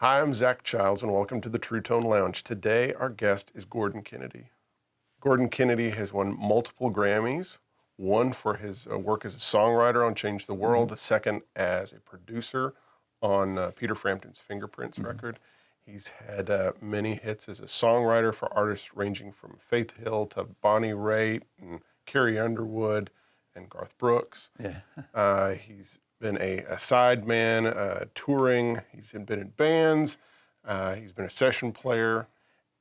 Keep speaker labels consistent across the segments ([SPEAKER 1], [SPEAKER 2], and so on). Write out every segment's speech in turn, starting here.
[SPEAKER 1] Hi, I'm Zach Childs, and welcome to the Truetone Lounge. Today, our guest is Gordon Kennedy. Gordon Kennedy has won multiple Grammys, one for his work as a songwriter on Change the World, the second as a producer on Peter Frampton's Fingerprints record. He's had many hits as a songwriter for artists ranging from Faith Hill to Bonnie Raitt and Carrie Underwood and Garth Brooks.
[SPEAKER 2] Yeah.
[SPEAKER 1] He's been a sideman, touring. He's been in bands. He's been a session player.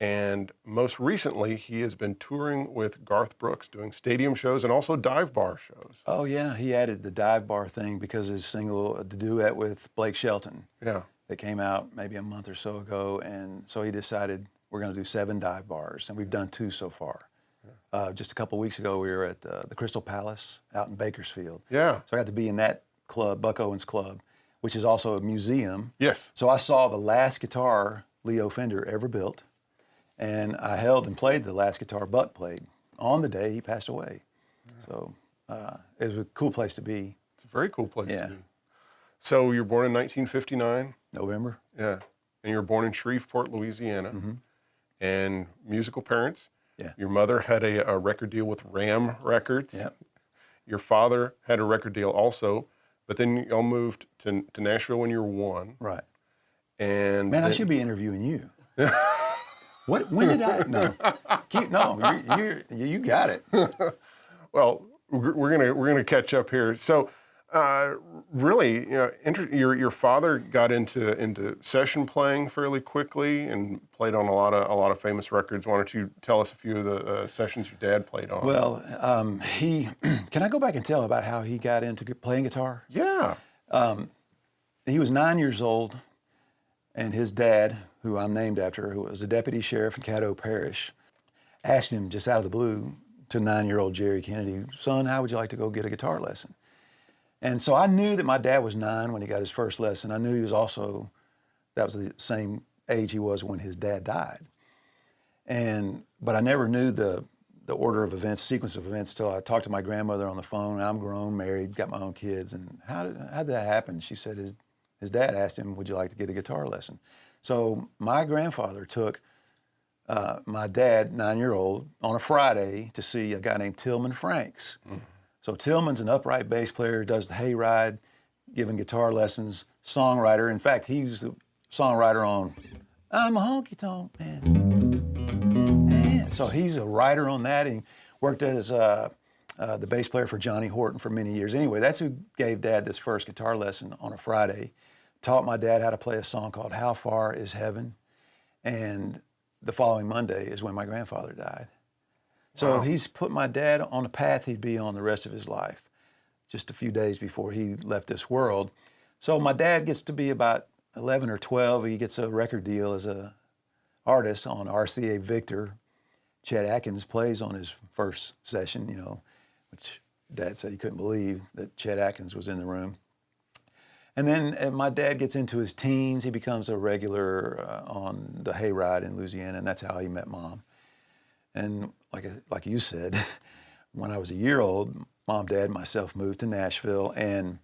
[SPEAKER 1] And most recently, he has been touring with Garth Brooks, doing stadium shows and also dive bar shows.
[SPEAKER 2] Oh, yeah. He added the dive bar thing because his single, the duet with Blake Shelton, that came out maybe a month or so ago. And so he decided we're going to do 7 dive bars. And we've done 2 so far. Just a couple of weeks ago, we were at the Crystal Palace out in Bakersfield.
[SPEAKER 1] Yeah.
[SPEAKER 2] So I got to be in that club, Buck Owens Club, which is also a museum.
[SPEAKER 1] Yes.
[SPEAKER 2] So I saw the last guitar Leo Fender ever built. And I held and played the last guitar Buck played on the day he passed away. So it was a cool place to be.
[SPEAKER 1] It's a very cool place to be. So you were born in 1959.
[SPEAKER 2] November.
[SPEAKER 1] Yeah. And you were born in Shreveport, Louisiana. And musical parents.
[SPEAKER 2] Yeah.
[SPEAKER 1] Your mother had a record deal with Ram Records.
[SPEAKER 2] Yep.
[SPEAKER 1] Your father had a record deal also, but then y'all moved to Nashville when you were 1.
[SPEAKER 2] Right.
[SPEAKER 1] And
[SPEAKER 2] man, I should be interviewing you. When did I? No, you got it.
[SPEAKER 1] Well, we're gonna catch up here. So, really, your father got into session playing fairly quickly and played on a lot of famous records. Why don't you tell us a few of the sessions your dad played on?
[SPEAKER 2] Well, can I go back and tell about how he got into playing guitar?
[SPEAKER 1] Yeah.
[SPEAKER 2] He was 9 years old, and his dad, who I'm named after, who was a deputy sheriff in Caddo Parish, asked him just out of the blue to 9-year-old Jerry Kennedy, son, how would you like to go get a guitar lesson? And so I knew that my dad was 9 when he got his first lesson. I knew he was also, that was the same age he was when his dad died. But I never knew the order of events, sequence of events, until I talked to my grandmother on the phone. I'm grown, married, got my own kids. And how did that happen? She said his dad asked him, would you like to get a guitar lesson? So my grandfather took my dad, 9-year-old, on a Friday to see a guy named Tillman Franks. So Tillman's an upright bass player, does the Hayride, giving guitar lessons, songwriter. In fact, he's the songwriter on I'm a Honky Tonk Man. Yeah. So he's a writer on that. He worked as the bass player for Johnny Horton for many years. Anyway, that's who gave Dad this first guitar lesson on a Friday. Taught my dad how to play a song called How Far Is Heaven? And the following Monday is when my grandfather died. So he's put my dad on a path he'd be on the rest of his life, just a few days before he left this world. So my dad gets to be about 11 or 12. He gets a record deal as an artist on RCA Victor. Chet Atkins plays on his first session, which Dad said he couldn't believe that Chet Atkins was in the room. And then my dad gets into his teens. He becomes a regular on the Hayride in Louisiana, and that's how he met Mom. And like you said, when I was a year old, Mom, Dad, and myself moved to Nashville, and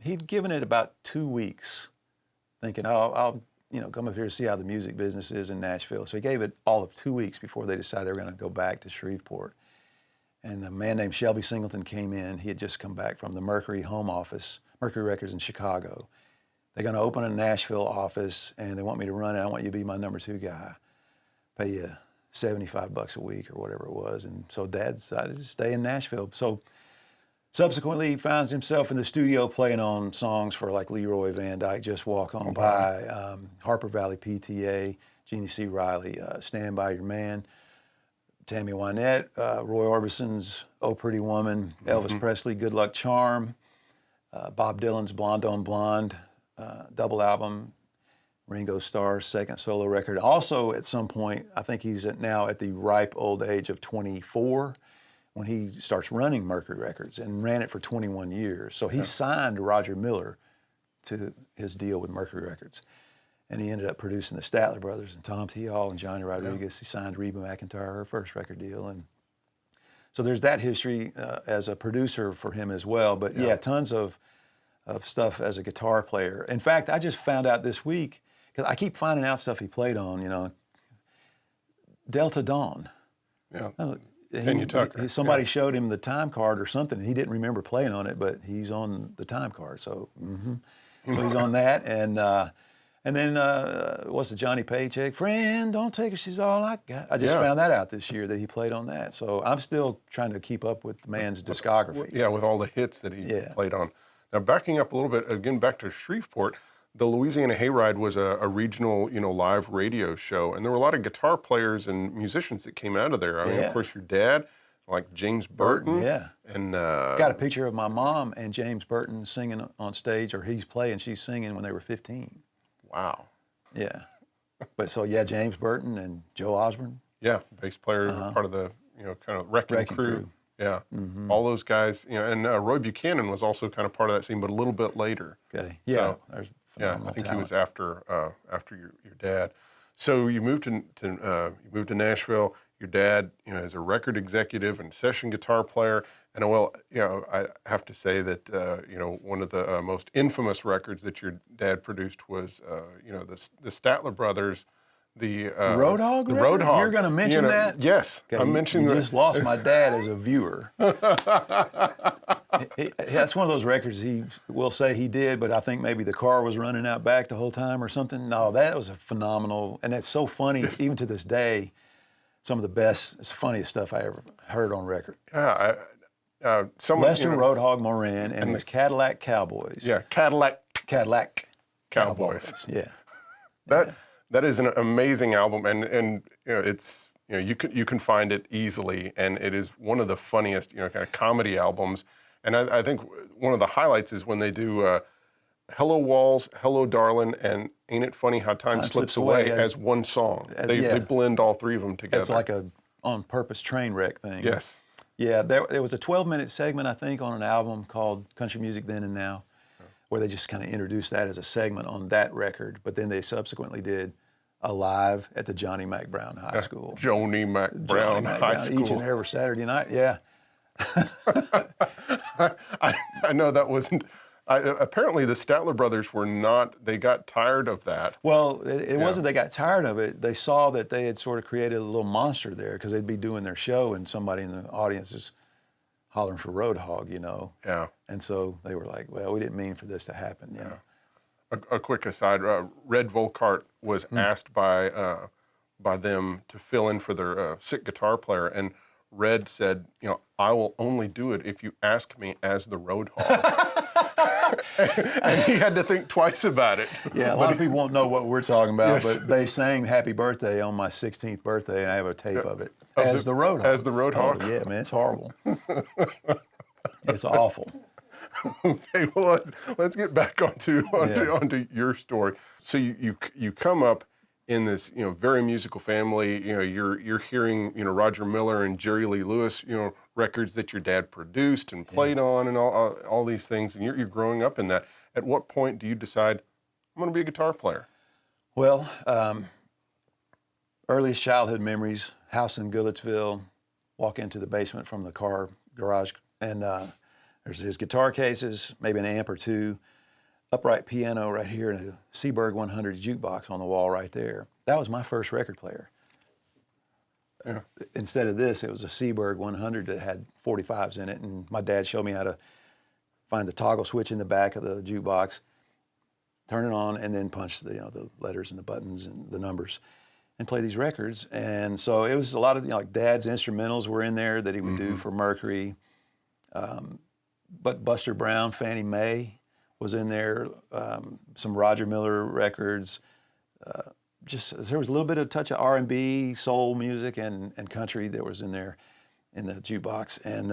[SPEAKER 2] he'd given it about 2 weeks, thinking, I'll come up here to see how the music business is in Nashville. So he gave it all of 2 weeks before they decided they were going to go back to Shreveport. And a man named Shelby Singleton came in. He had just come back from the Mercury home office, Mercury Records in Chicago. They're going to open a Nashville office, and they want me to run it. I want you to be my number 2 guy. Pay you $75 a week or whatever it was. And so Dad decided to stay in Nashville. So subsequently, he finds himself in the studio playing on songs for like Leroy Van Dyke, Just Walk On By, Harper Valley PTA, Jeannie C. Riley, Stand By Your Man, Tammy Wynette, Roy Orbison's Oh Pretty Woman, Elvis Presley, Good Luck Charm, Bob Dylan's Blonde on Blonde, double album, Ringo Starr's second solo record. Also, at some point, I think he's now at the ripe old age of 24 when he starts running Mercury Records and ran it for 21 years. So he signed Roger Miller to his deal with Mercury Records. And he ended up producing the Statler Brothers and Tom T. Hall and Johnny Rodriguez. He signed Reba McEntire, her first record deal. And so there's that history as a producer for him as well. But yeah, tons of stuff as a guitar player. In fact, I just found out this week, because I keep finding out stuff he played on, Delta Dawn.
[SPEAKER 1] Yeah.
[SPEAKER 2] Kenya
[SPEAKER 1] Tucker.
[SPEAKER 2] Somebody showed him the time card or something. He didn't remember playing on it, but he's on the time card. So, so he's on that. And then what's the Johnny Paycheck? Friend, don't take her, she's all I got. I just found that out this year that he played on that. So I'm still trying to keep up with the man's discography.
[SPEAKER 1] Yeah, with all the hits that he played on. Now, backing up a little bit, again, back to Shreveport, the Louisiana Hayride was a regional, live radio show, and there were a lot of guitar players and musicians that came out of there. I mean, of course, your dad, like James Burton. And
[SPEAKER 2] got a picture of my mom and James Burton singing on stage, or he's playing, she's singing when they were 15.
[SPEAKER 1] Wow.
[SPEAKER 2] Yeah. But so, James Burton and Joe Osborne.
[SPEAKER 1] Yeah, bass player, part of the, kind of wrecking crew. Yeah, all those guys, and Roy Buchanan was also kind of part of that scene, but a little bit later.
[SPEAKER 2] Okay, yeah,
[SPEAKER 1] so, I think he was after your dad. So you moved to Nashville. Your dad, is a record executive and session guitar player. And I have to say that one of the most infamous records that your dad produced was the Statler Brothers. The
[SPEAKER 2] Roadhog?
[SPEAKER 1] The Roadhog.
[SPEAKER 2] You're going to mention that?
[SPEAKER 1] Yes.
[SPEAKER 2] Okay,
[SPEAKER 1] I'm mentioning
[SPEAKER 2] you just lost my dad as a viewer. That's one of those records he will say he did, but I think maybe the car was running out back the whole time or something. No, that was a phenomenal, and it's so funny, even to this day, some of the best, it's the funniest stuff I ever heard on record.
[SPEAKER 1] Yeah,
[SPEAKER 2] Lester Roadhog Moran and his Cadillac Cowboys.
[SPEAKER 1] Yeah, Cadillac
[SPEAKER 2] Cowboys. Yeah.
[SPEAKER 1] That is an amazing album, and it's you can find it easily, and it is one of the funniest kind of comedy albums. And I think one of the highlights is when they do "Hello Walls," "Hello Darlin'," and "Ain't It Funny How Time Slips Away" as one song. They blend all three of them together.
[SPEAKER 2] It's like a on-purpose train wreck thing.
[SPEAKER 1] Yes.
[SPEAKER 2] Yeah, there was a 12-minute segment, I think, on an album called Country Music Then and Now, where they just kind of introduced that as a segment on that record, but then they subsequently did a live at the Johnny Mac Brown High School.
[SPEAKER 1] Johnny Mac Brown High School.
[SPEAKER 2] Each and every Saturday night, yeah.
[SPEAKER 1] I know that wasn't... apparently the Statler Brothers were not... They got tired of that.
[SPEAKER 2] Well, it wasn't they got tired of it. They saw that they had sort of created a little monster there because they'd be doing their show and somebody in the audience is hollering for Roadhog,
[SPEAKER 1] Yeah.
[SPEAKER 2] And so they were like, well, we didn't mean for this to happen,
[SPEAKER 1] A quick aside, Red Volkart was asked by them to fill in for their sick guitar player, and Red said, I will only do it if you ask me as the Roadhog. And he had to think twice about it.
[SPEAKER 2] Yeah, a lot of people won't know what we're talking about, but they sang Happy Birthday on my 16th birthday, and I have a tape of it. As the Roadhog.
[SPEAKER 1] As the Roadhog.
[SPEAKER 2] Oh, yeah, man, it's horrible. It's awful.
[SPEAKER 1] Okay, well, let's get back onto your story. So you come up in this very musical family. You're hearing Roger Miller and Jerry Lee Lewis records that your dad produced and played on, and all these things, and you're growing up in that. At what point do you decide I'm going to be a guitar player?
[SPEAKER 2] Well, earliest childhood memories: house in Goodlettsville. Walk into the basement from the car garage, and there's his guitar cases, maybe an amp or two, upright piano right here, and a Seaberg 100 jukebox on the wall right there. That was my first record player. Yeah. Instead of this, it was a Seaberg 100 that had 45s in it, and my dad showed me how to find the toggle switch in the back of the jukebox, turn it on, and then punch the letters and the buttons and the numbers, and play these records. And so it was a lot of like Dad's instrumentals were in there that he would do for Mercury. But Buster Brown, Fannie Mae was in there, some Roger Miller records. There was a little bit of touch of R&B, soul music, and country that was in there in the jukebox. And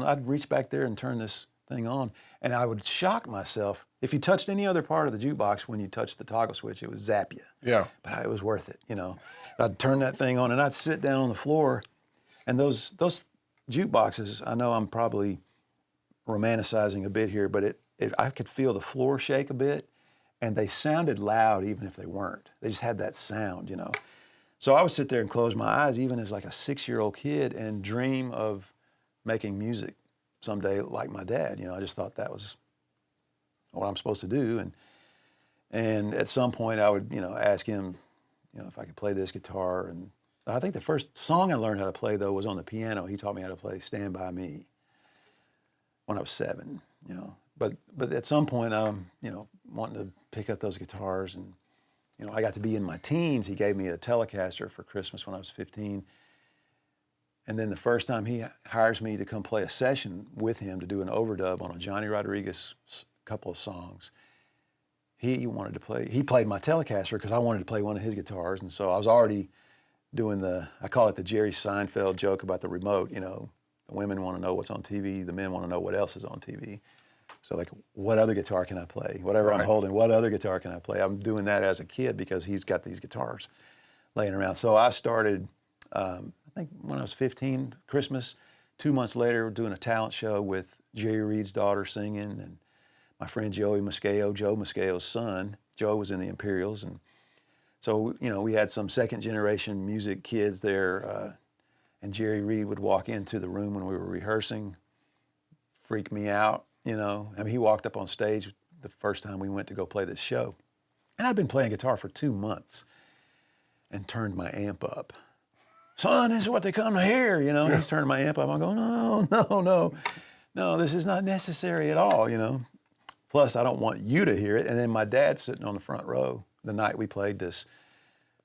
[SPEAKER 2] I'd reach back there and turn this thing on, and I would shock myself. If you touched any other part of the jukebox, when you touched the toggle switch, it would zap you.
[SPEAKER 1] Yeah.
[SPEAKER 2] But it was worth it, I'd turn that thing on, and I'd sit down on the floor, and those jukeboxes, I know I'm probably romanticizing a bit here, but I could feel the floor shake a bit, and they sounded loud even if they weren't. They just had that sound, So I would sit there and close my eyes, even as like a 6-year-old kid, and dream of making music someday like my dad. I just thought that was what I'm supposed to do. And at some point I would, ask him, if I could play this guitar. And I think the first song I learned how to play, though, was on the piano. He taught me how to play Stand By Me when I was 7, But at some point, wanting to pick up those guitars. And, I got to be in my teens. He gave me a Telecaster for Christmas when I was 15. And then the first time he hires me to come play a session with him to do an overdub on a Johnny Rodriguez couple of songs, he played my Telecaster because I wanted to play one of his guitars. And so I was already doing I call it the Jerry Seinfeld joke about the remote. The women want to know what's on TV, the men want to know what else is on TV. So like, what other guitar can I play? Whatever I'm holding, what other guitar can I play? I'm doing that as a kid because he's got these guitars laying around. So I started, I think when I was 15, Christmas, 2 months later, doing a talent show with Jerry Reed's daughter singing, and my friend Joey Mosqueo, Joe Mosqueo's son. Joe was in the Imperials. And so, we had some second generation music kids there, and Jerry Reed would walk into the room when we were rehearsing, freak me out, he walked up on stage the first time we went to go play this show. And I'd been playing guitar for 2 months and turned my amp up. Son, this is what they come to hear, He's turning my amp up. I'm going, no, this is not necessary at all, Plus, I don't want you to hear it. And then my dad's sitting on the front row the night we played this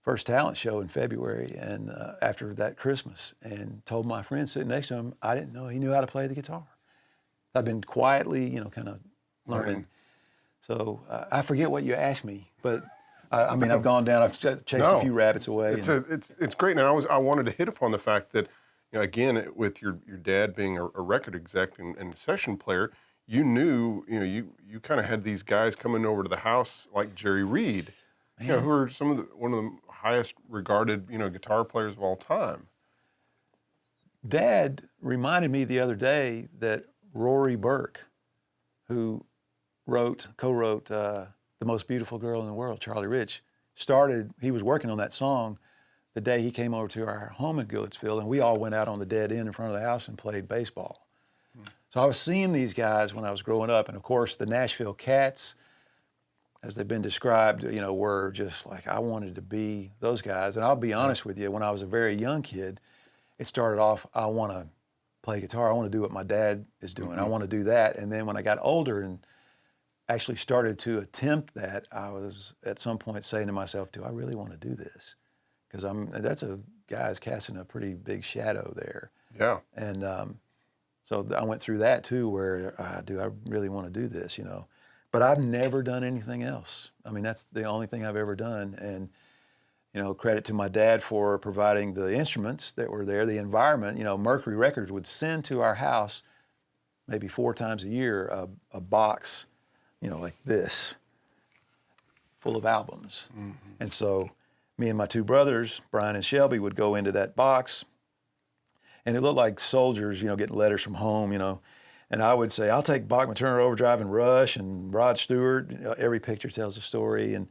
[SPEAKER 2] first talent show in February and after that Christmas, and told my friend sitting next to him, I didn't know he knew how to play the guitar. I've been quietly, kind of learning. So I forget what you asked me, but I've gone down, I've chased a few rabbits away.
[SPEAKER 1] It's great. And I wanted to hit upon the fact that, again, with your dad being a record exec and session player, you knew, you kind of had these guys coming over to the house like Jerry Reed, who are one of the highest regarded, guitar players of all time.
[SPEAKER 2] Dad reminded me the other day that Rory Burke, who co-wrote The Most Beautiful Girl in the World, Charlie Rich, he was working on that song the day he came over to our home in Goodlettsville, and we all went out on the dead end in front of the house and played baseball. So I was seeing these guys when I was growing up, and of course the Nashville Cats, as they've been described, were just like, I wanted to be those guys. And I'll be honest with you, when I was a very young kid, it started off, I want to play guitar. I want to do what my dad is doing. I want to do that. And then when I got older and actually started to attempt that, I was at some point saying to myself, do I really want to do this? Because that's a guy's casting a pretty big shadow there.
[SPEAKER 1] Yeah.
[SPEAKER 2] And so I went through that too, where do I really want to do this, But I've never done anything else. That's the only thing I've ever done. And credit to my dad for providing the instruments that were there, the environment. Mercury Records would send to our house maybe 4 times a year a box, like this, full of albums. Mm-hmm. And so me and my 2 brothers, Brian and Shelby, would go into that box, and it looked like soldiers, getting letters from home, And I would say, I'll take Bachman Turner Overdrive and Rush and Rod Stewart. Every picture tells a story. And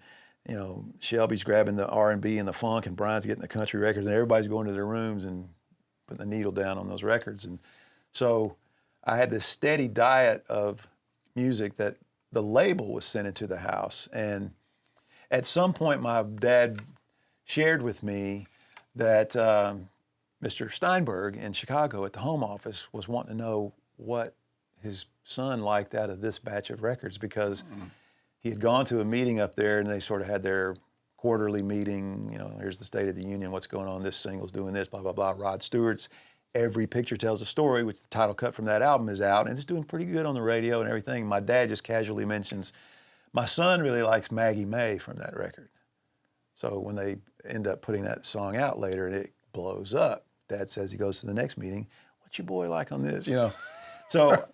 [SPEAKER 2] Shelby's grabbing the R&B and the funk, and Brian's getting the country records, and everybody's going to their rooms and putting the needle down on those records. And so I had this steady diet of music that the label was sending to the house. And at some point, my dad shared with me that Mr. Steinberg in Chicago at the home office was wanting to know what his son liked out of this batch of records, because he had gone to a meeting up there, and they sort of had their quarterly meeting, here's the State of the Union, what's going on, this single's doing this, blah, blah, blah. Rod Stewart's Every Picture Tells a Story, which the title cut from that album is out, and it's doing pretty good on the radio and everything. My dad just casually mentions, my son really likes Maggie May from that record. So when they end up putting that song out later and it blows up, Dad says he goes to the next meeting, what's your boy like on this, So,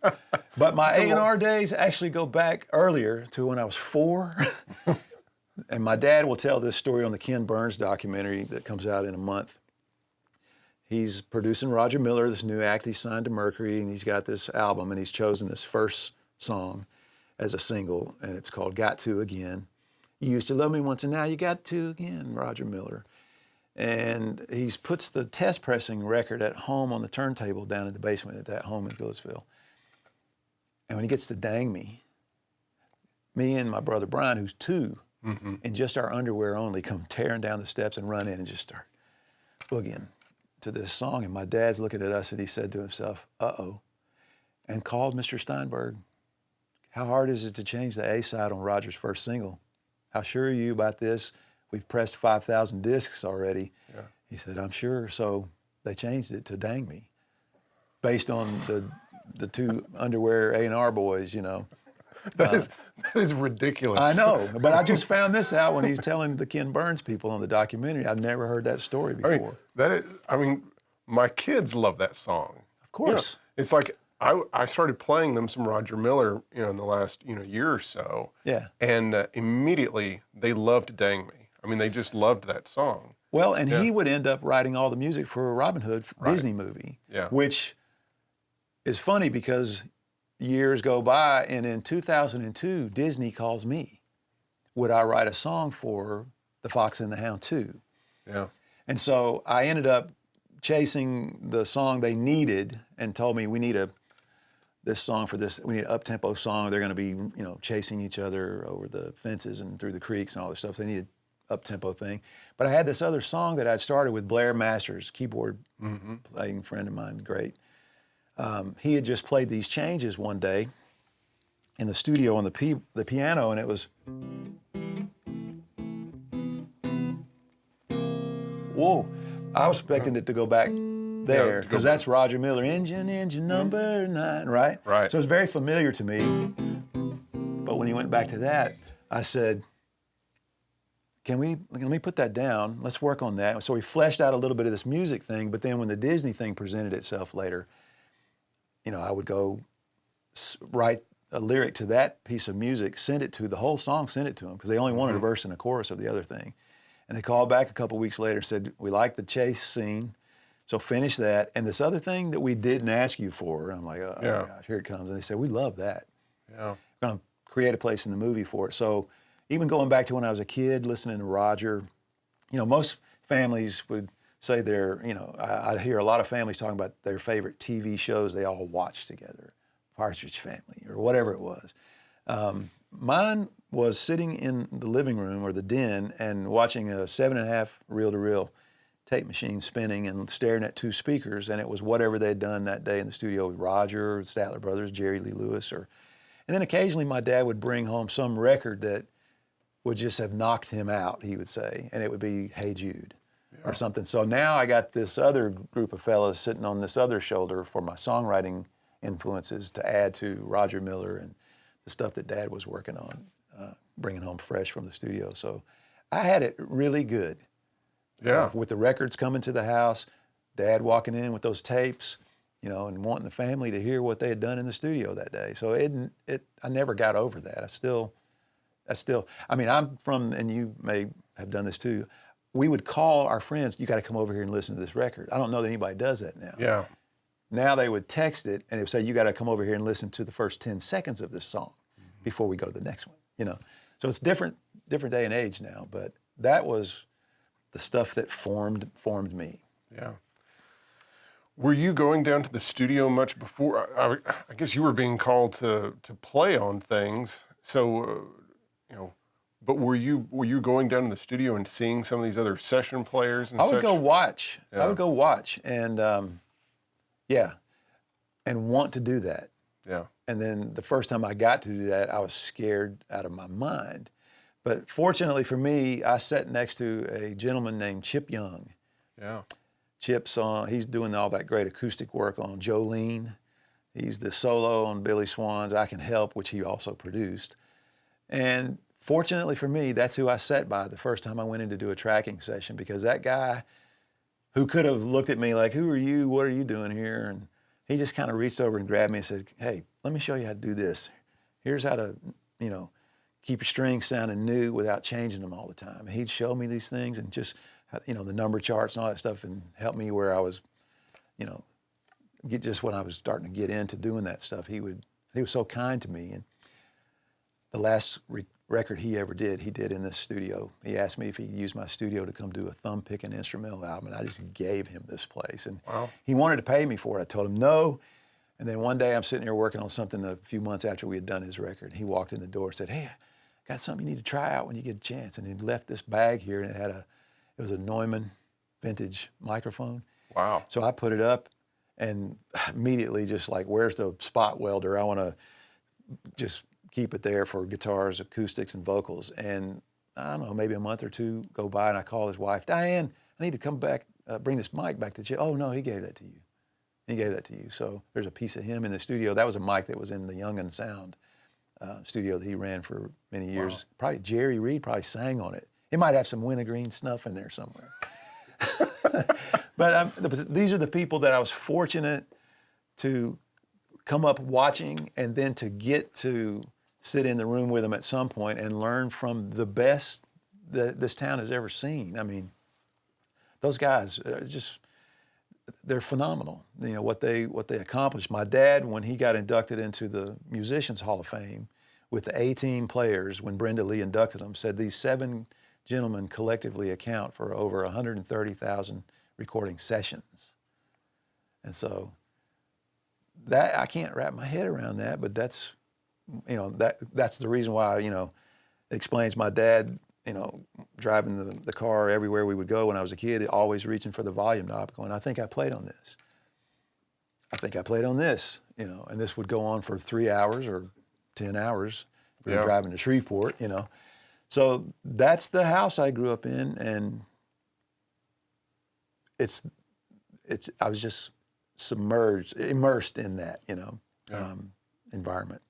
[SPEAKER 2] but my A&R days actually go back earlier to when I was 4. And my dad will tell this story on the Ken Burns documentary that comes out in a month. He's producing Roger Miller, this new act. He's signed to Mercury, and he's got this album, and he's chosen this first song as a single, and it's called Got To Again. You used to love me once, and now you got to again, Roger Miller. And he puts the test pressing record at home on the turntable down in the basement at that home in Goodlettsville. And when he gets to Dang Me and my brother Brian, who's 2, in just our underwear only, come tearing down the steps and run in and just start boogieing to this song. And my dad's looking at us and he said to himself, uh-oh, and called Mr. Steinberg. How hard is it to change the A side on Roger's first single? How sure are you about this? We've pressed 5,000 discs already. Yeah. He said, I'm sure. So they changed it to Dang Me, based on the two underwear A&R boys, you know.
[SPEAKER 1] That is ridiculous.
[SPEAKER 2] I know, but I just found this out when he's telling the Ken Burns people on the documentary. I've never heard that story before.
[SPEAKER 1] I mean, my kids love that song.
[SPEAKER 2] Of course.
[SPEAKER 1] You know, it's like I started playing them some Roger Miller, you know, in the last year or so.
[SPEAKER 2] Yeah.
[SPEAKER 1] And immediately they loved Dang Me. I mean, they just loved that song.
[SPEAKER 2] Well, and he would end up writing all the music for a Robin Hood Disney movie, which is funny because years go by, and in 2002, Disney calls me. Would I write a song for The Fox and the Hound 2?
[SPEAKER 1] Yeah.
[SPEAKER 2] And so I ended up chasing the song they needed and told me we need this song for this. We need an up-tempo song. They're going to be, chasing each other over the fences and through the creeks and all this stuff. They needed up-tempo thing. But I had this other song that I'd started with Blair Masters, keyboard playing friend of mine, great. He had just played these changes one day in the studio on the piano, and it was, whoa. I was expecting it to go back there, because that's Roger Miller, engine number 9, right?
[SPEAKER 1] Right.
[SPEAKER 2] So it was very familiar to me. But when he went back to that, I said, let me put that down, let's work on that. So we fleshed out a little bit of this music thing, but then when the Disney thing presented itself later, I would go write a lyric to that piece of music, send it to the whole song, send it to them, because they only wanted a verse and a chorus of the other thing. And they called back a couple weeks later and said, we like the chase scene, so finish that. And this other thing that we didn't ask you for, I'm like, oh my gosh, here it comes. And they said, we love that.
[SPEAKER 1] Yeah.
[SPEAKER 2] We're going to create a place in the movie for it. So even going back to when I was a kid, listening to Roger, most families would say I hear a lot of families talking about their favorite TV shows they all watched together, Partridge Family or whatever it was. Mine was sitting in the living room or the den and watching a 7.5 reel-to-reel tape machine spinning and staring at two speakers, and it was whatever they'd done that day in the studio with Roger, Statler Brothers, Jerry Lee Lewis, and then occasionally my dad would bring home some record that would just have knocked him out, he would say, and it would be Hey Jude or something. So now I got this other group of fellas sitting on this other shoulder for my songwriting influences to add to Roger Miller and the stuff that Dad was working on, bringing home fresh from the studio. So I had it really good.
[SPEAKER 1] Yeah.
[SPEAKER 2] With the records coming to the house, Dad walking in with those tapes, and wanting the family to hear what they had done in the studio that day. So I never got over that. I'm from, and you may have done this too, we would call our friends, you got to come over here and listen to this record. I don't know that anybody does that now.
[SPEAKER 1] Yeah.
[SPEAKER 2] Now they would text it and they would say, you got to come over here and listen to the first 10 seconds of this song before we go to the next one, So it's different day and age now, but that was the stuff that formed me.
[SPEAKER 1] Yeah. Were you going down to the studio much before? I guess you were being called to play on things. So, but were you going down to the studio and seeing some of these other session players and
[SPEAKER 2] I would
[SPEAKER 1] such?
[SPEAKER 2] go watch.
[SPEAKER 1] Yeah.
[SPEAKER 2] I would go watch and and want to do that.
[SPEAKER 1] Yeah.
[SPEAKER 2] And then the first time I got to do that, I was scared out of my mind. But fortunately for me, I sat next to a gentleman named Chip Young.
[SPEAKER 1] Yeah.
[SPEAKER 2] Chip's he's doing all that great acoustic work on Jolene. He's the solo on Billy Swan's I Can Help, which he also produced. And fortunately for me, that's who I sat by the first time I went in to do a tracking session, because that guy who could have looked at me like, who are you? What are you doing here? And he just kind of reached over and grabbed me and said, hey, let me show you how to do this. Here's how to, keep your strings sounding new without changing them all the time. And he'd show me these things and just, the number charts and all that stuff, and help me where I was, get just when I was starting to get into doing that stuff. He was so kind to me. And the last record he ever did, he did in this studio. He asked me if he'd use my studio to come do a thumb-picking instrumental album, and I just gave him this place. And he wanted to pay me for it. I told him no. And then one day I'm sitting here working on something a few months after we had done his record. He walked in the door and said, hey, I got something you need to try out when you get a chance. And he left this bag here, and it was a Neumann vintage microphone.
[SPEAKER 1] Wow.
[SPEAKER 2] So I put it up and immediately just like, where's the spot welder? I want to just keep it there for guitars, acoustics, and vocals. And I don't know, maybe a month or two go by, and I call his wife, Diane, I need to come back, bring this mic back to you. Oh, no, he gave that to you. He gave that to you. So there's a piece of him in the studio. That was a mic that was in the Young'un Sound studio that he ran for many years. Wow. Probably Jerry Reed probably sang on it. It might have some wintergreen snuff in there somewhere. But these are the people that I was fortunate to come up watching, and then to get to sit in the room with them at some point and learn from the best that this town has ever seen. I mean, those guys they're phenomenal. You know, what they accomplished. My dad, when he got inducted into the Musicians Hall of Fame with the A-Team players, when Brenda Lee inducted them, said these 7 gentlemen collectively account for over 130,000 recording sessions. And so that, I can't wrap my head around that, but that's the reason why, it explains my dad, driving the car everywhere we would go when I was a kid, always reaching for the volume knob, going, I think I played on this. I think I played on this, and this would go on for 3 hours or 10 hours if we were driving to Shreveport, So that's the house I grew up in, and I was just immersed in that, environment.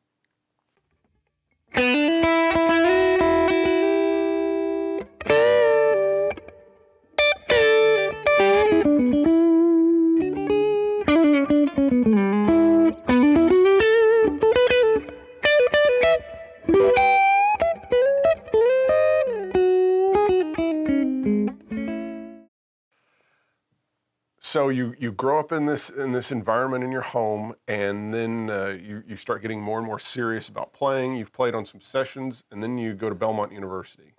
[SPEAKER 1] So you grow up in this environment in your home, and then you start getting more and more serious about playing. You've played on some sessions, and then you go to Belmont University,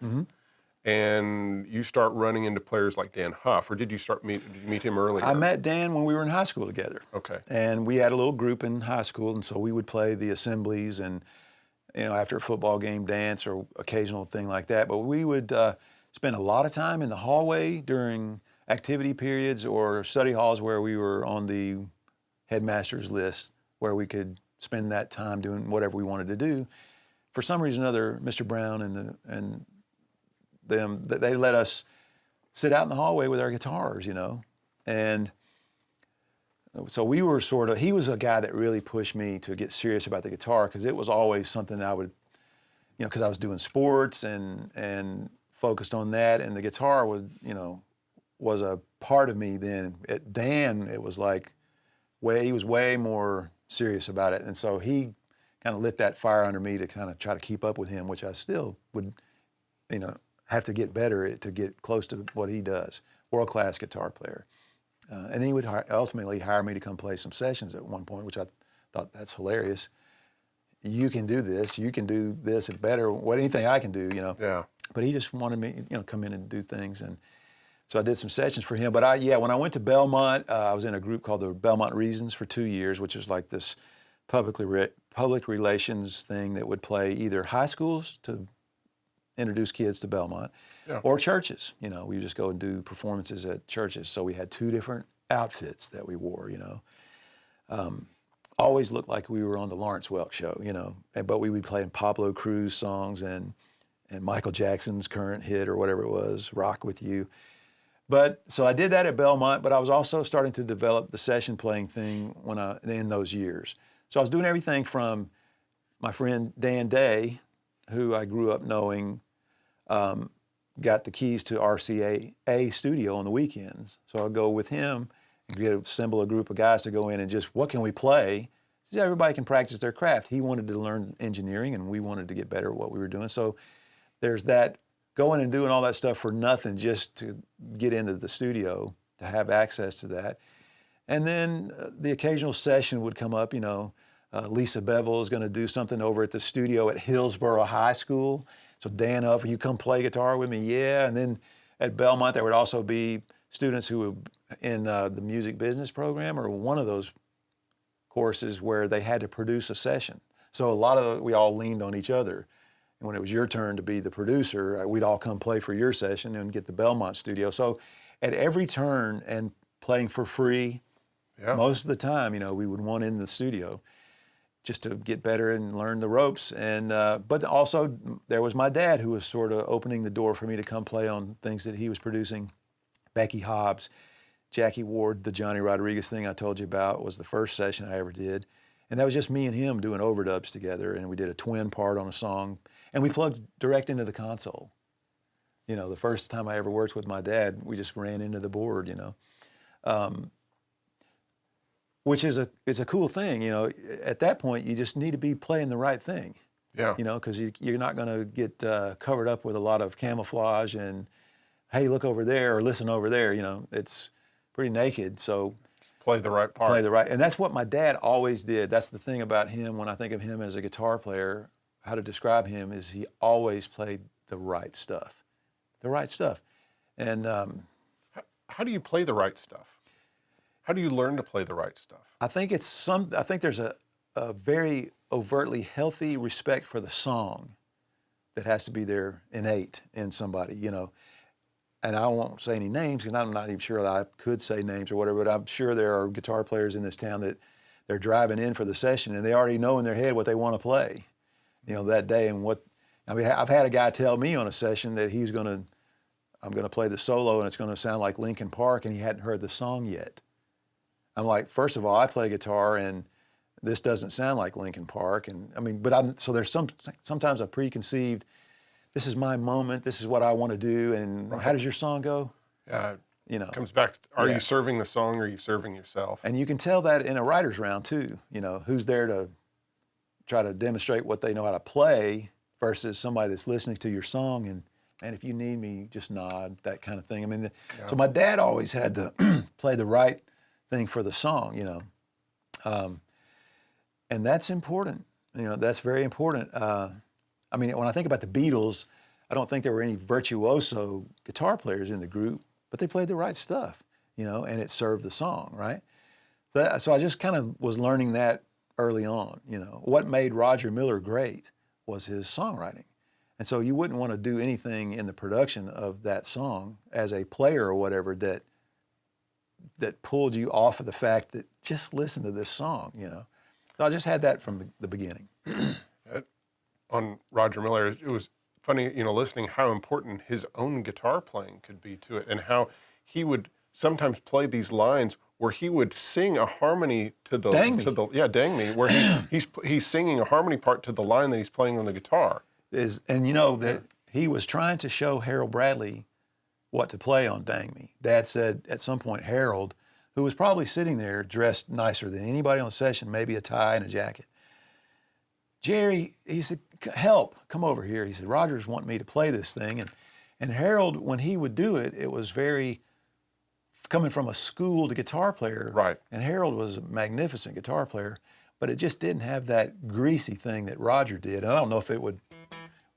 [SPEAKER 1] and you start running into players like Dan Huff. Or did you meet him earlier?
[SPEAKER 2] I met Dan when we were in high school together.
[SPEAKER 1] Okay.
[SPEAKER 2] And we had a little group in high school, and so we would play the assemblies and after a football game, dance or occasional thing like that. But we would spend a lot of time in the hallway during activity periods or study halls where we were on the headmaster's list, where we could spend that time doing whatever we wanted to do. For some reason or other, Mr. Brown and them, they let us sit out in the hallway with our guitars, And so we were he was a guy that really pushed me to get serious about the guitar, because it was always something I would, because I was doing sports and focused on that, and the guitar was a part of me then. Dan, it was like, he was way more serious about it. And so he kind of lit that fire under me to kind of try to keep up with him, which I still would, have to get better at to get close to what he does. World-class guitar player. And then he would ultimately hire me to come play some sessions at one point, which I thought, that's hilarious. You can do this. You can do this better. Anything I can do,
[SPEAKER 1] Yeah.
[SPEAKER 2] But he just wanted me, come in and do things. And so I did some sessions for him. But when I went to Belmont, I was in a group called the Belmont Reasons for 2 years, which was like this public relations thing that would play either high schools to introduce kids to Belmont, or churches. We would just go and do performances at churches. So we had 2 different outfits that we wore, Always looked like we were on the Lawrence Welk show, but we would be playing Pablo Cruz songs and Michael Jackson's current hit or whatever it was, Rock With You. But so I did that at Belmont, but I was also starting to develop the session playing thing in those years. So I was doing everything from my friend Dan Day, who I grew up knowing, got the keys to RCA studio on the weekends. So I'd go with him and assemble a group of guys to go in and just, what can we play? So everybody can practice their craft. He wanted to learn engineering, and we wanted to get better at what we were doing. So there's that, going and doing all that stuff for nothing just to get into the studio, to have access to that. And then the occasional session would come up, Lisa Bevel is going to do something over at the studio at Hillsborough High School. So Dan Huff, you come play guitar with me? Yeah. And then at Belmont, there would also be students who were in the music business program, or one of those courses where they had to produce a session. So we all leaned on each other. And when it was your turn to be the producer, we'd all come play for your session and get the Belmont studio. So at every turn and playing for free, most of the time, we would want in the studio just to get better and learn the ropes. And but also there was my dad who was sort of opening the door for me to come play on things that he was producing. Becky Hobbs, Jackie Ward, the Johnny Rodriguez thing I told you about was the first session I ever did. And that was just me and him doing overdubs together, and we did a twin part on a song, and we plugged direct into the console. The first time I ever worked with my dad, we just ran into the board, which is a cool thing. At that point, you just need to be playing the right thing.
[SPEAKER 1] Yeah.
[SPEAKER 2] Because you're not going to get covered up with a lot of camouflage and, hey, look over there or listen over there. It's pretty naked. So
[SPEAKER 1] play the right part.
[SPEAKER 2] And that's what my dad always did. That's the thing about him when I think of him as a guitar player. How to describe him is he always played the right stuff. The right stuff. And
[SPEAKER 1] how do you play the right stuff? How do you learn to play the right stuff?
[SPEAKER 2] I think there's a very overtly healthy respect for the song that has to be there innate in somebody, And I won't say any names because I'm not even sure that I could say names or whatever, but I'm sure there are guitar players in this town that they're driving in for the session and they already know in their head what they want to play, that day. And I've had a guy tell me on a session that I'm going to play the solo and it's going to sound like Linkin Park, and he hadn't heard the song yet. I'm like, first of all, I play guitar and this doesn't sound like Linkin Park. So there's sometimes a preconceived, this is my moment, this is what I want to do, and how does your song go?
[SPEAKER 1] Yeah, it comes back, are you serving the song or are you serving yourself?
[SPEAKER 2] And you can tell that in a writer's round too, who's there to try to demonstrate what they know how to play versus somebody that's listening to your song and if you need me, just nod, that kind of thing. So my dad always had to play the right thing for the song, and that's important. That's very important. When I think about the Beatles, I don't think there were any virtuoso guitar players in the group, but they played the right stuff, and it served the song, right? So I just kind of was learning that early on, What made Roger Miller great was his songwriting. And so you wouldn't want to do anything in the production of that song as a player or whatever that pulled you off of the fact that just listen to this song, So I just had that from the beginning.
[SPEAKER 1] On Roger Miller, it was funny, listening how important his own guitar playing could be to it, and how he would sometimes play these lines where he would sing a harmony to the
[SPEAKER 2] Dang Me,
[SPEAKER 1] where he's singing a harmony part to the line that he's playing on the guitar.
[SPEAKER 2] That he was trying to show Harold Bradley what to play on Dang Me. Dad said at some point Harold, who was probably sitting there dressed nicer than anybody on the session, maybe a tie and a jacket. Jerry, he said, help, come over here. He said, Roger's wanting me to play this thing. And Harold, when he would do it, it was very, coming from a schooled guitar player.
[SPEAKER 1] Right.
[SPEAKER 2] And Harold was a magnificent guitar player, but it just didn't have that greasy thing that Roger did. And I don't know if it would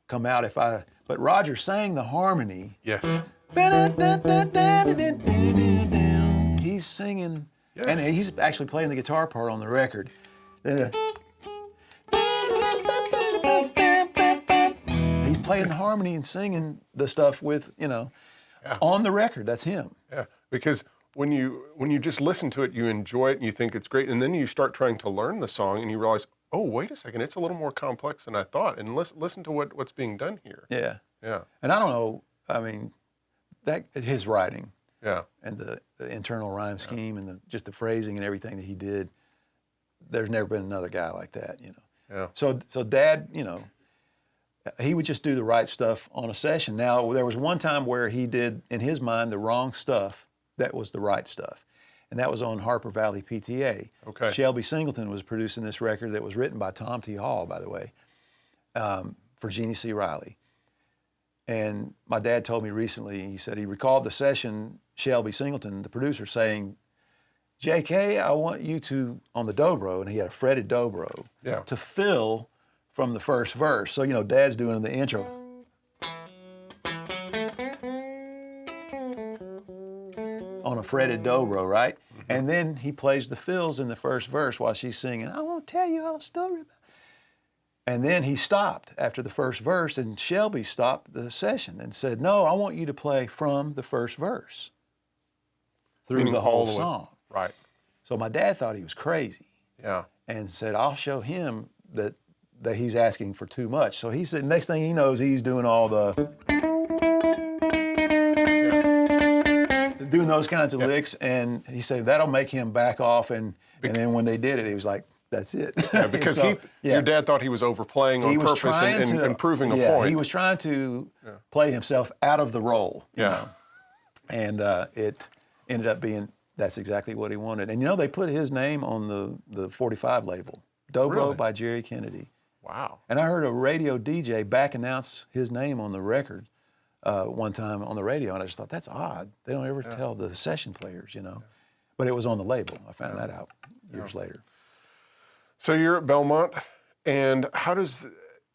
[SPEAKER 2] come out but Roger sang the harmony.
[SPEAKER 1] Yes.
[SPEAKER 2] He's singing,
[SPEAKER 1] yes.
[SPEAKER 2] And he's actually playing the guitar part on the record. He's playing the harmony and singing the stuff with, on the record. That's him.
[SPEAKER 1] Yeah, because when you just listen to it, you enjoy it and you think it's great, and then you start trying to learn the song and you realize, oh, wait a second, it's a little more complex than I thought, and listen to what's being done here.
[SPEAKER 2] Yeah.
[SPEAKER 1] Yeah.
[SPEAKER 2] And I don't know, that his writing.
[SPEAKER 1] Yeah.
[SPEAKER 2] And the internal rhyme scheme and just the phrasing and everything that he did, there's never been another guy like that,
[SPEAKER 1] Yeah.
[SPEAKER 2] So Dad, he would just do the right stuff on a session. Now, there was one time where he did, in his mind, the wrong stuff that was the right stuff. And that was on Harper Valley PTA.
[SPEAKER 1] Okay.
[SPEAKER 2] Shelby Singleton was producing this record that was written by Tom T. Hall, by the way, for Jeannie C. Riley. And my dad told me recently, he said he recalled the session, Shelby Singleton, the producer, saying, JK, I want you to, on the Dobro, and he had a fretted Dobro,
[SPEAKER 1] yeah.
[SPEAKER 2] to fill from the first verse. So, Dad's doing the intro. On a fretted Dobro, right? Mm-hmm. And then he plays the fills in the first verse while she's singing, I won't tell you all a story about. And then he stopped after the first verse, and Shelby stopped the session and said, "No, I want you to play from the first verse through
[SPEAKER 1] Meaning
[SPEAKER 2] the
[SPEAKER 1] all
[SPEAKER 2] whole
[SPEAKER 1] the way-
[SPEAKER 2] song."
[SPEAKER 1] Right.
[SPEAKER 2] So my dad thought he was crazy
[SPEAKER 1] Yeah.
[SPEAKER 2] and said, "I'll show him that he's asking for too much." So he said, next thing he knows, he's doing all the doing those kinds of licks, and he said that'll make him back off. And then when they did it, he was like, "That's it."
[SPEAKER 1] Yeah, because your dad thought he was overplaying on purpose and proving a point.
[SPEAKER 2] He was trying to play himself out of the role, you know. And it ended up being that's exactly what he wanted. And they put his name on the 45 label, Dobro
[SPEAKER 1] Really?
[SPEAKER 2] by Jerry Kennedy.
[SPEAKER 1] Wow.
[SPEAKER 2] And I heard a radio DJ back announce his name on the record one time on the radio, and I just thought, that's odd. They don't ever tell the session players, But it was on the label. I found that out years later.
[SPEAKER 1] So you're at Belmont, and how does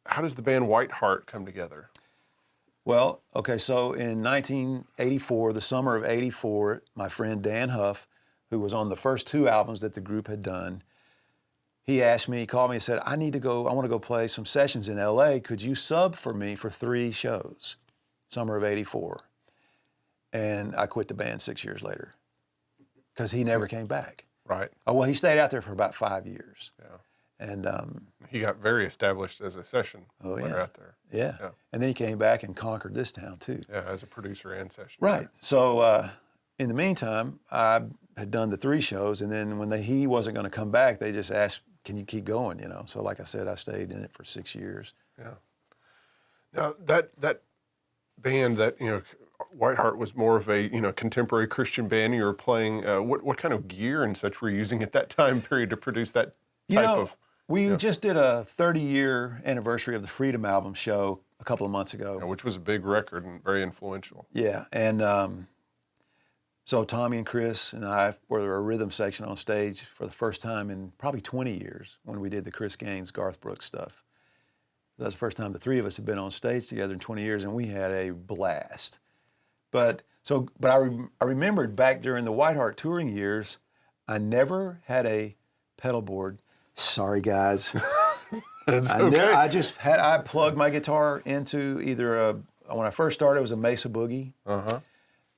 [SPEAKER 1] the band Whiteheart come together?
[SPEAKER 2] Well, okay, so in 1984, the summer of '84, my friend Dan Huff, who was on the first 2 albums that the group had done, he called me and said, I want to go play some sessions in LA. Could you sub for me for 3 shows, summer of '84? And I quit the band 6 years later because he never came back.
[SPEAKER 1] Right.
[SPEAKER 2] Oh, well, he stayed out there for about 5 years.
[SPEAKER 1] Yeah.
[SPEAKER 2] And
[SPEAKER 1] he got very established as a session player out there.
[SPEAKER 2] Yeah. And then he came back and conquered this town too.
[SPEAKER 1] Yeah, as a producer and session.
[SPEAKER 2] Right. So in the meantime, I had done the 3 shows, and then when he wasn't going to come back, they just asked, "Can you keep going?" So like I said, I stayed in it for 6 years.
[SPEAKER 1] Yeah. Now that band, Whiteheart was more of a contemporary Christian band. You were playing what kind of gear and such were you using at that time period to produce that type of?
[SPEAKER 2] We just did a 30-year anniversary of the Freedom album show a couple of months ago.
[SPEAKER 1] Which was a big record and very influential.
[SPEAKER 2] Yeah, and so Tommy and Chris and I were a rhythm section on stage for the first time in probably 20 years when we did the Chris Gaines, Garth Brooks stuff. That was the first time the 3 of us had been on stage together in 20 years, and we had a blast. But I remembered back during the Whiteheart touring years, I never had a pedal board. Sorry, guys.
[SPEAKER 1] It's okay.
[SPEAKER 2] I plugged my guitar into either when I first started, it was a Mesa Boogie.
[SPEAKER 1] Uh-huh.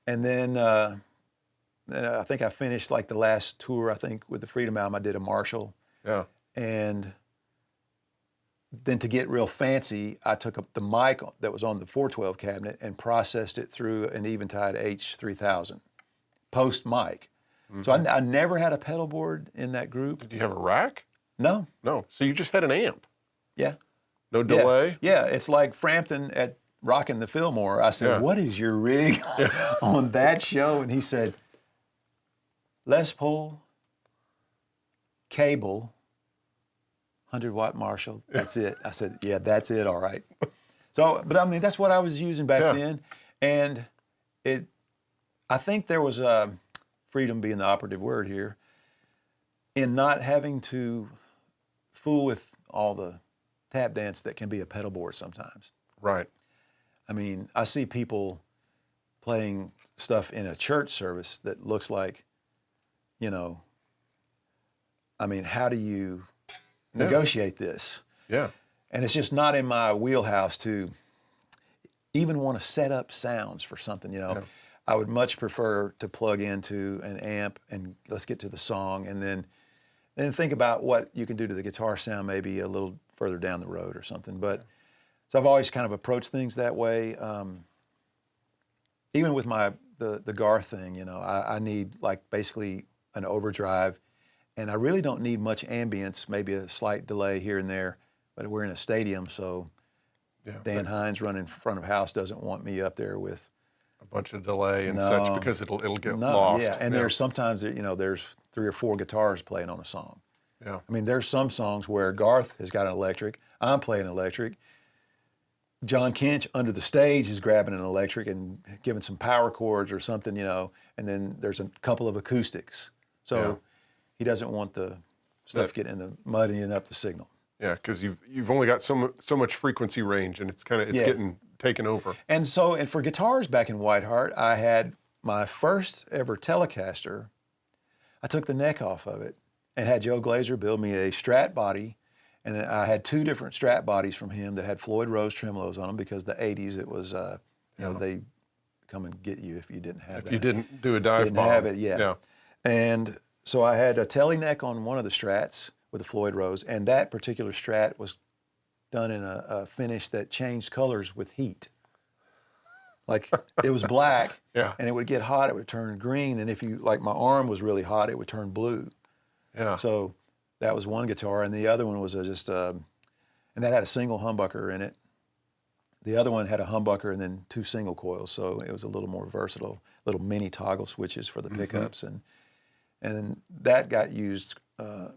[SPEAKER 2] And then I think I finished like the last tour, with the Freedom album, I did a Marshall.
[SPEAKER 1] Yeah.
[SPEAKER 2] And then to get real fancy, I took up the mic that was on the 412 cabinet and processed it through an Eventide H3000, post mic. Mm-hmm. So I never had a pedal board in that group.
[SPEAKER 1] Did you have a rack?
[SPEAKER 2] No.
[SPEAKER 1] No. So you just had an amp?
[SPEAKER 2] Yeah.
[SPEAKER 1] No delay?
[SPEAKER 2] Yeah. It's like Frampton at Rockin' the Fillmore. I said, "What is your rig on that show?" And he said, "Les Paul, cable, 100-watt Marshall, that's it." I said, "Yeah, that's it, all right." So, but I mean, that's what I was using back then. And I think there was freedom being the operative word here, in not having to fool with all the tap dance that can be a pedal board sometimes.
[SPEAKER 1] Right.
[SPEAKER 2] I mean, I see people playing stuff in a church service that looks like, I mean, how do you negotiate this?
[SPEAKER 1] Yeah.
[SPEAKER 2] And it's just not in my wheelhouse to even want to set up sounds for something,
[SPEAKER 1] Yeah.
[SPEAKER 2] I would much prefer to plug into an amp and let's get to the song, and then think about what you can do to the guitar sound maybe a little further down the road or something. But so I've always kind of approached things that way. Even with the Garth thing, I need like basically an overdrive, and I really don't need much ambience, maybe a slight delay here and there, but we're in a stadium, so Dan Hines running in front of house doesn't want me up there with
[SPEAKER 1] a bunch of delay and such because it'll get lost.
[SPEAKER 2] Yeah, and there's sometimes, there's 3 or 4 guitars playing on a song.
[SPEAKER 1] Yeah.
[SPEAKER 2] I mean, there's some songs where Garth has got an electric, I'm playing electric, John Kinch under the stage is grabbing an electric and giving some power chords or something, and then there's a couple of acoustics. So he doesn't want the stuff getting in the muddying up the signal.
[SPEAKER 1] Yeah, because you've only got so much frequency range, and it's getting taken over.
[SPEAKER 2] And for guitars back in Whiteheart, I had my first ever Telecaster. I took the neck off of it and had Joe Glazer build me a Strat body And then I had 2 different Strat bodies from him that had Floyd Rose tremolos on them because the 80s it was, they come and get you if you didn't have that.
[SPEAKER 1] If you didn't do a dive
[SPEAKER 2] Didn't
[SPEAKER 1] bomb.
[SPEAKER 2] have it, yeah. And so I had a Tele neck on one of the Strats with a Floyd Rose, and that particular Strat was done in a finish that changed colors with heat. Like it was black, and it would get hot, it would turn green, and if you, like my arm was really hot, it would turn blue.
[SPEAKER 1] Yeah.
[SPEAKER 2] So that was one guitar, and the other one was and that had a single humbucker in it. The other one had a humbucker and then 2 single coils, so it was a little more versatile, little mini toggle switches for the pickups, and that got used.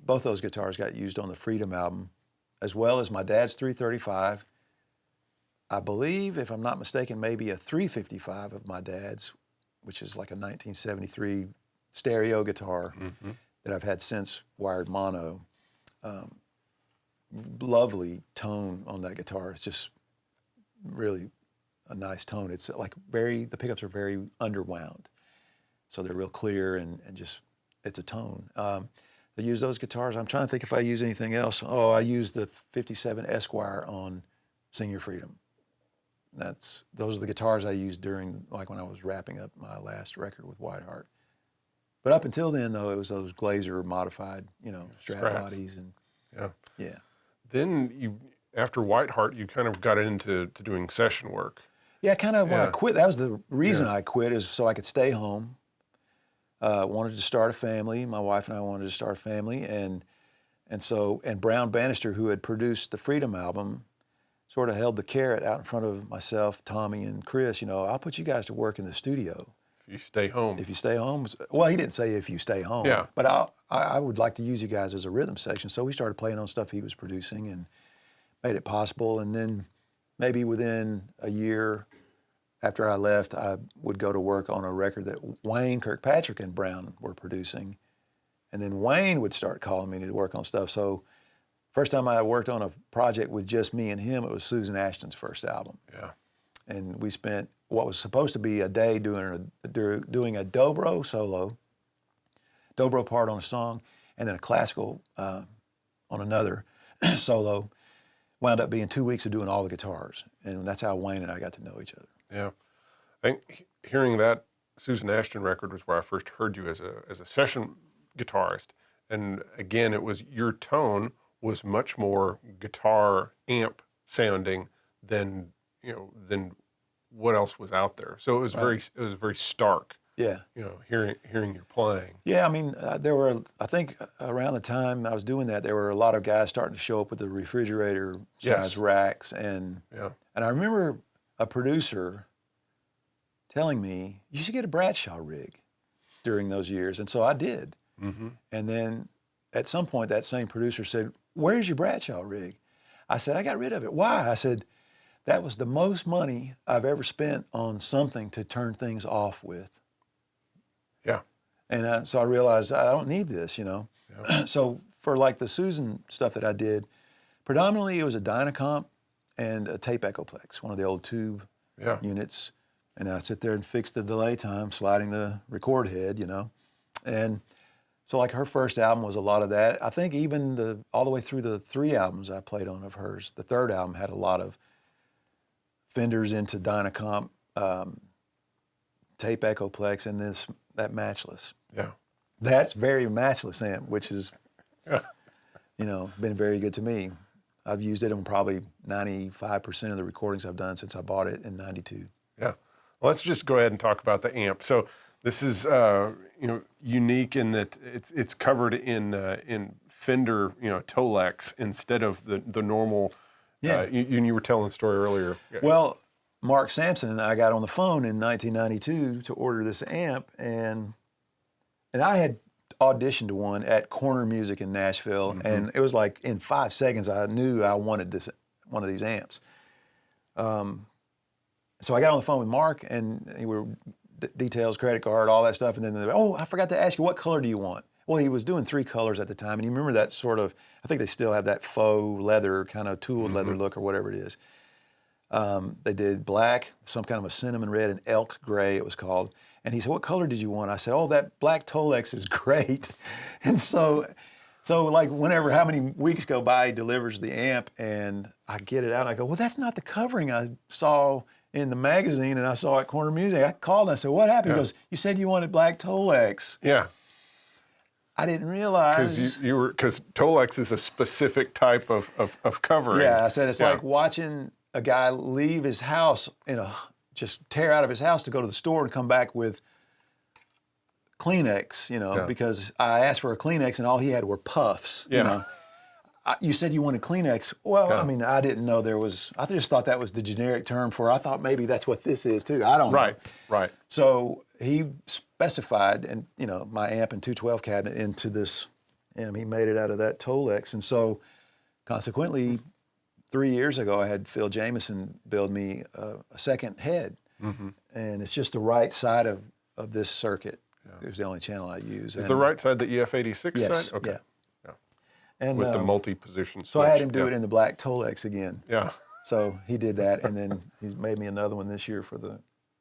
[SPEAKER 2] Both those guitars got used on the Freedom album, as well as my dad's 335. I believe, if I'm not mistaken, maybe a 355 of my dad's, which is like a 1973 stereo guitar that I've had since wired mono. Lovely tone on that guitar. It's just really a nice tone. It's like the pickups are very underwound. So they're real clear and just, it's a tone. I use those guitars. I'm trying to think if I use anything else. Oh, I use the 57 Esquire on Sing Your Freedom. Those are the guitars I used during, like when I was wrapping up my last record with Whiteheart. But up until then, though, it was those Glazer modified, Strat bodies and yeah.
[SPEAKER 1] Then after Whiteheart, you kind of got into doing session work.
[SPEAKER 2] Yeah, kind of when I quit. That was the reason I quit, is so I could stay home. Wanted to start a family. My wife and I wanted to start a family, and Brown Bannister, who had produced the Freedom album, sort of held the carrot out in front of myself, Tommy, and Chris. I'll put you guys to work in the studio.
[SPEAKER 1] If you stay home.
[SPEAKER 2] If you stay home. Well, he didn't say if you stay home.
[SPEAKER 1] Yeah.
[SPEAKER 2] But I would like to use you guys as a rhythm section. So we started playing on stuff he was producing and made it possible. And then maybe within a year after I left, I would go to work on a record that Wayne Kirkpatrick and Brown were producing. And then Wayne would start calling me to work on stuff. So first time I worked on a project with just me and him, it was Susan Ashton's first album.
[SPEAKER 1] Yeah.
[SPEAKER 2] And we spent what was supposed to be a day doing a Dobro solo, Dobro part on a song, and then a classical on another solo. Wound up being 2 weeks of doing all the guitars. And that's how Wayne and I got to know each other.
[SPEAKER 1] Yeah. I think hearing that Susan Ashton record was where I first heard you as a session guitarist. And again, it was your tone was much more guitar amp sounding than what else was out there. So it was very stark.
[SPEAKER 2] Yeah.
[SPEAKER 1] Hearing you playing.
[SPEAKER 2] Yeah, I mean, there were, I think around the time I was doing that, there were a lot of guys starting to show up with the refrigerator size racks. And I remember a producer telling me, you should get a Bradshaw rig during those years. And so I did. Mm-hmm. And then at some point, that same producer said, where's your Bradshaw rig? I said, I got rid of it. Why? I said, that was the most money I've ever spent on something to turn things off with.
[SPEAKER 1] Yeah.
[SPEAKER 2] And so I realized I don't need this, Yeah. So for like the Susan stuff that I did, predominantly it was a Dynacomp and a tape Echoplex, one of the old tube units. And I sit there and fix the delay time, sliding the record head, And so like her first album was a lot of that. I think even all the way through the 3 albums I played on of hers, the third album had a lot of Fenders into Dynacomp, tape Echoplex, and that Matchless.
[SPEAKER 1] Yeah.
[SPEAKER 2] That's very Matchless amp, which is, been very good to me. I've used it on probably 95% of the recordings I've done since I bought it in '92.
[SPEAKER 1] Yeah. Well, let's just go ahead and talk about the amp. So this is, unique in that it's covered in Fender, Tolex instead of the normal. Yeah. You were telling the story earlier.
[SPEAKER 2] Well, Mark Sampson and I got on the phone in 1992 to order this amp, and I had auditioned to one at Corner Music in Nashville, and it was like in 5 seconds I knew I wanted one of these amps. So I got on the phone with Mark, and we were details, credit card, all that stuff, and then I forgot to ask you, what color do you want? Well, he was doing 3 colors at the time, and you remember that sort of, I think they still have that faux leather, kind of tooled leather look or whatever it is. They did black, some kind of a cinnamon red, and elk gray it was called. And he said, what color did you want? I said, that black Tolex is great. And so So like how many weeks go by, he delivers the amp, and I get it out, and I go, well, that's not the covering I saw in the magazine, and I saw at Corner Music. I called and I said, what happened? He goes, you said you wanted black Tolex.
[SPEAKER 1] Yeah.
[SPEAKER 2] I didn't realize.
[SPEAKER 1] Because Tolex is a specific type of covering.
[SPEAKER 2] Yeah, I said it's like watching a guy leave his house just tear out of his house to go to the store and come back with Kleenex, because I asked for a Kleenex and all he had were puffs, You said you wanted Kleenex. Well, I mean, I didn't know I just thought that was the generic term I thought maybe that's what this is too. I don't know.
[SPEAKER 1] Right.
[SPEAKER 2] So he specified, and my amp and 212 cabinet into this, and he made it out of that Tolex. And so consequently, 3 years ago, I had Phil Jameson build me a second head. Mm-hmm. And it's just the right side of this circuit. Yeah. It was the only channel I use.
[SPEAKER 1] Is the right side the EF86
[SPEAKER 2] yes,
[SPEAKER 1] side? Okay.
[SPEAKER 2] Yeah.
[SPEAKER 1] And with the multi-position switch.
[SPEAKER 2] So I had him do it in the black Tolex again.
[SPEAKER 1] Yeah.
[SPEAKER 2] So he did that, and then he made me another one this year for the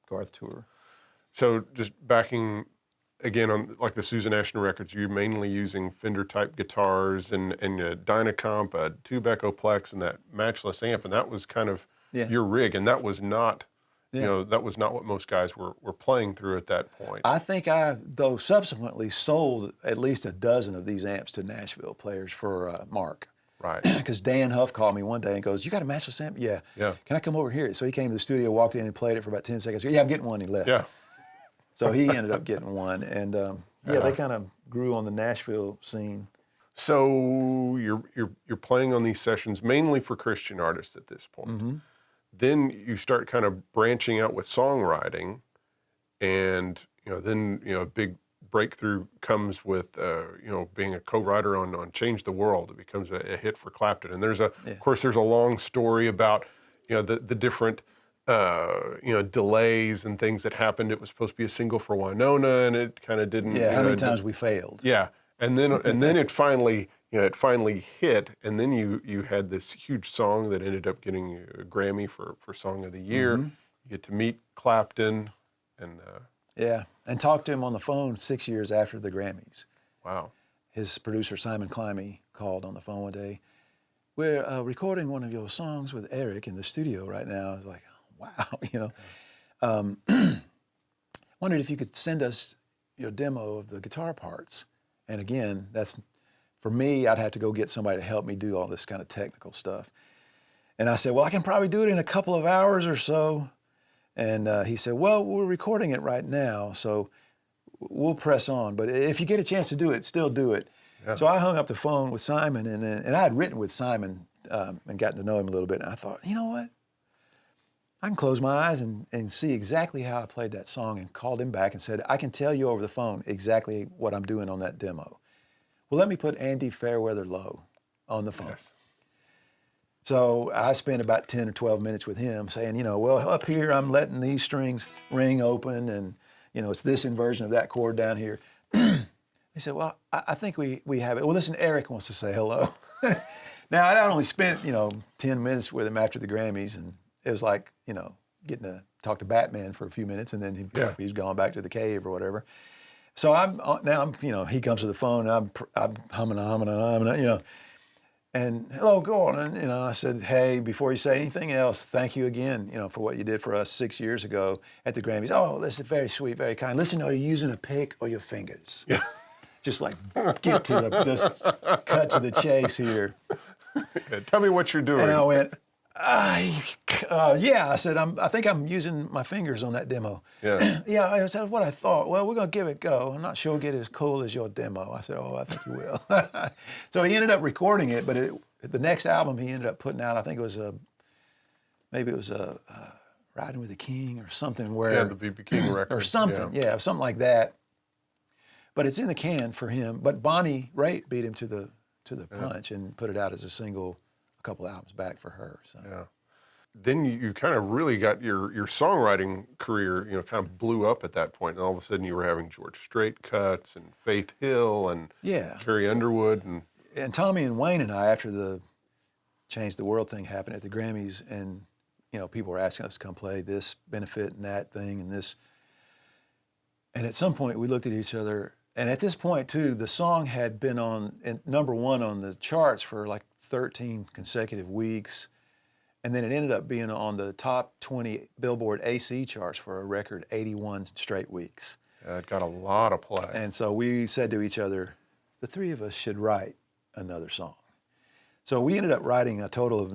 [SPEAKER 2] Garth tour.
[SPEAKER 1] So just backing again on like the Susan Ashton records, you're mainly using Fender type guitars and a Dynacomp, a tube Echoplex, and that matchless amp, and that was kind of your rig, and that was not. That was not what most guys were playing through at that point.
[SPEAKER 2] I think I, though, subsequently sold at least a dozen of these amps to Nashville players for Mark.
[SPEAKER 1] Right.
[SPEAKER 2] Because Dan Huff called me one day and goes, you got a matchless amp? Yeah. Can I come over here? So he came to the studio, walked in and played it for about 10 seconds. Yeah, I'm getting one. He left.
[SPEAKER 1] Yeah.
[SPEAKER 2] So he ended up getting one. And they kind of grew on the Nashville scene.
[SPEAKER 1] So you're playing on these sessions mainly for Christian artists at this point. Mm-hmm. Then you start kind of branching out with songwriting, and then a big breakthrough comes with being a co-writer on "Change the World." It becomes a hit for Clapton, and of course there's a long story about the different delays and things that happened. It was supposed to be a single for Winona, and it kind of didn't.
[SPEAKER 2] Yeah, how many times we failed?
[SPEAKER 1] Yeah, and then it finally. It finally hit, and then you had this huge song that ended up getting you a Grammy for Song of the Year. Mm-hmm. You get to meet Clapton, and
[SPEAKER 2] and talk to him on the phone 6 years after the Grammys.
[SPEAKER 1] Wow.
[SPEAKER 2] His producer Simon Climby called on the phone one day. We're recording one of your songs with Eric in the studio right now. I was like, wow, wondered if you could send us your demo of the guitar parts. And again, for me, I'd have to go get somebody to help me do all this kind of technical stuff. And I said, well, I can probably do it in a couple of hours or so. And he said, well, we're recording it right now, so we'll press on. But if you get a chance to do it, still do it. Yeah. So I hung up the phone with Simon, and I had written with Simon and gotten to know him a little bit. And I thought, you know what? I can close my eyes and see exactly how I played that song, and called him back and said, I can tell you over the phone exactly what I'm doing on that demo. Well, let me put Andy Fairweather Low on the phone. Yes. So I spent about 10 or 12 minutes with him saying, well, up here I'm letting these strings ring open, and, it's this inversion of that chord down here. He said, well, I think we have it. Well, listen, Eric wants to say hello. Now, I only spent, 10 minutes with him after the Grammys, and it was like, getting to talk to Batman for a few minutes, and then he's gone back to the cave or whatever. So I'm he comes to the phone, and I'm humming, and hello, Gordon. I said, hey, before you say anything else, thank you again, for what you did for us 6 years ago at the Grammys. Oh, this is very sweet, very kind. Listen, are you using a pick or your fingers? Yeah. Just like just cut to the chase here.
[SPEAKER 1] Yeah, tell me what you're doing.
[SPEAKER 2] And I went, I said, I think I'm using my fingers on that demo.
[SPEAKER 1] Yeah.
[SPEAKER 2] Yeah, I said, what I thought. Well, we're going to give it a go. I'm not sure it'll get as cool as your demo. I said, oh, I think you will. So he ended up recording it, but the next album he ended up putting out, I think it was maybe it was Riding with the King or something where.
[SPEAKER 1] Yeah, the B.B. King record.
[SPEAKER 2] Or something, something like that. But it's in the can for him. But Bonnie Raitt beat him to the punch and put it out as a single a couple albums back for her. So.
[SPEAKER 1] Yeah. Then you kind of really got your songwriting career, kind of blew up at that point. And all of a sudden you were having George Strait cuts and Faith Hill and Carrie Underwood.
[SPEAKER 2] And Tommy and Wayne and I, after the Change the World thing happened at the Grammys, and people were asking us to come play this benefit and that thing and this. And at some point we looked at each other at this point too, the song had been number one on the charts for like 13 consecutive weeks. And then it ended up being on the top 20 Billboard AC charts for a record 81 straight weeks.
[SPEAKER 1] It got a lot of play.
[SPEAKER 2] And so we said to each other, the three of us should write another song. So we ended up writing a total of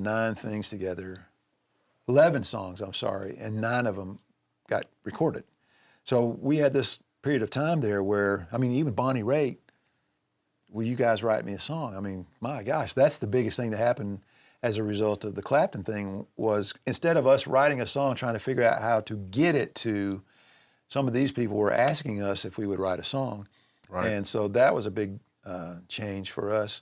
[SPEAKER 2] 11 songs, and 9 of them got recorded. So we had this period of time there where, I mean, even Bonnie Raitt, will you guys write me a song? I mean, my gosh, that's the biggest thing that happened as a result of the Clapton thing was instead of us writing a song trying to figure out how to get it to, some of these people were asking us if we would write a song.
[SPEAKER 1] Right.
[SPEAKER 2] And so that was a big change for us.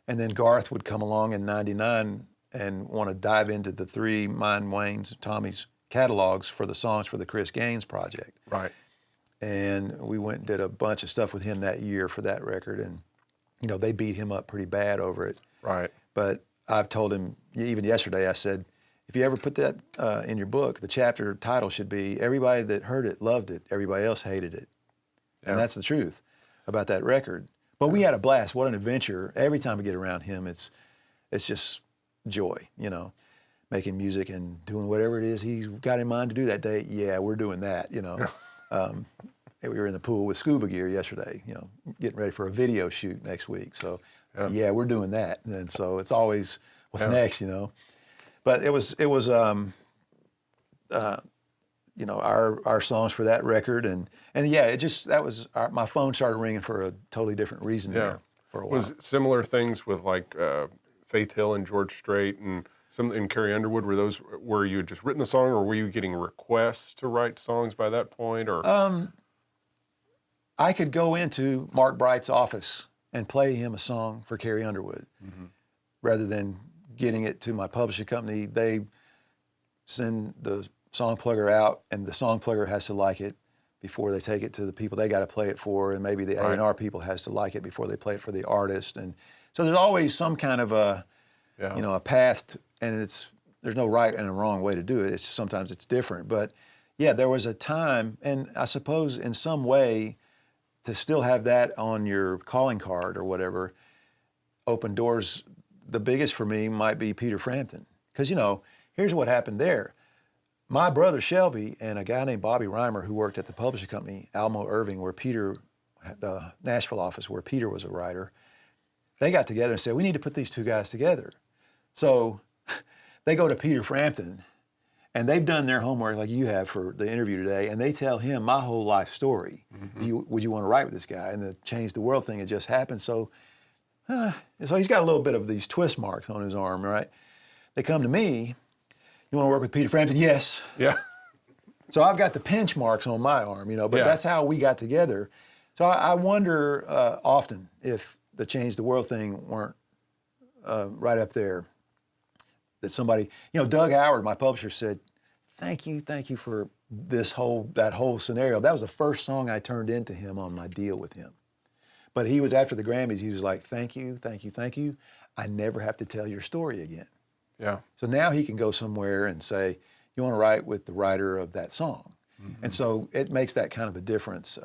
[SPEAKER 2] And then Garth would come along in '99 and want to dive into the 3 mine, Wayne's, Tommy's catalogs for the songs for the Chris Gaines project.
[SPEAKER 1] Right.
[SPEAKER 2] And we went and did a bunch of stuff with him that year for that record. And, you know, they beat him up pretty bad over it.
[SPEAKER 1] Right.
[SPEAKER 2] But I've told him, even yesterday, I said, if you ever put that in your book, the chapter title should be, everybody that heard it loved it, everybody else hated it. And that's the truth about that record. But we had a blast. What an adventure. Every time we get around him, it's just joy, you know, making music and doing whatever it is he's got in mind to do that day. Yeah, we're doing that, you know. We were in the pool with scuba gear yesterday, you know, getting ready for a video shoot next week. So, yeah, we're doing that. And so it's always what's next, you know. But it was you know, our songs for that record, and yeah, that was my phone started ringing for a totally different reason there for a while.
[SPEAKER 1] Was similar things with like Faith Hill and George Strait and Carrie Underwood? Were you had just written the song, or were you getting requests to write songs by that point? Or
[SPEAKER 2] I could go into Mark Bright's office and play him a song for Carrie Underwood, rather than getting it to my publishing company. They send the song plugger out, and the song plugger has to like it before they take it to the people they got to play it for, and maybe the A&R people has to like it before they play it for the artist. And so there's always some kind of a path, and there's no right and a wrong way to do it. It's just sometimes it's different. But yeah, there was a time, and I suppose in some way, to still have that on your calling card or whatever, open doors. The biggest for me might be Peter Frampton, because you know, here's what happened there. My brother Shelby and a guy named Bobby Reimer, who worked at the publishing company Almo Irving, where Peter, the Nashville office where Peter was a writer, they got together and said, we need to put these two guys together. So they go to Peter Frampton, and they've done their homework like you have for the interview today, and they tell him my whole life story. Would you want to write with this guy? And the Change the World thing had just happened. So he's got a little bit of these twist marks on his arm, right? They come to me. You want to work with Peter Frampton? Yes.
[SPEAKER 1] Yeah.
[SPEAKER 2] So I've got the pinch marks on my arm, you know, but that's how we got together. So I wonder often if the Change the World thing weren't right up there, that somebody, you know, Doug Howard, my publisher, said, thank you for that whole scenario. That was the first song I turned into him on my deal with him. But he was, after the Grammys, he was like, thank you. I never have to tell your story again.
[SPEAKER 1] Yeah.
[SPEAKER 2] So now he can go somewhere and say, you want to write with the writer of that song. And so it makes that kind of a difference.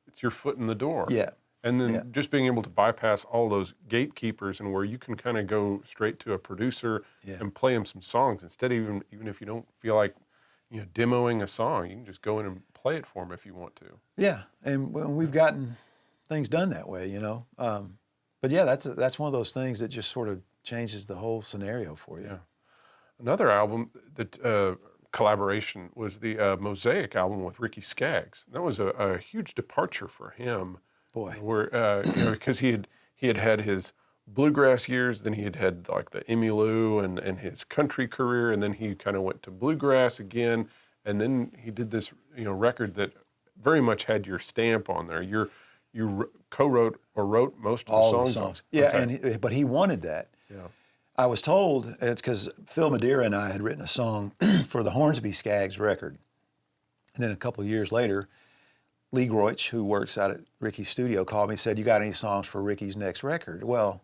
[SPEAKER 1] It's your foot in the door.
[SPEAKER 2] Yeah.
[SPEAKER 1] And then just being able to bypass all those gatekeepers, and where you can kind of go straight to a producer and play him some songs instead of even if you don't feel like, you know, demoing a song, you can just go in and play it for him if you want to.
[SPEAKER 2] Yeah, and we've gotten things done that way, you know. But yeah, that's one of those things that just sort of changes the whole scenario for you.
[SPEAKER 1] Yeah. Another album that collaboration was the Mosaic album with Ricky Skaggs. That was a huge departure for him.
[SPEAKER 2] Boy.
[SPEAKER 1] Where you know, because he had his bluegrass years, then he had like the Emmylou and his country career, and then he kind of went to bluegrass again, and then he did this, you know, record that very much had your stamp on there. You co-wrote or wrote most of
[SPEAKER 2] all
[SPEAKER 1] the
[SPEAKER 2] the songs. Yeah,
[SPEAKER 1] okay.
[SPEAKER 2] But he wanted that.
[SPEAKER 1] Yeah.
[SPEAKER 2] I was told, it's because Phil Madeira and I had written a song for the Hornsby Skaggs record. And then a couple of years later, Lee Groich, who works out at Ricky's studio, called me and said, you got any songs for Ricky's next record? Well,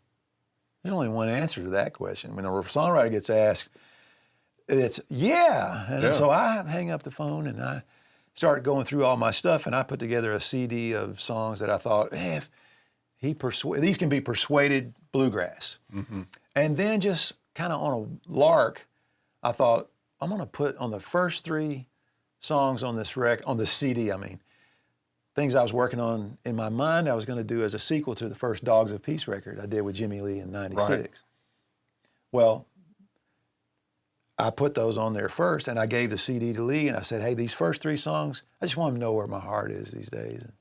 [SPEAKER 2] there's only one answer to that question. When a songwriter gets asked, it's yeah. And so I hang up the phone and I started going through all my stuff, and I put together a CD of songs that I thought, if these can be persuaded bluegrass. And then just kind of on a lark, I thought, I'm going to put on the first 3 songs on this on the CD, things I was working on in my mind I was going to do as a sequel to the first Dogs of Peace record I did with Jimmy Lee in '96. Right. Well, I put those on there first, and I gave the CD to Lee, and I said, hey, these first 3 songs, I just want him to know where my heart is these days. And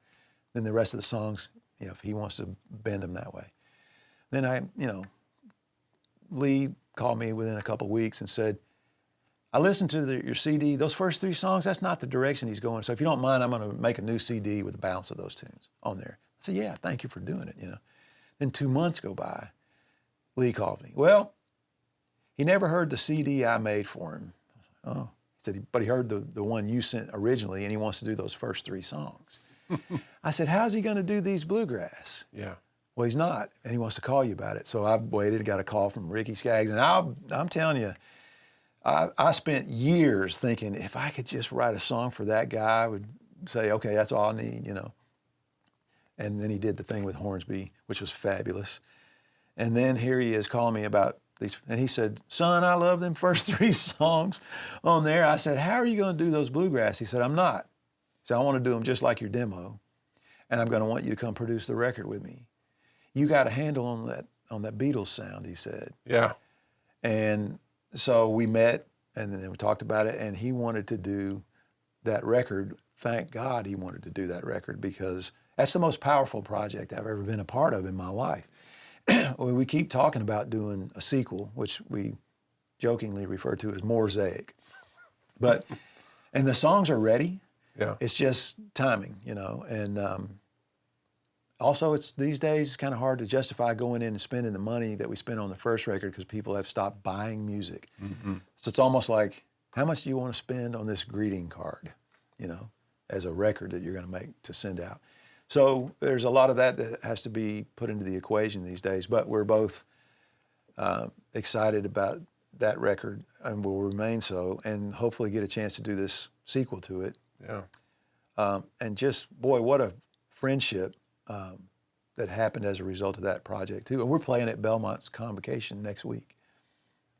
[SPEAKER 2] then the rest of the songs, if he wants to bend them that way. Then Lee called me within a couple of weeks and said, I listened to your CD, those first 3 songs, that's not the direction he's going. So if you don't mind, I'm going to make a new CD with the balance of those tunes on there. I said, yeah, thank you for doing it, Then 2 months go by. Lee called me. Well, he never heard the CD I made for him. Oh, he said, but he heard the one you sent originally, and he wants to do those first 3 songs. I said, how's he going to do these bluegrass?
[SPEAKER 1] Yeah.
[SPEAKER 2] Well, he's not, and he wants to call you about it. So I waited, got a call from Ricky Skaggs, and I'm telling you, I spent years thinking, if I could just write a song for that guy, I would say, okay, that's all I need, And then he did the thing with Hornsby, which was fabulous. And then here he is calling me about these, and he said, son, I love them first 3 songs on there. I said, how are you going to do those bluegrass? He said, I'm not. He said, I want to do them just like your demo, and I'm going to want you to come produce the record with me. You got a handle on that Beatles sound, he said.
[SPEAKER 1] Yeah.
[SPEAKER 2] And so we met, and then we talked about it, and he wanted to do that record. Thank God he wanted to do that record, because that's the most powerful project I've ever been a part of in my life. We keep talking about doing a sequel, which we jokingly refer to as Mosaic. And the songs are ready.
[SPEAKER 1] Yeah.
[SPEAKER 2] It's just timing, and also, it's these days it's kind of hard to justify going in and spending the money that we spent on the first record, because people have stopped buying music. So it's almost like, how much do you want to spend on this greeting card, as a record that you're going to make to send out? So there's a lot of that has to be put into the equation these days. But we're both excited about that record, and will remain so, and hopefully get a chance to do this sequel to it.
[SPEAKER 1] Yeah.
[SPEAKER 2] And just, boy, what a friendship that happened as a result of that project too. And we're playing at Belmont's Convocation next week.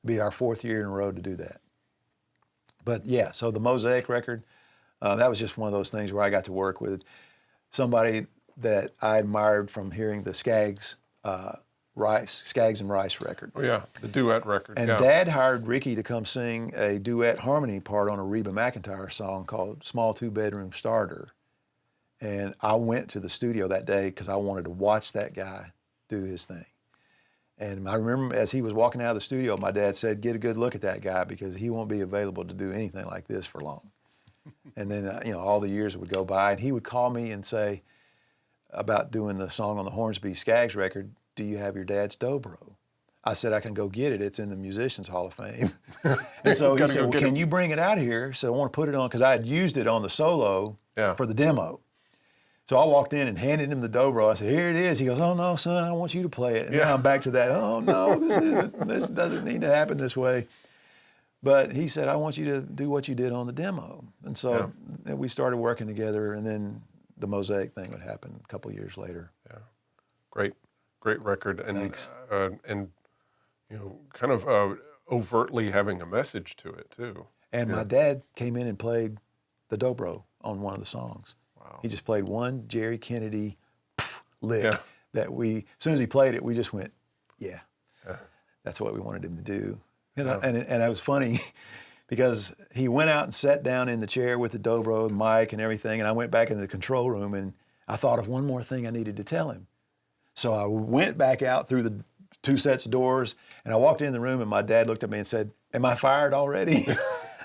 [SPEAKER 2] It'll be our 4th year in a row to do that. But yeah, so the Mosaic record, that was just one of those things where I got to work with somebody that I admired from hearing the Skaggs and Rice record.
[SPEAKER 1] Oh yeah, the duet record.
[SPEAKER 2] And Dad hired Ricky to come sing a duet harmony part on a Reba McEntire song called Small 2-Bedroom Starter. And I went to the studio that day because I wanted to watch that guy do his thing. And I remember as he was walking out of the studio, my dad said, get a good look at that guy, because he won't be available to do anything like this for long. And then, all the years would go by, and he would call me and say about doing the song on the Hornsby Skaggs record, do you have your dad's Dobro? I said, I can go get it. It's in the Musicians Hall of Fame. And so he said, well, can you bring it out here? So I want to put it on, because I had used it on the solo for the demo. So I walked in and handed him the Dobro. I said, here it is. He goes, oh no, son, I want you to play it. And now I'm back to that, oh no, this doesn't need to happen this way. But he said, I want you to do what you did on the demo. And so we started working together, and then the Mosaic thing would happen a couple years later.
[SPEAKER 1] Yeah, great record. And,
[SPEAKER 2] Thanks.
[SPEAKER 1] And kind of overtly having a message to it too.
[SPEAKER 2] And my dad came in and played the Dobro on one of the songs. Wow. He just played one Jerry Kennedy lick that as soon as he played it, we just went, that's what we wanted him to do. And it was funny because he went out and sat down in the chair with the Dobro, the mic and everything, and I went back in the control room, and I thought of one more thing I needed to tell him. So I went back out through the 2 sets of doors, and I walked in the room, and my dad looked at me and said, am I fired already?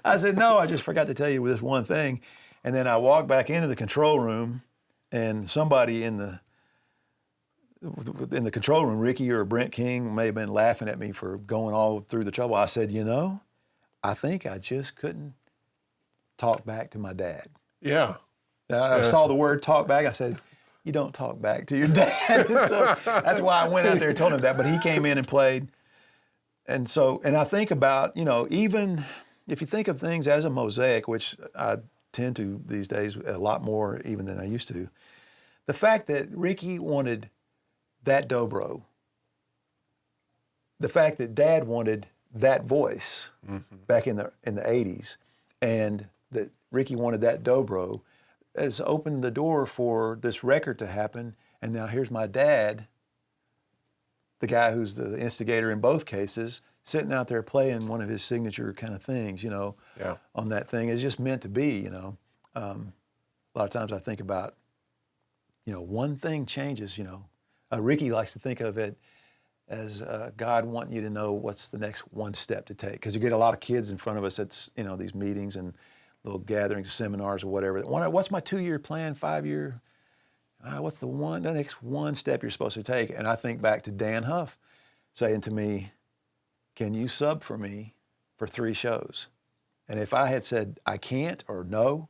[SPEAKER 2] I said, no, I just forgot to tell you this one thing. And then I walked back into the control room, and somebody in the control room, Ricky or Brent King, may have been laughing at me for going all through the trouble. I said, I think I just couldn't talk back to my dad.
[SPEAKER 1] Yeah.
[SPEAKER 2] I saw the word talk back. I said, you don't talk back to your dad. So that's why I went out there and told him that. But he came in and played. And I think about, even if you think of things as a mosaic, which I tend to these days a lot more even than I used to. The fact that Ricky wanted that dobro, the fact that Dad wanted that voice back in the 80s, and that Ricky wanted that dobro, has opened the door for this record to happen. And now here's my dad, the guy who's the instigator in both cases, sitting out there playing one of his signature kind of things, you know, on that thing. It's just meant to be, you know. A lot of times I think about, you know, one thing changes, you know. Ricky likes to think of it as God wanting you to know what's the next one step to take. Because you get a lot of kids in front of us at, you know, these meetings and little gatherings, seminars or whatever. What's my 2-year plan, 5-year? What's the next one step you're supposed to take? And I think back to Dan Huff saying to me, can you sub for me for 3 shows? And if I had said I can't or no,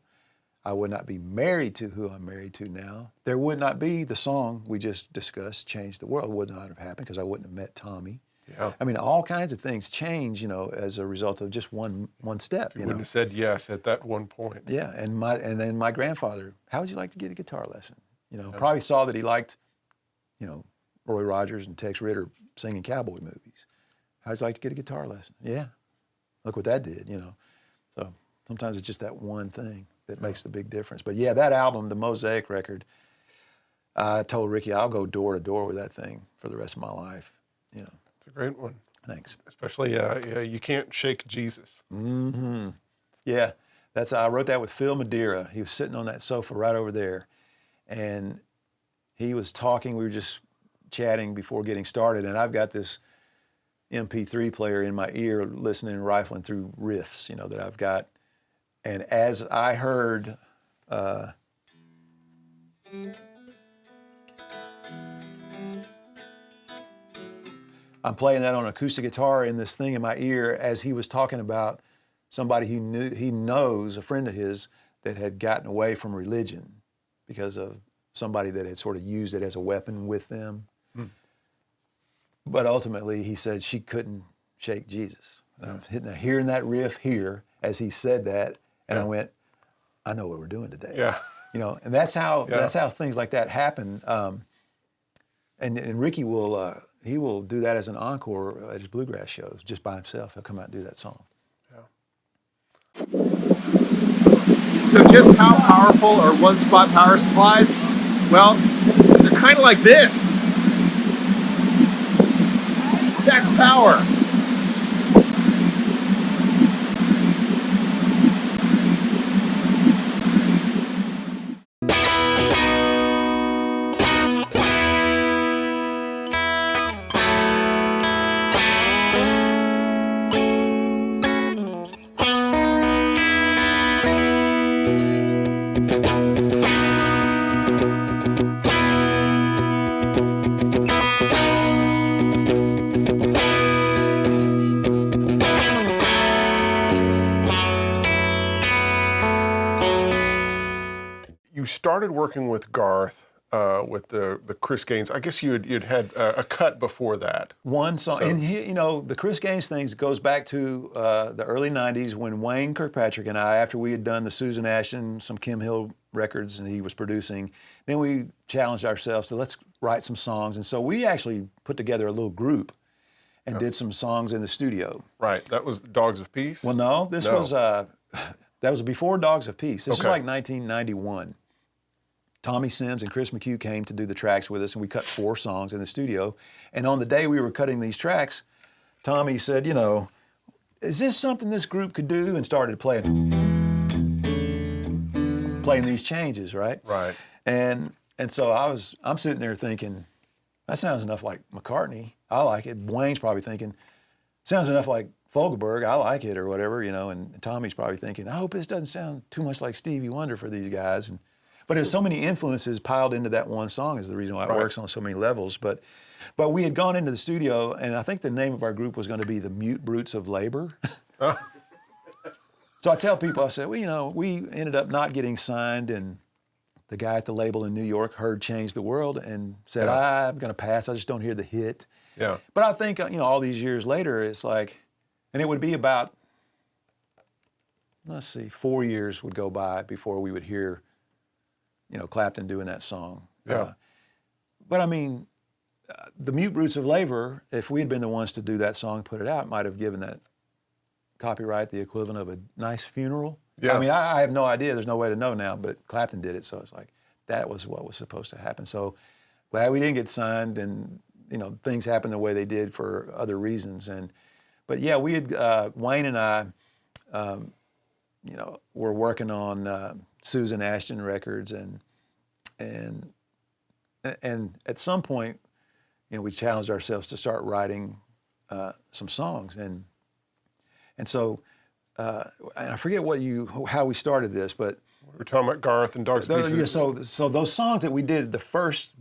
[SPEAKER 2] I would not be married to who I'm married to now. There would not be the song we just discussed, Change the World, would not have happened because I wouldn't have met Tommy.
[SPEAKER 1] Yeah.
[SPEAKER 2] I mean, all kinds of things change, you know, as a result of just one step.
[SPEAKER 1] You wouldn't have said yes at that one point.
[SPEAKER 2] Yeah, and then my grandfather, how would you like to get a guitar lesson? You know, probably saw that he liked, you know, Roy Rogers and Tex Ritter singing cowboy movies. How'd you like to get a guitar lesson? Yeah, look what that did, you know. So sometimes it's just that one thing that makes the big difference. But yeah, that album, the Mosaic record, I told Ricky I'll go door to door with that thing for the rest of my life, you know.
[SPEAKER 1] It's a great one.
[SPEAKER 2] Thanks.
[SPEAKER 1] Especially, You Can't Shake Jesus.
[SPEAKER 2] Mm-hmm. Yeah, I wrote that with Phil Madeira. He was sitting on that sofa right over there, and he was talking. We were just chatting before getting started, and I've got this MP3 player in my ear listening and rifling through riffs, you know, that I've got. And as I heard I'm playing that on acoustic guitar in this thing in my ear as he was talking about somebody he knows, a friend of his, that had gotten away from religion because of somebody that had sort of used it as a weapon with them. But ultimately, he said she couldn't shake Jesus. And I'm hearing that riff here as he said that, and I went, I know what we're doing today.
[SPEAKER 1] Yeah.
[SPEAKER 2] You know, and that's how things like that happen. And Ricky will he will do that as an encore at his bluegrass shows just by himself. He'll come out and do that song.
[SPEAKER 1] Yeah.
[SPEAKER 3] So just how powerful are one-spot power supplies? Well, they're kind of like this. That's power.
[SPEAKER 1] You started working with Garth with the Chris Gaines. I guess you'd had a cut before that.
[SPEAKER 2] One song, and you know, the Chris Gaines things goes back to the early '90s when Wayne Kirkpatrick and I, after we had done the Susan Ashton, some Kim Hill records, and he was producing, then we challenged ourselves to let's write some songs, and so we actually put together a little group and did some songs in the studio.
[SPEAKER 1] Right, that was Dogs of Peace?
[SPEAKER 2] Well, no, this was that was before Dogs of Peace. This was like 1991. Tommy Sims and Chris McHugh came to do the tracks with us, and we cut 4 songs in the studio. And on the day we were cutting these tracks, Tommy said, you know, is this something this group could do? And started playing these changes, right?
[SPEAKER 1] Right.
[SPEAKER 2] And so I'm sitting there thinking, that sounds enough like McCartney. I like it. Wayne's probably thinking, sounds enough like Fogelberg. I like it, or whatever, you know. And Tommy's probably thinking, I hope this doesn't sound too much like Stevie Wonder for these guys. But there's so many influences piled into that one song is the reason why it works on so many levels. But we had gone into the studio, and I think the name of our group was going to be the Mute Brutes of Labor. So I tell people, I said, well, you know, we ended up not getting signed, and the guy at the label in New York heard Change the World and said, I'm going to pass. I just don't hear the hit.
[SPEAKER 1] Yeah.
[SPEAKER 2] But I think, you know, all these years later, it's like, and it would be about, let's see, 4 years would go by before we would hear, Clapton doing that song.
[SPEAKER 1] Yeah.
[SPEAKER 2] But I mean, the Mute Roots of Labor, if we had been the ones to do that song and put it out, might have given that copyright the equivalent of a nice funeral.
[SPEAKER 1] Yeah.
[SPEAKER 2] I mean, I have no idea. There's no way to know now, but Clapton did it, so it's like that was what was supposed to happen. So glad we didn't get signed, and things happened the way they did for other reasons. But yeah, we had Wayne and I, were working on Susan Ashton records, and at some point, we challenged ourselves to start writing some songs, and so. And I forget how we started this, but
[SPEAKER 1] We were talking about Garth and Dogs Pieces.
[SPEAKER 2] yeah, so those songs that we did, the first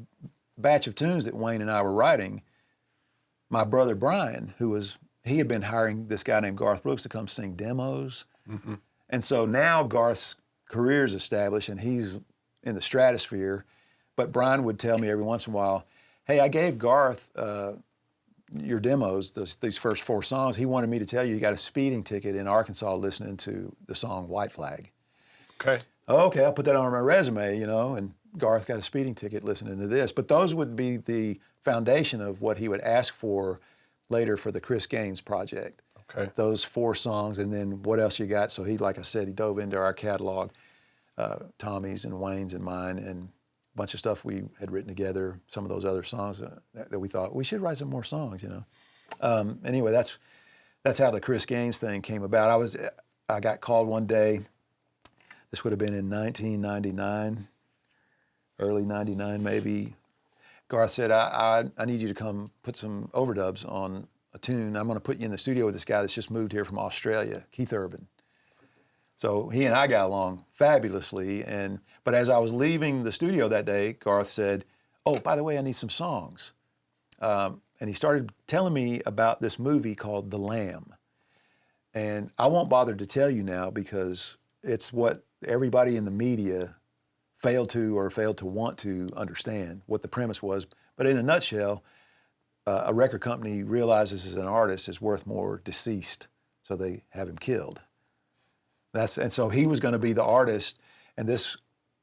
[SPEAKER 2] batch of tunes that Wayne and I were writing, my brother Brian, he had been hiring this guy named Garth Brooks to come sing demos, and so now Garth's career is established and he's in the stratosphere. But Brian would tell me every once in a while, "Hey, I gave Garth." Your demos, these first 4 songs, he wanted me to tell you got a speeding ticket in Arkansas listening to the song White Flag.
[SPEAKER 1] Okay.
[SPEAKER 2] Okay, I'll put that on my resume, and Garth got a speeding ticket listening to this. But those would be the foundation of what he would ask for later for the Chris Gaines project.
[SPEAKER 1] Okay.
[SPEAKER 2] Those 4 songs, and then what else you got? So he, like I said, he dove into our catalog, Tommy's and Wayne's and mine, and bunch of stuff we had written together, some of those other songs that we thought we should write some more songs, Anyway, that's how the Chris Gaines thing came about. I got called one day, this would have been in 1999, early 99 maybe. Garth said, I need you to come put some overdubs on a tune. I'm going to put you in the studio with this guy that's just moved here from Australia, Keith Urban. So he and I got along fabulously, but as I was leaving the studio that day, Garth said, "Oh, by the way, I need some songs." And he started telling me about this movie called The Lamb. And I won't bother to tell you now because it's what everybody in the media failed to want to understand what the premise was. But in a nutshell, a record company realizes an artist is worth more deceased, so they have him killed. And so he was going to be the artist, and this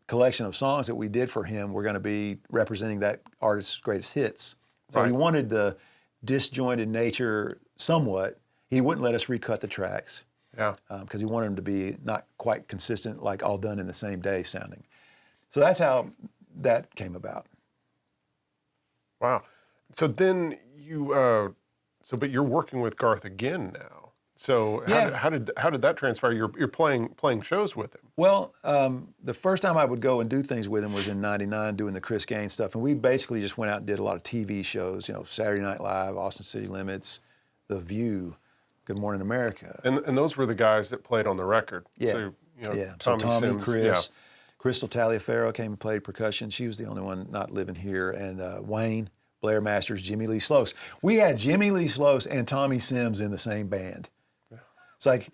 [SPEAKER 2] collection of songs that we did for him were going to be representing that artist's greatest hits. So
[SPEAKER 1] Right.
[SPEAKER 2] He wanted the disjointed nature somewhat. He wouldn't let us recut the tracks.
[SPEAKER 1] Yeah.
[SPEAKER 2] Because he wanted them to be not quite consistent, like all done in the same day sounding. So that's how that came about.
[SPEAKER 1] Wow. So then but you're working with Garth again now. So
[SPEAKER 2] Yeah.
[SPEAKER 1] how did that transpire? You're playing shows with him.
[SPEAKER 2] Well, the first time I would go and do things with him was in '99 doing the Chris Gaines stuff. And we basically just went out and did a lot of TV shows, Saturday Night Live, Austin City Limits, The View, Good Morning America.
[SPEAKER 1] And those were the guys that played on the record.
[SPEAKER 2] Yeah.
[SPEAKER 1] So,
[SPEAKER 2] So Tommy,
[SPEAKER 1] Sims,
[SPEAKER 2] Chris, Crystal Taliaferro came and played percussion. She was the only one not living here. And Wayne, Blair Masters, Jimmy Lee Sloas. We had Jimmy Lee Sloas and Tommy Sims in the same band. It's like,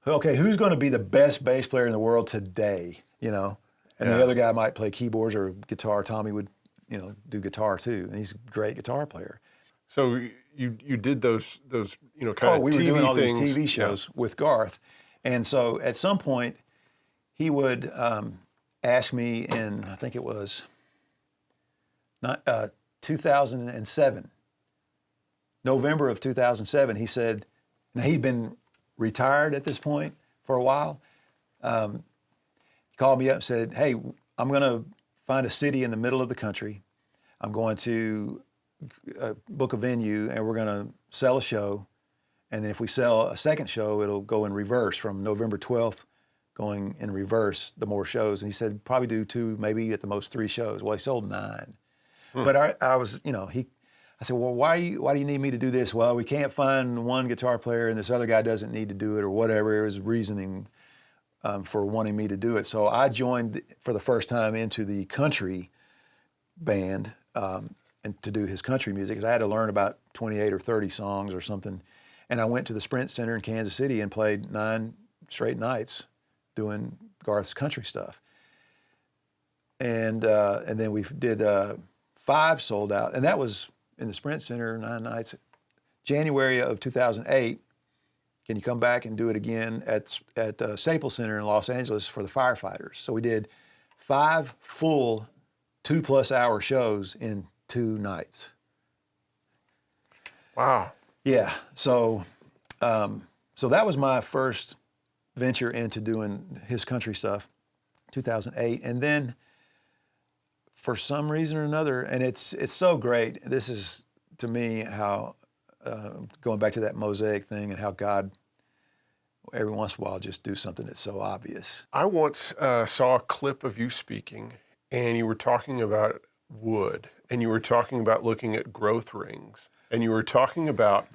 [SPEAKER 2] okay, who's going to be the best bass player in the world today, And the other guy might play keyboards or guitar. Tommy would, do guitar too, and he's a great guitar player.
[SPEAKER 1] So you did those kind of
[SPEAKER 2] we were
[SPEAKER 1] TV
[SPEAKER 2] doing all
[SPEAKER 1] things.
[SPEAKER 2] these TV shows with Garth. And so at some point, he would ask me in, I think it was 2007, November of 2007, he said, now he'd been retired at this point for a while. He called me up and said, "Hey, I'm going to find a city in the middle of the country. I'm going to book a venue, and we're going to sell a show. And then if we sell a second show, it'll go in reverse from November 12th, going in reverse, the more shows." And he said, probably do 2, maybe at the most 3 shows. Well, he sold 9. But I was, I said, well, why do you need me to do this? Well, we can't find one guitar player and this other guy doesn't need to do it or whatever. It was reasoning for wanting me to do it. So I joined for the first time into the country band and to do his country music because I had to learn about 28 or 30 songs or something. And I went to the Sprint Center in Kansas City and played 9 straight nights doing Garth's country stuff. And then we did 5 sold out, and that was in the Sprint Center, 9 nights. January of 2008, can you come back and do it again at Staples Center in Los Angeles for the firefighters? So we did 5 full 2+ hour shows in 2 nights.
[SPEAKER 1] Wow.
[SPEAKER 2] Yeah. So that was my first venture into doing his country stuff, 2008. And then for some reason or another, and it's so great. This is, to me, how, going back to that mosaic thing and how God, every once in a while, just do something that's so obvious.
[SPEAKER 1] I once saw a clip of you speaking, and you were talking about wood, and you were talking about looking at growth rings, and you were talking about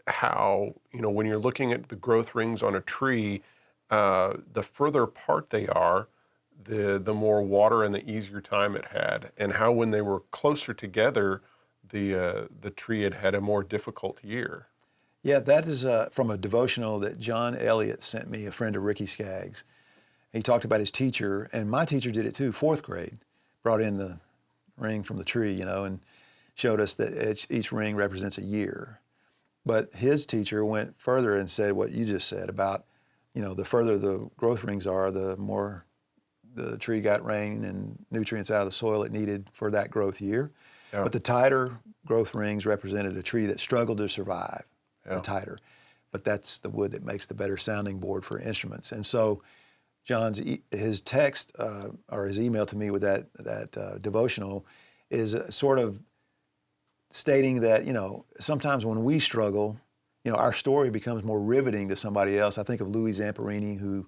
[SPEAKER 1] how, when you're looking at the growth rings on a tree, the further apart they are, the more water and the easier time it had, and how when they were closer together, the tree had a more difficult year.
[SPEAKER 2] Yeah, that is from a devotional that John Elliott sent me, a friend of Ricky Skaggs. He talked about his teacher, and my teacher did it too, 4th grade, brought in the ring from the tree, and showed us that each ring represents a year. But his teacher went further and said what you just said about, the further the growth rings are, the more the tree got rain and nutrients out of the soil it needed for that growth year. Yeah. But the tighter growth rings represented a tree that struggled to survive, the tighter. But that's the wood that makes the better sounding board for instruments. And so his text or his email to me with that devotional is sort of stating that, sometimes when we struggle, our story becomes more riveting to somebody else. I think of Louis Zamperini, who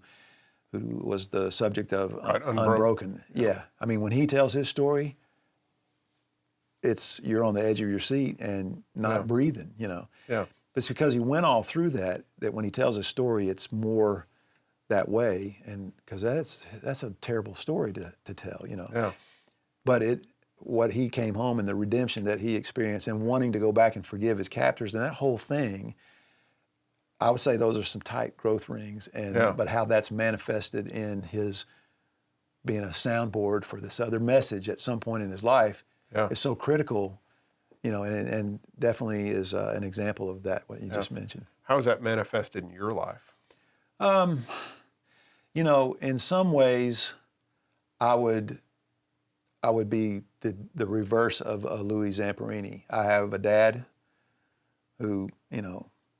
[SPEAKER 2] was the subject of Unbroken. Yeah. I mean, when he tells his story, you're on the edge of your seat and not breathing, Yeah. But it's because he went all through that when he tells his story, it's more that way. And because that's a terrible story to tell, Yeah. But what he came home and the redemption that he experienced and wanting to go back and forgive his captors and that whole thing, I would say those are some tight growth rings, but how that's manifested in his being a soundboard for this other message at some point in his life is so critical, and definitely is an example of that, what you just mentioned.
[SPEAKER 1] How is that manifested in your life?
[SPEAKER 2] In some ways, I would be the reverse of Louis Zamperini. I have a dad who,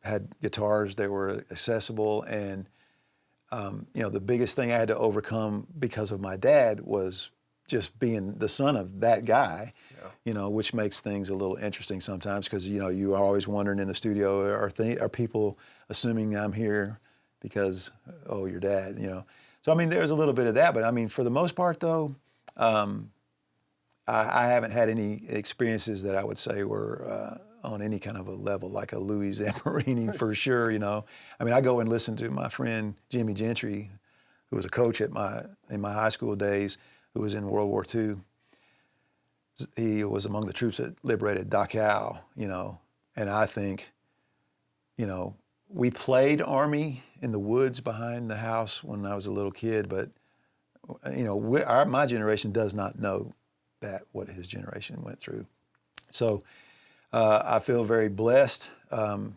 [SPEAKER 2] had guitars that were accessible, and the biggest thing I had to overcome because of my dad was just being the son of that guy, which makes things a little interesting sometimes because you are always wondering in the studio, are people assuming I'm here because your dad, So I mean, there's a little bit of that, but I mean, for the most part though, I haven't had any experiences that I would say were on any kind of a level like a Louis Zamperini for sure, I mean, I go and listen to my friend Jimmy Gentry, who was a coach in my high school days, who was in World War II. He was among the troops that liberated Dachau, and I think, we played Army in the woods behind the house when I was a little kid, but, my generation does not know what his generation went through. So I feel very blessed to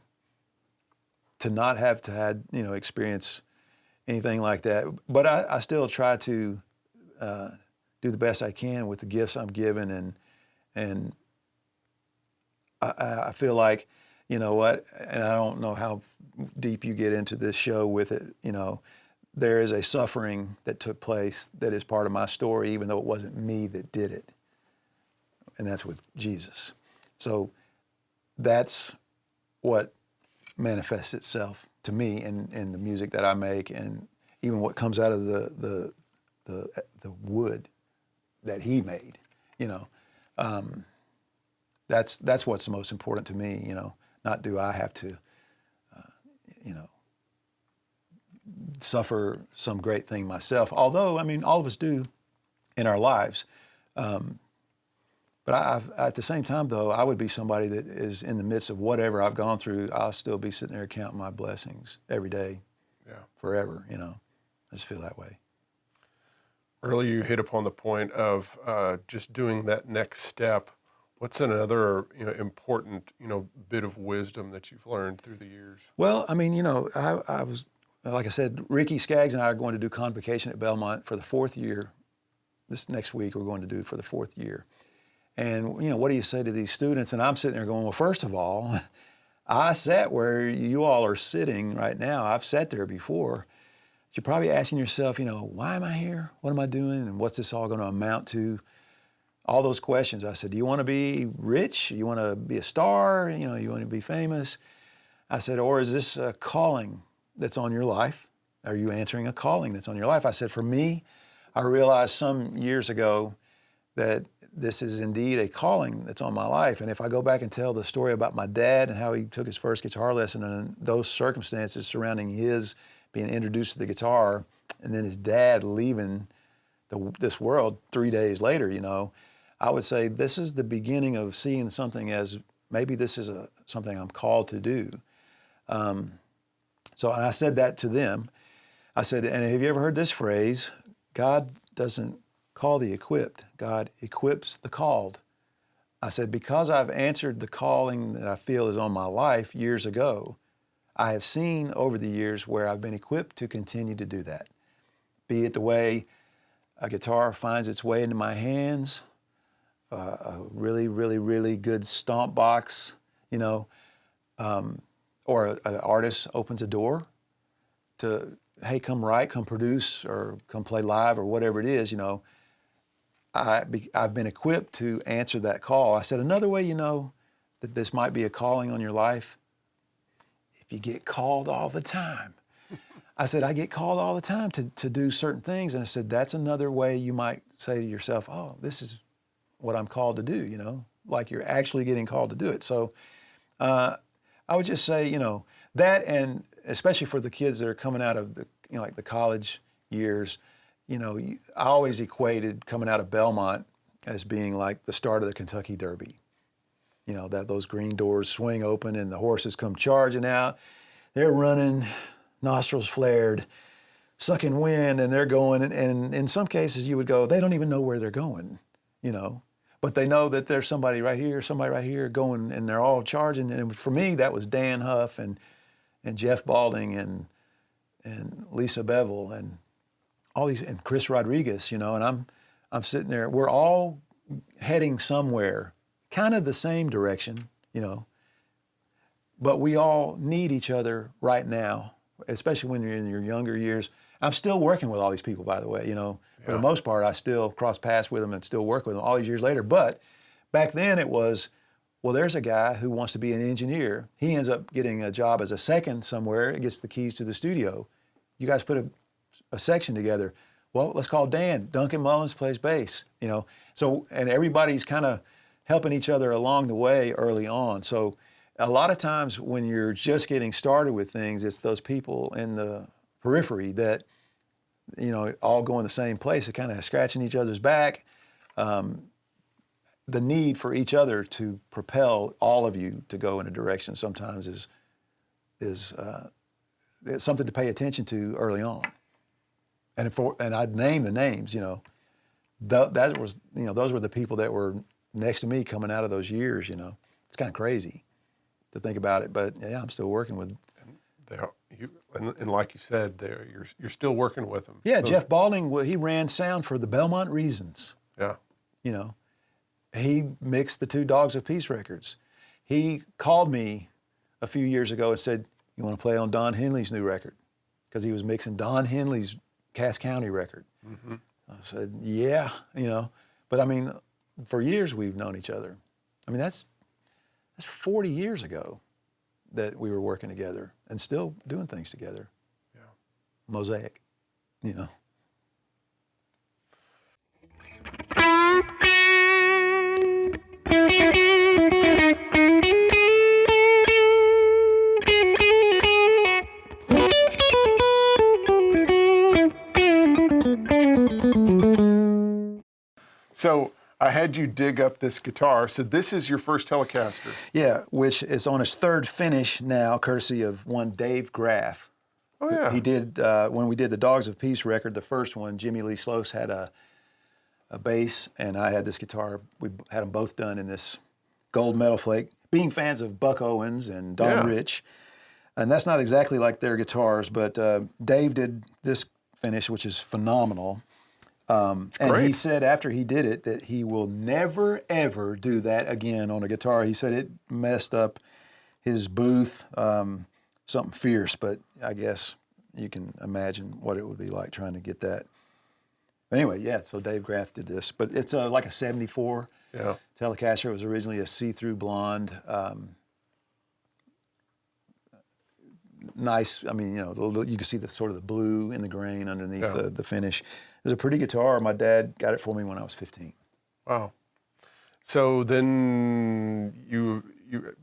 [SPEAKER 2] not have had experience anything like that. But I still try to do the best I can with the gifts I'm given, and I feel like, and I don't know how deep you get into this show with it, there is a suffering that took place that is part of my story, even though it wasn't me that did it. And that's with Jesus. So that's what manifests itself to me in the music that I make, and even what comes out of the wood that he made. That's what's the most important to me. Not do I have to, suffer some great thing myself. Although, I mean, all of us do in our lives. But at the same time, though, I would be somebody that is in the midst of whatever I've gone through, I'll still be sitting there counting my blessings every day, forever, I just feel that way.
[SPEAKER 1] Earlier you hit upon the point of just doing that next step. What's another important bit of wisdom that you've learned through the years?
[SPEAKER 2] Well, I mean, I was, like I said, Ricky Skaggs and I are going to do convocation at Belmont for the 4th year. This next week we're going to do it for the 4th year. And, what do you say to these students? And I'm sitting there going, well, first of all, I sat where you all are sitting right now. I've sat there before. You're probably asking yourself, why am I here? What am I doing? And what's this all going to amount to? All those questions. I said, do you want to be rich? You want to be a star? You want to be famous? I said, or is this a calling that's on your life? Are you answering a calling that's on your life? I said, for me, I realized some years ago that this is indeed a calling that's on my life. And if I go back and tell the story about my dad and how he took his first guitar lesson and those circumstances surrounding his being introduced to the guitar and then his dad leaving this world 3 days later, I would say this is the beginning of seeing something as maybe this is something I'm called to do. So I said that to them. I said, and have you ever heard this phrase? God doesn't call the equipped. God equips the called. I said, because I've answered the calling that I feel is on my life years ago, I have seen over the years where I've been equipped to continue to do that. Be it the way a guitar finds its way into my hands, a really, really, really good stomp box, or an artist opens a door to, hey, come write, come produce, or come play live, or whatever it is, I've been equipped to answer that call. I said, another way that this might be a calling on your life, if you get called all the time. I said, I get called all the time to do certain things, and I said, that's another way you might say to yourself, oh, this is what I'm called to do, like you're actually getting called to do it. So I would just say, that, and especially for the kids that are coming out of the, like the college years, I always equated coming out of Belmont as being like the start of the Kentucky Derby. That those green doors swing open and the horses come charging out. They're running, nostrils flared, sucking wind, and they're going. And in some cases you would go, they don't even know where they're going, But they know that there's somebody right here going, and they're all charging. And for me, that was Dan Huff and Jeff Balding and Lisa Bevel and all these, and Chris Rodriguez, and I'm sitting there. We're all heading somewhere, kind of the same direction, but we all need each other right now, especially when you're in your younger years. I'm still working with all these people, by the way, For the most part, I still cross paths with them and still work with them all these years later. But back then it was, well, there's a guy who wants to be an engineer. He ends up getting a job as a second somewhere and gets the keys to the studio. You guys put a section together. Well, let's call Dan. Duncan Mullins plays bass, So, and everybody's kind of helping each other along the way early on. So a lot of times when you're just getting started with things, it's those people in the periphery that, all go in the same place, they're kind of scratching each other's back. The need for each other to propel all of you to go in a direction sometimes is something to pay attention to early on. And I'd name the names, that was, those were the people that were next to me coming out of those years, It's kind of crazy to think about it, but yeah, I'm still working with.
[SPEAKER 1] And like you said, you're still working with them.
[SPEAKER 2] Yeah, Jeff Balding, he ran sound for the Belmont Reasons.
[SPEAKER 1] Yeah.
[SPEAKER 2] He mixed the 2 Dogs of Peace records. He called me a few years ago and said, you want to play on Don Henley's new record? Because he was mixing Don Henley's Cass County record. Mm-hmm. I said, yeah, But I mean, for years we've known each other. I mean, that's 40 years ago that we were working together and still doing things together.
[SPEAKER 1] Yeah.
[SPEAKER 2] Mosaic,
[SPEAKER 1] So I had you dig up this guitar. So this is your first Telecaster.
[SPEAKER 2] Yeah, which is on his 3rd finish now, courtesy of one Dave Graff.
[SPEAKER 1] Oh, yeah.
[SPEAKER 2] He did, when we did the Dogs of Peace record, the first one, Jimmy Lee Sloas had a bass, and I had this guitar. We had them both done in this gold metal flake, being fans of Buck Owens and Don
[SPEAKER 1] Yeah.
[SPEAKER 2] Rich. And that's not exactly like their guitars, but Dave did this finish, which is phenomenal. And
[SPEAKER 1] great.
[SPEAKER 2] he said after he did it that he will never, ever do that again on a guitar. He said it messed up his booth, something fierce, but I guess you can imagine what it would be like trying to get that. But anyway, yeah, so Dave Graff did this. But it's like a 74
[SPEAKER 1] Yeah.
[SPEAKER 2] Telecaster. It was originally a see-through blonde. Nice, I mean, you know, you can see the sort of the blue in the grain underneath
[SPEAKER 1] Yeah.
[SPEAKER 2] the finish. It was a pretty guitar. My dad got it for me when I was 15.
[SPEAKER 1] Wow. So then you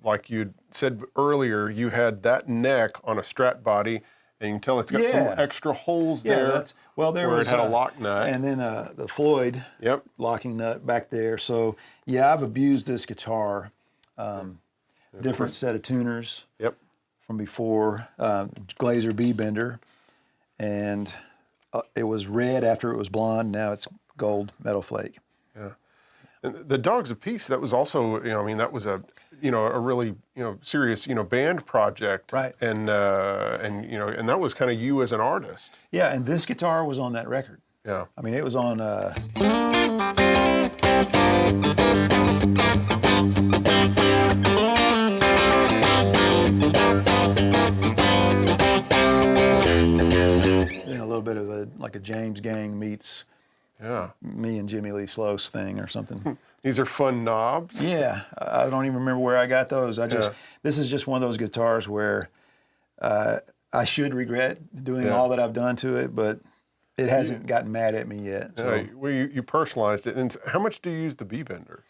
[SPEAKER 1] like you said earlier, you had that neck on a Strat body, and you can tell it's got some
[SPEAKER 2] Yeah.
[SPEAKER 1] extra holes there.
[SPEAKER 2] There
[SPEAKER 1] where
[SPEAKER 2] was
[SPEAKER 1] it had a lock nut.
[SPEAKER 2] and then the Floyd
[SPEAKER 1] Yep.
[SPEAKER 2] locking nut back there. So yeah, I've abused this guitar. Different set of tuners
[SPEAKER 1] Yep.
[SPEAKER 2] from before, Glazer B bender, and it was red after it was blonde. Now it's gold metal flake.
[SPEAKER 1] Yeah. And the Dogs of Peace, that was also, I mean, that was a really, serious, band project.
[SPEAKER 2] Right.
[SPEAKER 1] And and that was kind of you as an artist.
[SPEAKER 2] Yeah, and this guitar was on that record.
[SPEAKER 1] Yeah.
[SPEAKER 2] I mean, it was on. A little bit of a James Gang meets
[SPEAKER 1] Yeah.
[SPEAKER 2] me and Jimmy Lee Sloas thing or something.
[SPEAKER 1] These are fun knobs.
[SPEAKER 2] Yeah, I don't even remember where I got those.
[SPEAKER 1] Yeah.
[SPEAKER 2] This is just one of those guitars where I should regret doing
[SPEAKER 1] Yeah.
[SPEAKER 2] all that I've done to it, but it hasn't gotten mad at me yet. So.
[SPEAKER 1] Yeah, well, you personalized it. And how much do you use the B bender?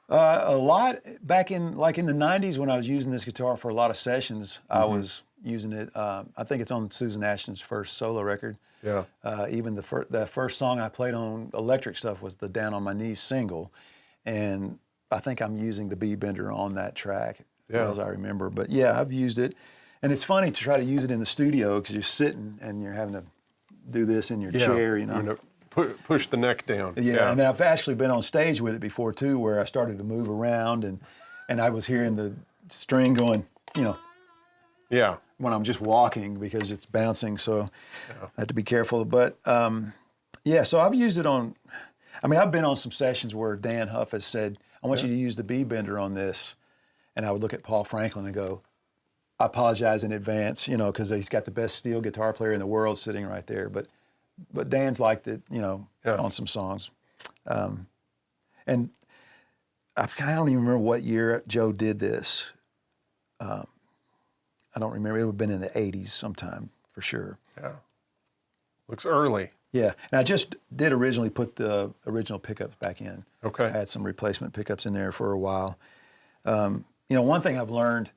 [SPEAKER 2] A lot back in the 90s when I was using this guitar for a lot of sessions, I was using it. I think it's on Susan Ashton's first solo record.
[SPEAKER 1] Yeah.
[SPEAKER 2] Even that first song I played on electric stuff was the Down on My Knees single. And I think I'm using the B bender on that track,
[SPEAKER 1] Yeah.
[SPEAKER 2] as I remember. But yeah, I've used it. And it's funny to try to use it in the studio because you're sitting and you're having to do this in your chair, you know.
[SPEAKER 1] You're gonna push the neck down.
[SPEAKER 2] Yeah, and then I've actually been on stage with it before too, where I started to move around and I was hearing the string going,
[SPEAKER 1] Yeah.
[SPEAKER 2] when I'm just walking because it's bouncing. So I had to be careful. But so I've used it on. I mean, I've been on some sessions where Dan Huff has said, "I want you to use the B bender on this," and I would look at Paul Franklin and go, "I apologize in advance," because he's got the best steel guitar player in the world sitting right there. But Dan's liked it, on some songs. And I don't even remember what year Joe did this. I don't remember. It would have been in the 80s sometime for sure.
[SPEAKER 1] Yeah. Looks early.
[SPEAKER 2] Yeah, and I just did originally put the original pickups back in.
[SPEAKER 1] Okay.
[SPEAKER 2] I had some replacement pickups in there for a while. One thing I've learned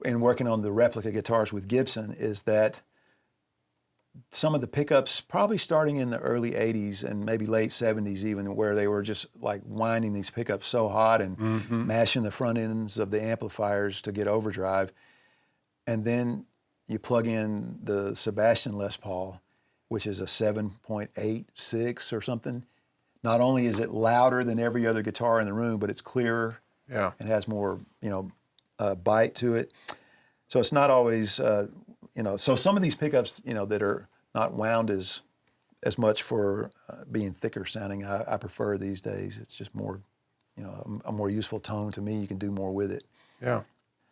[SPEAKER 2] in working on the replica guitars with Gibson is that some of the pickups, probably starting in the early 80s and maybe late 70s even, where they were just like winding these pickups so hot and mashing the front ends of the amplifiers to get overdrive. And then you plug in the Sebastian Les Paul, which is a 7.86 or something. Not only is it louder than every other guitar in the room, but it's clearer.
[SPEAKER 1] Yeah.
[SPEAKER 2] It has more, bite to it. So it's not always, so some of these pickups, that are not wound as much for being thicker sounding, I prefer these days. It's just more, a more useful tone to me. You can do more with it.
[SPEAKER 1] Yeah.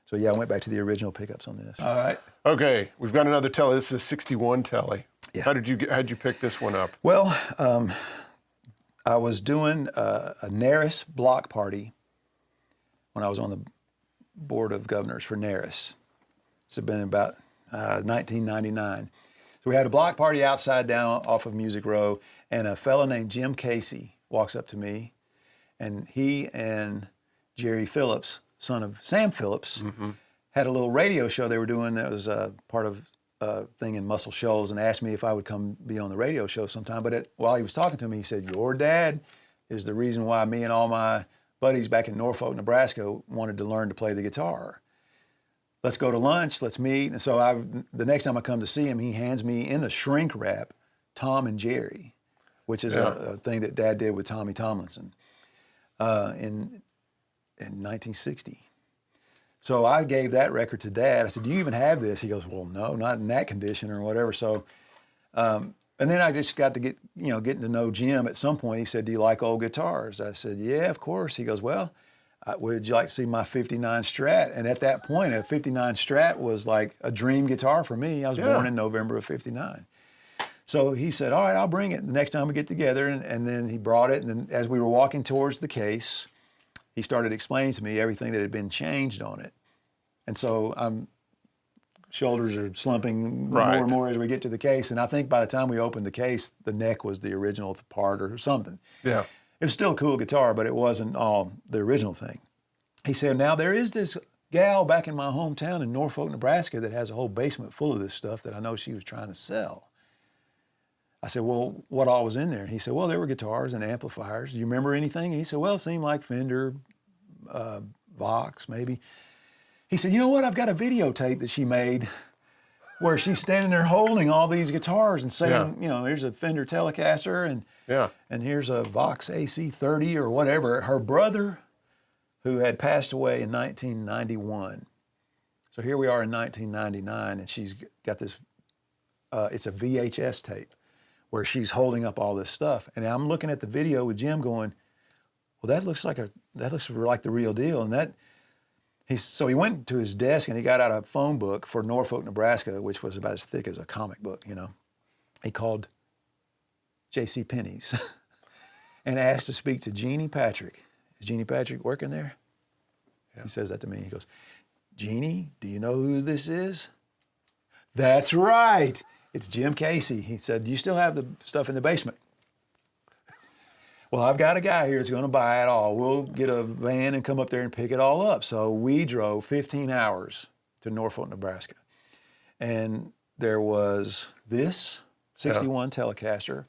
[SPEAKER 2] So yeah, I went back to the original pickups on this.
[SPEAKER 1] All right. Okay, we've got another Tele. This is a 61 Tele.
[SPEAKER 2] Yeah.
[SPEAKER 1] How'd you pick this one up?
[SPEAKER 2] Well, I was doing a NARIS block party when I was on the board of governors for NARIS. It's been about 1999. So we had a block party outside down off of Music Row, and a fellow named Jim Casey walks up to me, and he and Jerry Phillips, son of Sam Phillips, had a little radio show they were doing that was part of a thing in Muscle Shoals, and asked me if I would come be on the radio show sometime. But while he was talking to me, he said, "Your dad is the reason why me and all my buddies back in Norfolk, Nebraska wanted to learn to play the guitar. Let's go to lunch, let's meet." And so the next time I come to see him, he hands me in the shrink wrap Tom and Jerry, which is a thing that Dad did with Tommy Tomlinson. And in 1960. So I gave that record to Dad. I said, "Do you even have this?" He goes, "Well, no, not in that condition or whatever." So, and then I just got to getting to know Jim. At some point, he said, "Do you like old guitars?" I said, "Yeah, of course." He goes, "Well, would you like to see my 59 Strat?" And at that point, a 59 Strat was like a dream guitar for me. I was born in November of 59. So he said, "All right, I'll bring it the next time we get together." And then he brought it. And then as we were walking towards the case, he started explaining to me everything that had been changed on it. And so shoulders are slumping more and more as we get to the case. And I think by the time we opened the case, the neck was the original part or something.
[SPEAKER 1] Yeah.
[SPEAKER 2] It was still a cool guitar, but it wasn't all the original thing. He said, "Now there is this gal back in my hometown in Norfolk, Nebraska that has a whole basement full of this stuff that I know she was trying to sell." I said, "Well, what all was in there?" He said, "Well, there were guitars and amplifiers. Do you remember anything?" And he said, "Well, it seemed like Fender, Vox, maybe." He said, "You know what? I've got a videotape that she made where she's standing there holding all these guitars and saying, here's a Fender Telecaster and here's a Vox AC30 or whatever." Her brother, who had passed away in 1991. So here we are in 1999, and she's got this, it's a VHS tape where she's holding up all this stuff. And I'm looking at the video with Jim going, "Well, that looks like the real deal." And so he went to his desk and he got out a phone book for Norfolk, Nebraska, which was about as thick as a comic book, He called J.C. Penney's and asked to speak to Jeannie Patrick. "Is Jeannie Patrick working there?" Yeah. He says that to me. He goes, "Jeannie, do you know who this is?" "That's right. It's Jim Casey." He said, "Do you still have the stuff in the basement?" "Well, I've got a guy here that's going to buy it all. We'll get a van and come up there and pick it all up." So we drove 15 hours to Norfolk, Nebraska. And there was this 61 Telecaster.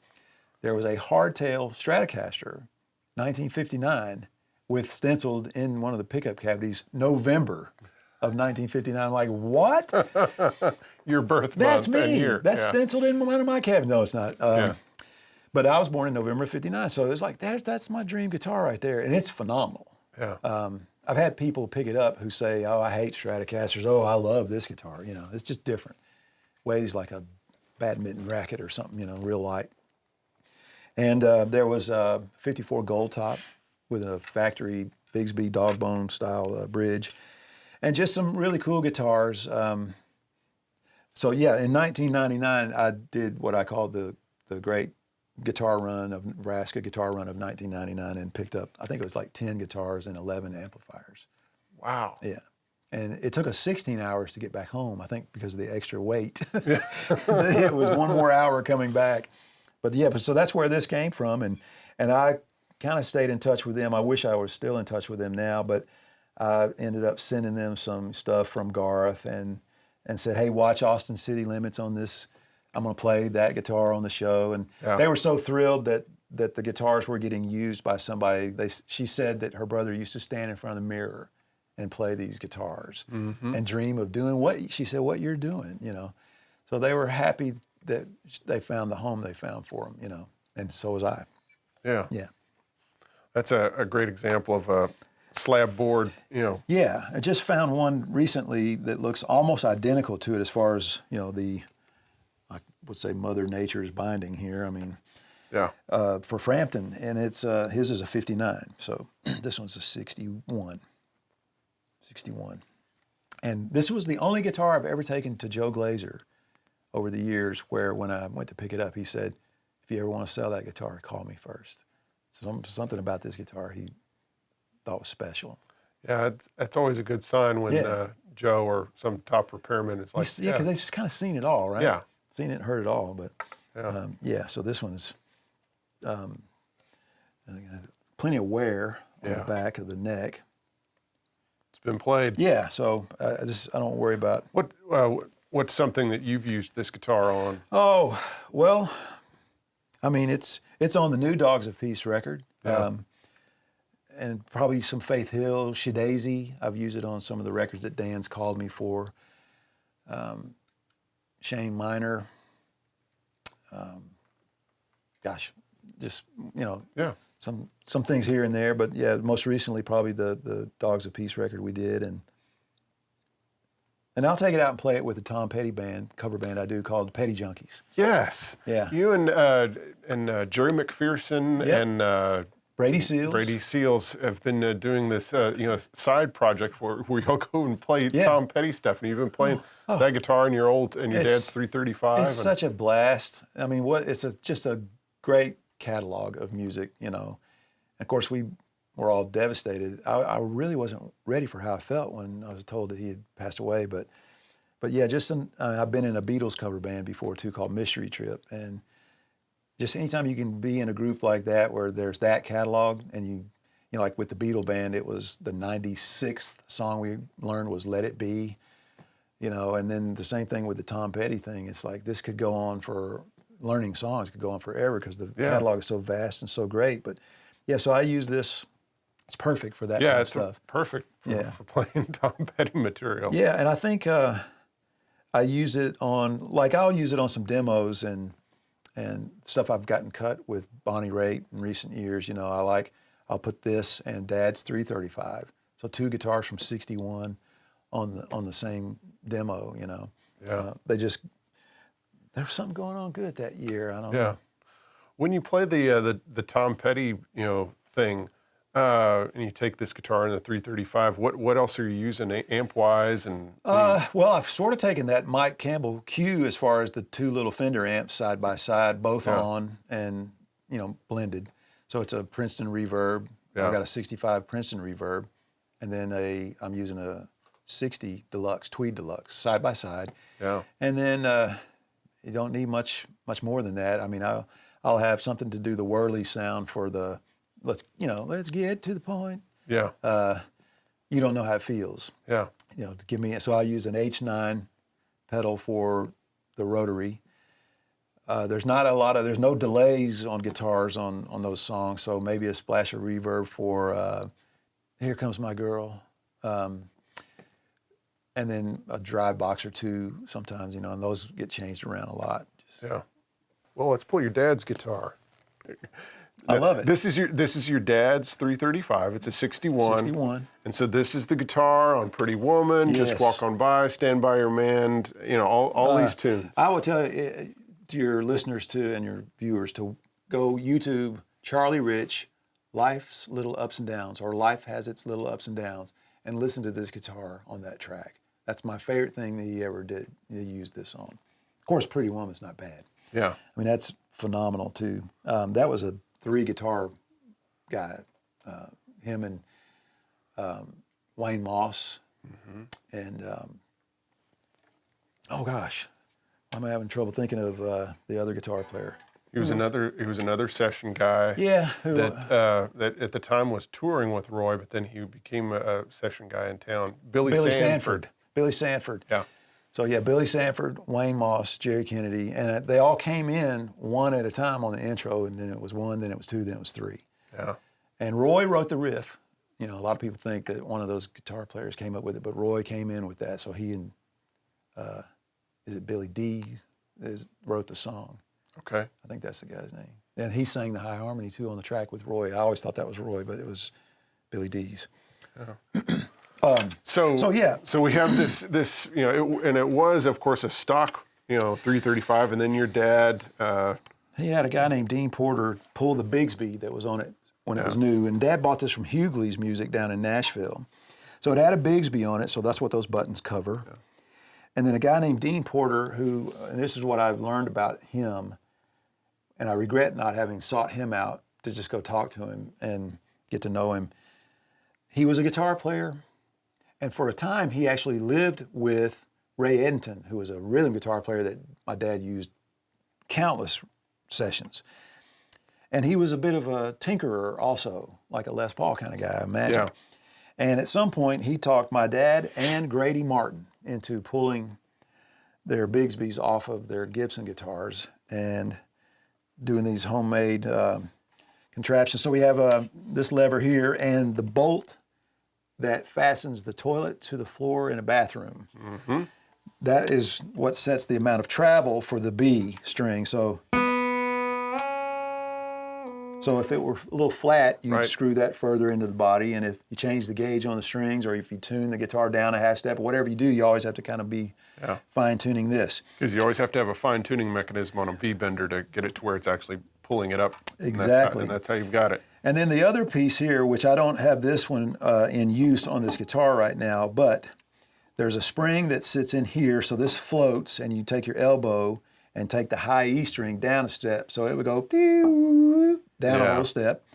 [SPEAKER 2] There was a hardtail Stratocaster, 1959, with stenciled in one of the pickup cavities, November of 1959. I'm like, "What?"
[SPEAKER 1] Your birth
[SPEAKER 2] That's
[SPEAKER 1] month
[SPEAKER 2] me.
[SPEAKER 1] and year.
[SPEAKER 2] That's stenciled in one of my cabinets. No, it's not. But I was born in November of 59, so it was like, that's my dream guitar right there, and it's phenomenal.
[SPEAKER 1] Yeah.
[SPEAKER 2] I've had people pick it up who say, "Oh, I hate Stratocasters. Oh, I love this guitar." It's just different. Weighs like a badminton racket or something, real light. And there was a 54 Gold Top with a factory Bigsby Dogbone style bridge, and just some really cool guitars. So yeah, in 1999, I did what I call the great guitar run of Nebraska guitar run of 1999, and picked up, I think it was like 10 guitars and 11 amplifiers.
[SPEAKER 1] Wow.
[SPEAKER 2] Yeah. And it took us 16 hours to get back home, I think, because of the extra weight. It was one more hour coming back. But yeah, so that's where this came from. And I kind of stayed in touch with them. I wish I was still in touch with them now, but I ended up sending them some stuff from Garth and said, "Hey, watch Austin City Limits on this. I'm going to play that guitar on the show." And they were so thrilled that the guitars were getting used by somebody. She said that her brother used to stand in front of the mirror and play these guitars and dream of doing what you're doing, So they were happy that they found the home they found for them, and so was I.
[SPEAKER 1] Yeah.
[SPEAKER 2] Yeah.
[SPEAKER 1] That's a great example of a slab board,
[SPEAKER 2] Yeah, I just found one recently that looks almost identical to it as far as, I would say Mother Nature's binding here. I mean, for Frampton, and it's his is a 59, so this one's a 61. And this was the only guitar I've ever taken to Joe Glazer over the years, where when I went to pick it up, he said, "If you ever want to sell that guitar, call me first." So something about this guitar he thought was special.
[SPEAKER 1] Yeah, that's always a good sign when Joe or some top repairman is like,
[SPEAKER 2] because they've just kind of seen it all, right?
[SPEAKER 1] Yeah.
[SPEAKER 2] Seen it and heard it all, but so this one's plenty of wear on the back of the neck.
[SPEAKER 1] It's been played.
[SPEAKER 2] Yeah, so I don't worry about.
[SPEAKER 1] What's something that you've used this guitar on?
[SPEAKER 2] Oh, well, I mean, it's on the new Dogs of Peace record. And probably some Faith Hill, Shadazy. I've used it on some of the records that Dan's called me for. Shane Minor. just you know,
[SPEAKER 1] Yeah.
[SPEAKER 2] some things here and there. But yeah, most recently probably the Dogs of Peace record we did, and I'll take it out and play it with a Tom Petty cover band I do called Petty Junkies.
[SPEAKER 1] Yes.
[SPEAKER 2] Yeah.
[SPEAKER 1] You and Jerry McPherson
[SPEAKER 2] Yep.
[SPEAKER 1] and
[SPEAKER 2] Brady Seals.
[SPEAKER 1] Brady Seals have been doing this, side project where y'all go and play
[SPEAKER 2] Yeah.
[SPEAKER 1] Tom Petty stuff, and you've been playing that guitar and your
[SPEAKER 2] It's-
[SPEAKER 1] dad's 335.
[SPEAKER 2] It's such a blast. I mean, just a great catalog of music, you know. Of course, we were all devastated. I really wasn't ready for how I felt when I was told that he had passed away, but yeah, I've been in a Beatles cover band before too called Mystery Trip, and just anytime you can be in a group like that where there's that catalog, and you know, like with the Beatle band, it was the 96th song we learned was Let It Be, you know, and then the same thing with the Tom Petty thing. It's like this could go on for learning songs could go on forever because the catalog is so vast and so great. But yeah, so I use this. It's perfect for that kind of stuff.
[SPEAKER 1] Perfect for playing Tom Petty material.
[SPEAKER 2] Yeah, and I think I use it I'll use it on some demos and stuff I've gotten cut with Bonnie Raitt in recent years. You know, I'll put this and Dad's 335. So two guitars from '61 on the same demo. You know, there was something going on good that year. I don't know.
[SPEAKER 1] When you play the Tom Petty thing, and you take this guitar and the 335, what else are you using amp wise and?
[SPEAKER 2] Well, I've sort of taken that Mike Campbell cue as far as the two little Fender amps side by side, both on and blended. So it's a Princeton Reverb.
[SPEAKER 1] Yeah.
[SPEAKER 2] I've got a 65 Princeton Reverb, and then I'm using a 60 Deluxe, Tweed Deluxe, side by side.
[SPEAKER 1] Yeah.
[SPEAKER 2] And then you don't need much more than that. I mean, I'll have something to do the whirly sound for the let's get to the point.
[SPEAKER 1] Yeah.
[SPEAKER 2] You don't know how it feels.
[SPEAKER 1] Yeah.
[SPEAKER 2] To give me, so I'll use an H9 pedal for the rotary. There's no delays on guitars on those songs, so maybe a splash of reverb for Here Comes My Girl. And then a drive box or two sometimes, and those get changed around a lot.
[SPEAKER 1] Yeah. Well, let's pull your dad's guitar.
[SPEAKER 2] I love it.
[SPEAKER 1] This is your dad's 335. It's a 61.
[SPEAKER 2] 61.
[SPEAKER 1] And so this is the guitar on Pretty Woman,
[SPEAKER 2] Yes.
[SPEAKER 1] Just Walk On By, Stand By Your Man, all these tunes.
[SPEAKER 2] I will tell you, to your listeners too and your viewers to go YouTube Charlie Rich, Life's Little Ups and Downs, or Life Has Its Little Ups and Downs, and listen to this guitar on that track. That's my favorite thing that he ever did. He used this on. Of course, Pretty Woman's not bad.
[SPEAKER 1] Yeah.
[SPEAKER 2] I mean, that's phenomenal too. That was a 3-guitar guy, him and Wayne Moss, and oh gosh, I'm having trouble thinking of the other guitar player.
[SPEAKER 1] He was another session guy.
[SPEAKER 2] Yeah,
[SPEAKER 1] that at the time was touring with Roy, but then he became a session guy in town. Billy Sanford.
[SPEAKER 2] Billy Sanford.
[SPEAKER 1] Yeah.
[SPEAKER 2] So yeah, Billy Sanford, Wayne Moss, Jerry Kennedy, and they all came in one at a time on the intro, and then it was one, then it was two, then it was three.
[SPEAKER 1] Yeah.
[SPEAKER 2] And Roy wrote the riff. A lot of people think that one of those guitar players came up with it, but Roy came in with that. So he and is it Billy D wrote the song.
[SPEAKER 1] Okay.
[SPEAKER 2] I think that's the guy's name. And he sang the high harmony too on the track with Roy. I always thought that was Roy, but it was Billy D's. So yeah.
[SPEAKER 1] So we have this and it was of course a stock 335, and then your dad.
[SPEAKER 2] He had a guy named Dean Porter pull the Bigsby that was on it when it was new, and Dad bought this from Hughley's Music down in Nashville. So it had a Bigsby on it, so that's what those buttons cover. Yeah. And then a guy named Dean Porter, who, and this is what I've learned about him, and I regret not having sought him out to just go talk to him and get to know him. He was a guitar player, and for a time he actually lived with Ray Edenton, who was a rhythm guitar player that my dad used countless sessions. And he was a bit of a tinkerer also, like a Les Paul kind of guy, I imagine.
[SPEAKER 1] Yeah.
[SPEAKER 2] And at some point he talked my dad and Grady Martin into pulling their Bigsbys off of their Gibson guitars and doing these homemade contraptions. So we have this lever here and the bolt that fastens the toilet to the floor in a bathroom. Mm-hmm. That is what sets the amount of travel for the B string. So So if it were a little flat, you'd
[SPEAKER 1] Right.
[SPEAKER 2] screw that further into the body. And if you change the gauge on the strings, or if you tune the guitar down a half step, or whatever you do, you always have to kind of be fine-tuning this.
[SPEAKER 1] Because you always have to have a fine-tuning mechanism on a V-bender to get it to where it's actually pulling it up.
[SPEAKER 2] Exactly.
[SPEAKER 1] And that's how you've got it.
[SPEAKER 2] And then the other piece here, which I don't have this one in use on this guitar right now, but there's a spring that sits in here, so this floats, and you take your elbow and take the high E string down a step, so it would go down a little step.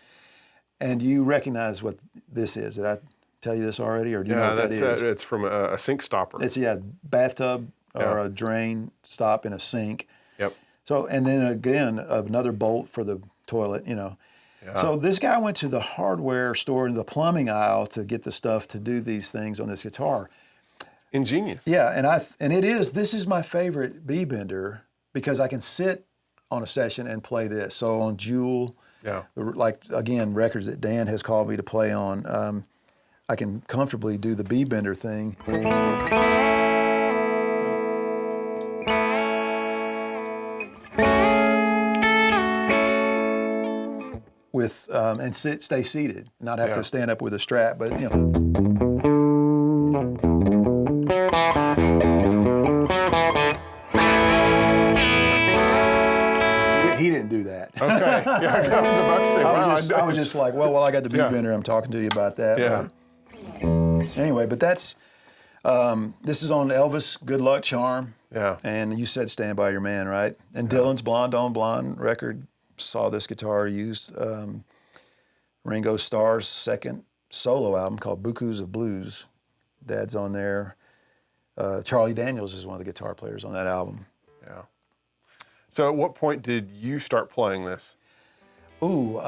[SPEAKER 2] And you recognize what this is. Did I tell you this already, or do you know what that is?
[SPEAKER 1] It's from a sink stopper.
[SPEAKER 2] It's bathtub or a drain stop in a sink.
[SPEAKER 1] Yep.
[SPEAKER 2] So, and then again, another bolt for the toilet, Yeah. So this guy went to the hardware store in the plumbing aisle to get the stuff to do these things on this guitar.
[SPEAKER 1] Ingenious.
[SPEAKER 2] Yeah, this is my favorite B-bender because I can sit on a session and play this. So on Jewel, like, again, records that Dan has called me to play on, I can comfortably do the B-bender thing. With and stay seated, not have to stand up with a strap, but he didn't do that.
[SPEAKER 1] Okay. Yeah, I was about to say,
[SPEAKER 2] I was just like, well, I got the B-bender. I'm talking to you about that.
[SPEAKER 1] Yeah.
[SPEAKER 2] But anyway, but that's this is on Elvis' Good Luck Charm.
[SPEAKER 1] Yeah.
[SPEAKER 2] And you said Stand By Your Man, right? And Dylan's Blonde on Blonde record saw this guitar used. Ringo Starr's second solo album called Bukus of Blues. Dad's on there. Charlie Daniels is one of the guitar players on that album.
[SPEAKER 1] Yeah. So at what point did you start playing this?
[SPEAKER 2] Ooh,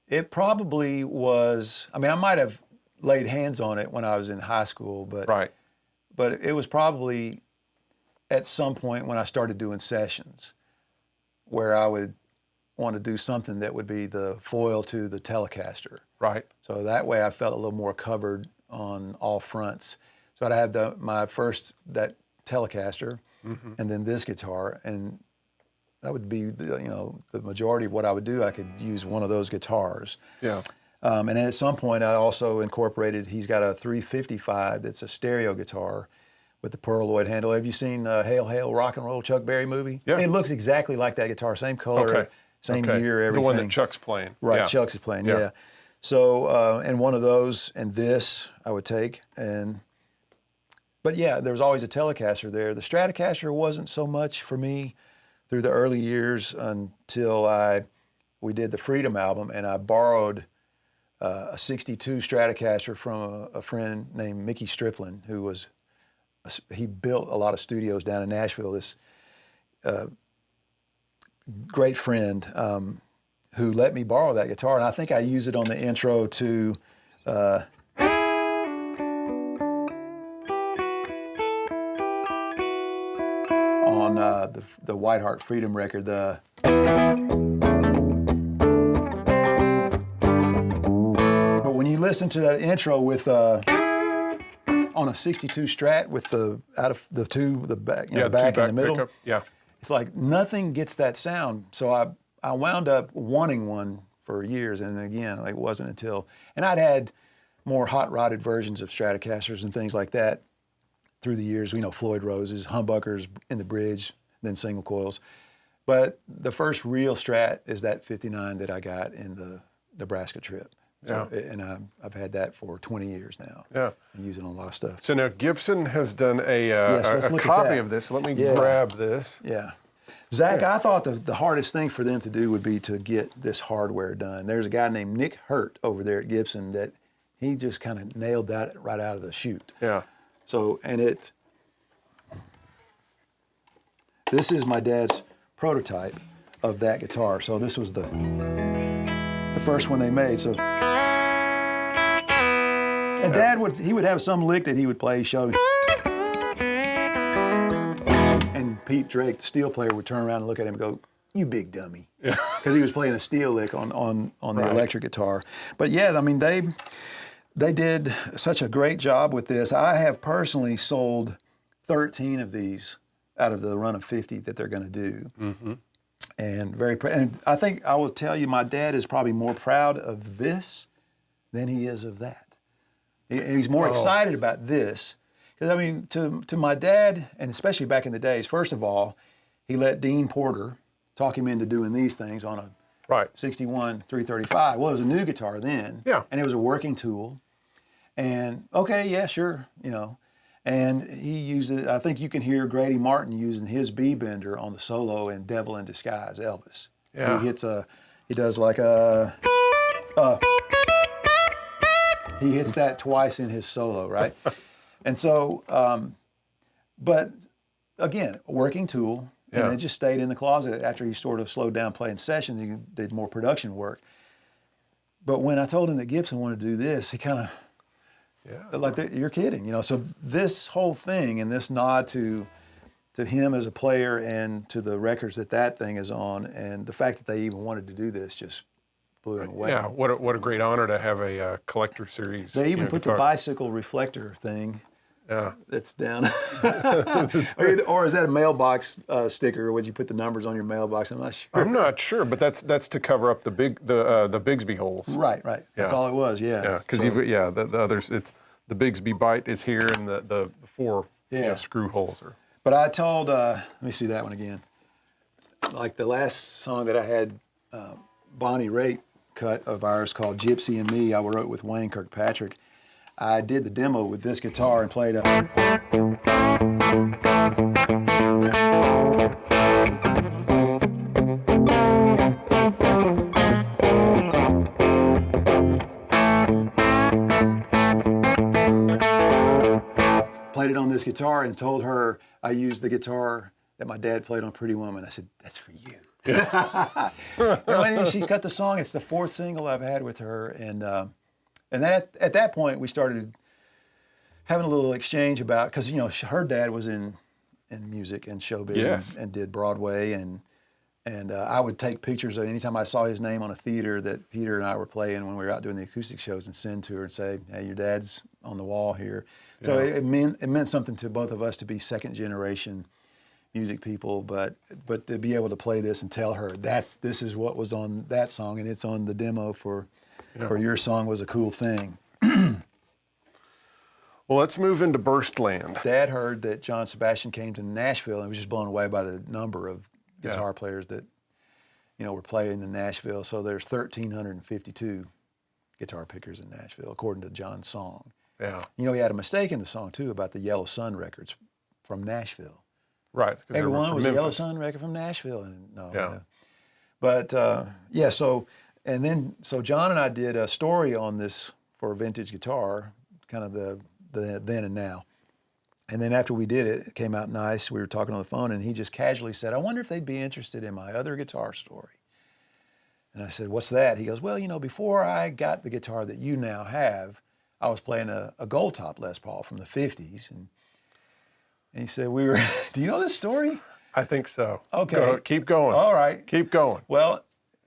[SPEAKER 2] it probably was, I might have laid hands on it when I was in high school, but it was probably at some point when I started doing sessions where I would want to do something that would be the foil to the Telecaster.
[SPEAKER 1] Right.
[SPEAKER 2] So that way I felt a little more covered on all fronts. So I'd have that Telecaster, and then this guitar, and that would be the majority of what I would do. I could use one of those guitars.
[SPEAKER 1] Yeah.
[SPEAKER 2] And at some point I also incorporated, he's got a 355 that's a stereo guitar with the Pearloid handle. Have you seen Hail, Hail, Rock and Roll, Chuck Berry movie?
[SPEAKER 1] Yeah.
[SPEAKER 2] It looks exactly like that guitar, same color, same year, everything.
[SPEAKER 1] The one that Chuck's playing.
[SPEAKER 2] Right,
[SPEAKER 1] Yeah.
[SPEAKER 2] Chuck's is playing, yeah. So, and one of those, and this I would take, but yeah, there was always a Telecaster there. The Stratocaster wasn't so much for me through the early years until we did the Freedom album, and I borrowed a 62 Stratocaster from a friend named Mickey Striplin, who he built a lot of studios down in Nashville, this great friend who let me borrow that guitar, and I think I used it on the intro to on the Whiteheart Freedom record, but when you listen to that intro with on a 62 Strat with the back, the back and the middle,
[SPEAKER 1] pickup. Yeah.
[SPEAKER 2] it's like nothing gets that sound. So I wound up wanting one for years, and again, it wasn't until, and I'd had more hot-rodded versions of Stratocasters and things like that through the years. Floyd Roses, humbuckers in the bridge, then single coils. But the first real Strat is that 59 that I got in the Nebraska trip. So, and I've had that for 20 years now.
[SPEAKER 1] Yeah.
[SPEAKER 2] And using a lot of stuff.
[SPEAKER 1] So now Gibson has done a
[SPEAKER 2] look at
[SPEAKER 1] copy
[SPEAKER 2] that.
[SPEAKER 1] of this. Let me grab this.
[SPEAKER 2] Yeah. Zach, I thought the hardest thing for them to do would be to get this hardware done. There's a guy named Nick Hurt over there at Gibson that he just kind of nailed that right out of the chute.
[SPEAKER 1] Yeah.
[SPEAKER 2] So, this is my dad's prototype of that guitar. So this was the first one they made. So, and Dad would have some lick that he would play, show. And Pete Drake, the steel player, would turn around and look at him and go, "You big dummy," because he was playing a steel lick on the electric guitar. But yeah, they did such a great job with this. I have personally sold 13 of these out of the run of 50 that they're going to do. And and I think I will tell you, my dad is probably more proud of this than he is of that. He's more excited about this. Because, I mean, to my dad, and especially back in the days, first of all, he let Dean Porter talk him into doing these things on a 61 335. Well, it was a new guitar then.
[SPEAKER 1] Yeah.
[SPEAKER 2] And it was a working tool. And, okay, yeah, sure, you know. And he used it, I think you can hear Grady Martin using his B-bender on the solo in Devil in Disguise, Elvis.
[SPEAKER 1] Yeah.
[SPEAKER 2] He does like he hits that twice in his solo, right? And so, but again, a working tool, and it just stayed in the closet after he sort of slowed down playing sessions. He did more production work. But when I told him that Gibson wanted to do this, he kind of, like, you're kidding, you know. So this whole thing and this nod to him as a player and to the records that thing is on, and the fact that they even wanted to do this just blew him away.
[SPEAKER 1] Yeah, what a great honor to have a collector series.
[SPEAKER 2] They even put
[SPEAKER 1] guitar.
[SPEAKER 2] the bicycle reflector thing.
[SPEAKER 1] Yeah.
[SPEAKER 2] That's down. Or is that a mailbox sticker? Would you put the numbers on your mailbox? I'm not sure.
[SPEAKER 1] I'm not sure, but that's to cover up the Bigsby holes.
[SPEAKER 2] Right. That's all it was. Yeah.
[SPEAKER 1] Yeah, because the others, it's the Bigsby bite is here, and the four screw holes are.
[SPEAKER 2] But I told, let me see that one again. Like the last song that I had, Bonnie Raitt cut of ours called "Gypsy and Me," I wrote with Wayne Kirkpatrick. I did the demo with this guitar and played played it on this guitar and told her I used the guitar that my dad played on Pretty Woman. I said, "That's for you." And she cut the song. It's the fourth single I've had with her, and at that point, we started having a little exchange about, because, you know, her dad was in music and showbiz and did Broadway, and I would take pictures of anytime I saw his name on a theater that Peter and I were playing when we were out doing the acoustic shows, and send to her and say, "Hey, your dad's on the wall here." So it meant something to both of us to be second generation music people, but to be able to play this and tell her this is what was on that song and it's on the demo for your song was a cool thing.
[SPEAKER 1] Well, let's move into Burstland.
[SPEAKER 2] Dad heard that John Sebastian came to Nashville and was just blown away by the number of guitar players that, you know, were playing in Nashville. So there's 1,352 guitar pickers in Nashville, according to John's song.
[SPEAKER 1] Yeah.
[SPEAKER 2] You know, he had a mistake in the song too about the Yellow Sun records from Nashville.
[SPEAKER 1] Right.
[SPEAKER 2] Everyone was a Yellow Sun record from Nashville, and no. But so John and I did a story on this for vintage guitar, kind of the then and now. And then after we did it, it came out nice. We were talking on the phone, and he just casually said, "I wonder if they'd be interested in my other guitar story." And I said, "What's that?" He goes, "Well, you know, before I got the guitar that you now have, I was playing a gold top Les Paul from the 50s." And he said, do you know this story?
[SPEAKER 1] I think so.
[SPEAKER 2] Okay.
[SPEAKER 1] Keep going.
[SPEAKER 2] All right.
[SPEAKER 1] Keep going.
[SPEAKER 2] Well,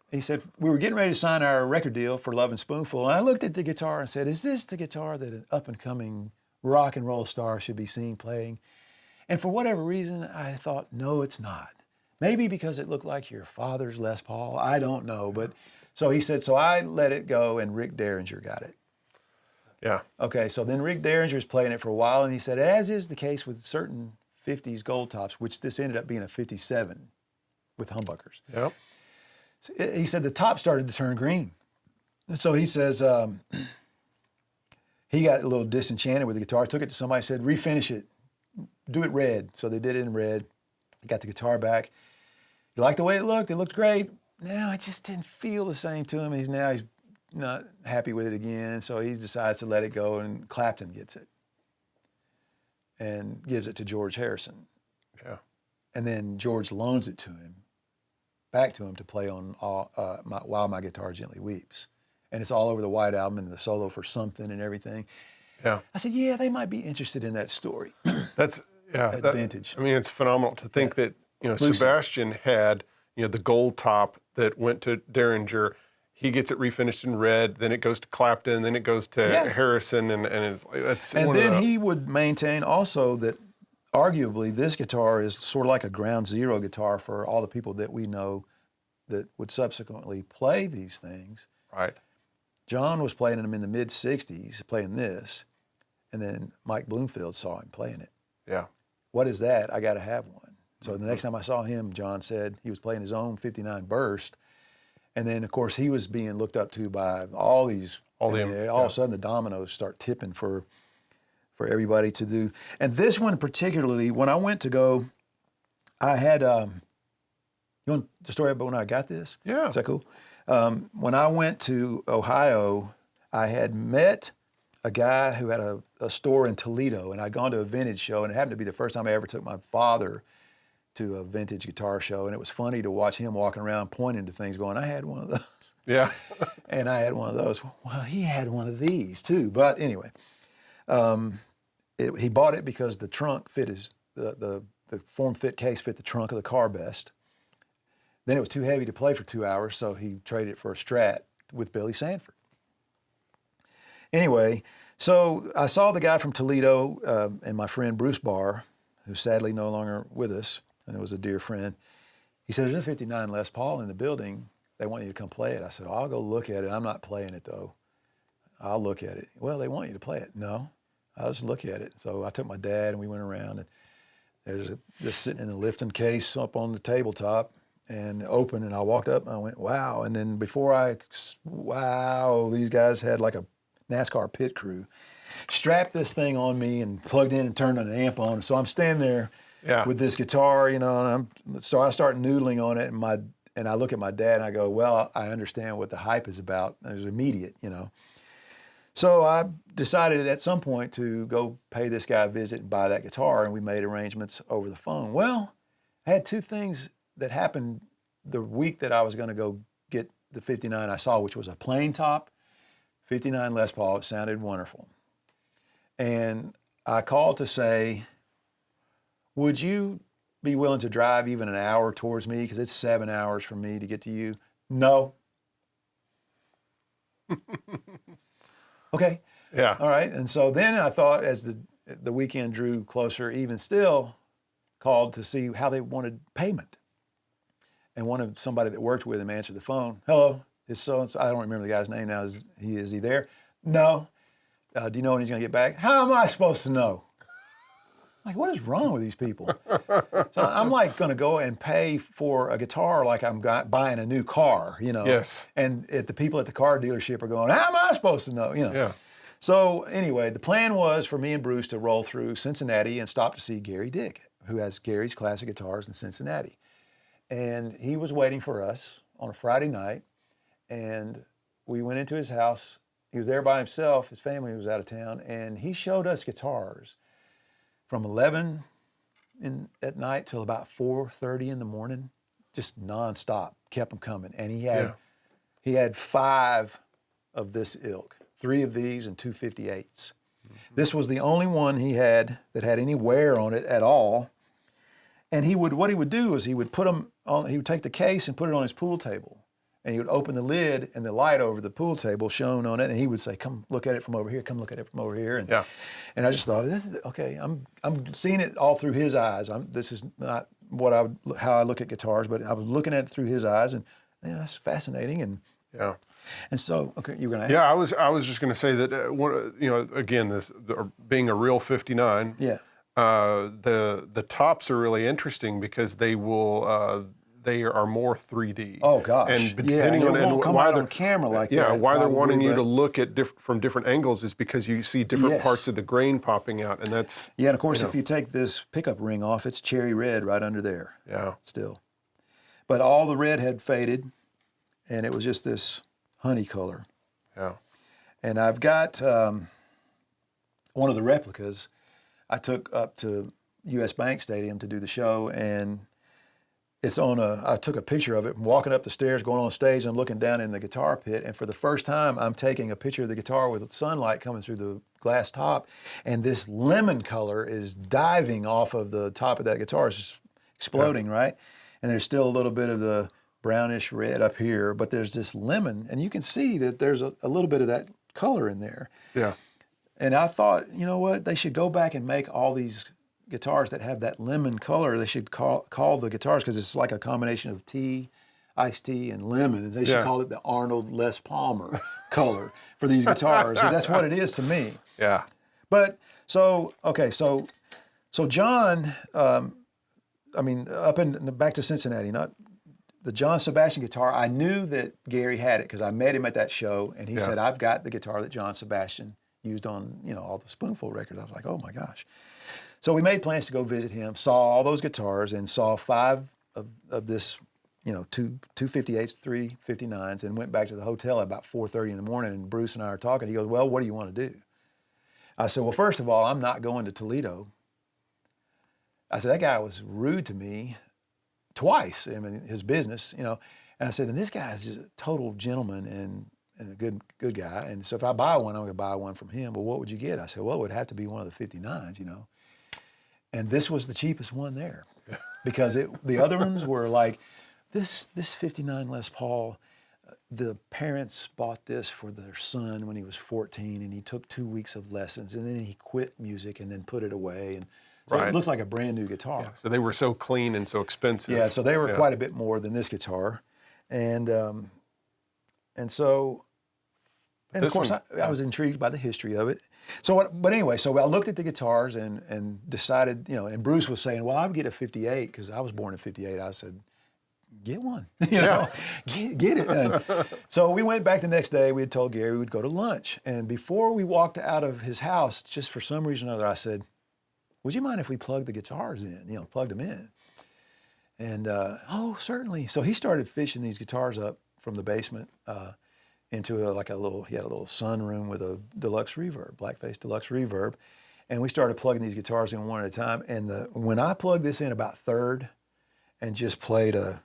[SPEAKER 2] he said, we were getting ready to sign our record deal for Love and Spoonful, and I looked at the guitar and said, "Is this the guitar that an up-and-coming rock and roll star should be seen playing?" And for whatever reason, I thought, no, it's not. Maybe because it looked like your father's Les Paul. I don't know. But so he said, so I let it go, and Rick Derringer got it.
[SPEAKER 1] Yeah.
[SPEAKER 2] Okay, so then Rick Derringer's playing it for a while, and he said, as is the case with certain 50s gold tops, which this ended up being a 57 with humbuckers.
[SPEAKER 1] Yep.
[SPEAKER 2] He said the top started to turn green. So he says he got a little disenchanted with the guitar, took it to somebody, said, refinish it, do it red. So they did it in red. He got the guitar back. He liked the way it looked great. Now it just didn't feel the same to him. He's not happy with it again, so he decides to let it go, and Clapton gets it and gives it to George Harrison.
[SPEAKER 1] Yeah.
[SPEAKER 2] And then George loans it back to him to play on While My Guitar Gently Weeps. And it's all over the White Album and the solo for Something and everything.
[SPEAKER 1] Yeah.
[SPEAKER 2] I said, yeah, they might be interested in that story.
[SPEAKER 1] That's
[SPEAKER 2] vintage.
[SPEAKER 1] I mean, it's phenomenal to think that, you know,
[SPEAKER 2] Lucy.
[SPEAKER 1] Sebastian had, you know, the gold top that went to Derringer. He gets it refinished in red, then it goes to Clapton, then it goes to Harrison, and it's like, that's
[SPEAKER 2] and
[SPEAKER 1] one
[SPEAKER 2] then
[SPEAKER 1] of the,
[SPEAKER 2] he would maintain also that arguably this guitar is sort of like a ground zero guitar for all the people that we know that would subsequently play these things.
[SPEAKER 1] Right.
[SPEAKER 2] John was playing them in the mid-'60s, playing this, and then Mike Bloomfield saw him playing it.
[SPEAKER 1] Yeah.
[SPEAKER 2] What is that? I got to have one. So the next time I saw him, John said he was playing his own 59 Burst. And then, of course, he was being looked up to by all these, all of a sudden the dominoes start tipping for everybody to do. And this one particularly, when I went to go, I had, you want the story about when I got this?
[SPEAKER 1] Yeah.
[SPEAKER 2] Is that cool? When I went to Ohio, I had met a guy who had a store in Toledo, and I'd gone to a vintage show, and it happened to be the first time I ever took my father to a vintage guitar show, and it was funny to watch him walking around pointing to things going, I had one of those.
[SPEAKER 1] Yeah.
[SPEAKER 2] And I had one of those. Well, he had one of these too. But anyway, he bought it because the trunk fit the form-fit case fit the trunk of the car best. Then it was too heavy to play for 2 hours, so he traded it for a Strat with Billy Sanford. Anyway, so I saw the guy from Toledo and my friend Bruce Barr, who's sadly no longer with us, and was a dear friend. He said, there's a 59 Les Paul in the building. They want you to come play it. I said, I'll go look at it. I'm not playing it, though. I'll look at it. Well, they want you to play it. No, I'll just look at it. So I took my dad, and we went around, and there's this sitting in the lifting case up on the tabletop, and open, and I walked up, and I went, wow. And then these guys had like a NASCAR pit crew, strapped this thing on me and plugged in and turned an amp on. So I'm standing there with this guitar, and so I start noodling on it, and I look at my dad and I go, well, I understand what the hype is about. It was immediate, So I decided at some point to go pay this guy a visit and buy that guitar, and we made arrangements over the phone. Well, I had two things that happened the week that I was going to go get the 59 I saw, which was a plain top 59 Les Paul. It sounded wonderful. And I called to say, would you be willing to drive even an hour towards me? Because it's 7 hours from me to get to you. No. Okay.
[SPEAKER 1] Yeah.
[SPEAKER 2] All right. And so then I thought, as the weekend drew closer, even still, called to see how they wanted payment. And somebody that worked with him answered the phone. Hello, it's so-and-so. I don't remember the guy's name now. Is he there? No. Do you know when he's going to get back? How am I supposed to know? Like, what is wrong with these people? So I'm like going to go and pay for a guitar like I'm buying a new car,
[SPEAKER 1] Yes.
[SPEAKER 2] And the people at the car dealership are going, how am I supposed to know?
[SPEAKER 1] Yeah.
[SPEAKER 2] So anyway, the plan was for me and Bruce to roll through Cincinnati and stop to see Gary Dick, who has Gary's Classic Guitars in Cincinnati. And he was waiting for us on a Friday night, and we went into his house. He was there by himself. His family was out of town, and he showed us guitars from 11 at night till about 4:30 in the morning, just nonstop, kept them coming. And he had 5 of this ilk, 3 of these and 2 58s. Mm-hmm. This was the only one he had that had any wear on it at all. And what he would do is he would put them on, he would take the case and put it on his pool table. And he would open the lid, and the light over the pool table shone on it, and he would say, come look at it from over here, come look at it from over here. And I just thought, this is okay, I'm seeing it all through his eyes. This is not how I look at guitars, but I was looking at it through his eyes, and that's fascinating. And so, okay, you were going to ask?
[SPEAKER 1] Yeah, I was just going to say that, again, being a real 59, the tops are really interesting because they are more 3D.
[SPEAKER 2] Oh gosh!
[SPEAKER 1] And depending on
[SPEAKER 2] come
[SPEAKER 1] why
[SPEAKER 2] out
[SPEAKER 1] they're
[SPEAKER 2] on camera like that.
[SPEAKER 1] Yeah, why they're wanting you
[SPEAKER 2] but-
[SPEAKER 1] to look at from different angles is because you see different parts of the grain popping out, and that's
[SPEAKER 2] and of course if you take this pickup ring off, it's cherry red right under there.
[SPEAKER 1] Yeah,
[SPEAKER 2] still, but all the red had faded, and it was just this honey color.
[SPEAKER 1] Yeah,
[SPEAKER 2] and I've got one of the replicas. I took up to U.S. Bank Stadium to do the show, and I took a picture of it. I'm walking up the stairs, going on stage, I'm looking down in the guitar pit, and for the first time, I'm taking a picture of the guitar with sunlight coming through the glass top, and this lemon color is diving off of the top of that guitar. It's just exploding, right? And there's still a little bit of the brownish red up here, but there's this lemon, and you can see that there's a little bit of that color in there.
[SPEAKER 1] Yeah.
[SPEAKER 2] And I thought, you know what, they should go back and make all these guitars that have that lemon color. They should call the guitars, because it's like a combination of tea, iced tea and lemon, and they should
[SPEAKER 1] Yeah.
[SPEAKER 2] call it the Arnold Les Palmer color for these guitars, 'cause that's what it is to me.
[SPEAKER 1] Yeah.
[SPEAKER 2] But so John, I mean, back to Cincinnati, not the John Sebastian guitar. I knew that Gary had it because I met him at that show, and he said, "I've got the guitar that John Sebastian used on, all the Spoonful records." I was like, "Oh my gosh!" So we made plans to go visit him, saw all those guitars, and saw 5 of this, 258s, 3 59s, and went back to the hotel at about 4:30 in the morning. And Bruce and I are talking. He goes, "Well, what do you want to do?" I said, "Well, first of all, I'm not going to Toledo." I said, "That guy was rude to me twice, I mean, his business, And I said, "And this guy is just a total gentleman and a good guy. And so if I buy one, I'm going to buy one from him. But what would you get?" I said, "Well, it would have to be one of the 59s, And this was the cheapest one there because the other ones were like, this 59 Les Paul, the parents bought this for their son when he was 14, and he took 2 weeks of lessons, and then he quit music and then put it away. And so
[SPEAKER 1] Right.
[SPEAKER 2] It looks like a brand new guitar.
[SPEAKER 1] So they were so clean and so expensive.
[SPEAKER 2] Yeah, so they were quite a bit more than this guitar. And so, and of
[SPEAKER 1] This
[SPEAKER 2] course,
[SPEAKER 1] one-
[SPEAKER 2] I was intrigued by the history of it. So, but anyway, so I looked at the guitars and decided, and Bruce was saying, "Well, I would get a 58 because I was born in 58. I said, "Get one, get it." And so we went back the next day. We had told Gary we would go to lunch. And before we walked out of his house, just for some reason or other, I said, "Would you mind if we plugged the guitars in, plugged them in?" And, "Oh, certainly." So he started fishing these guitars up from the basement into he had a little sunroom with a deluxe reverb, blackface deluxe reverb. And we started plugging these guitars in one at a time. And when I plugged this in about third and just played an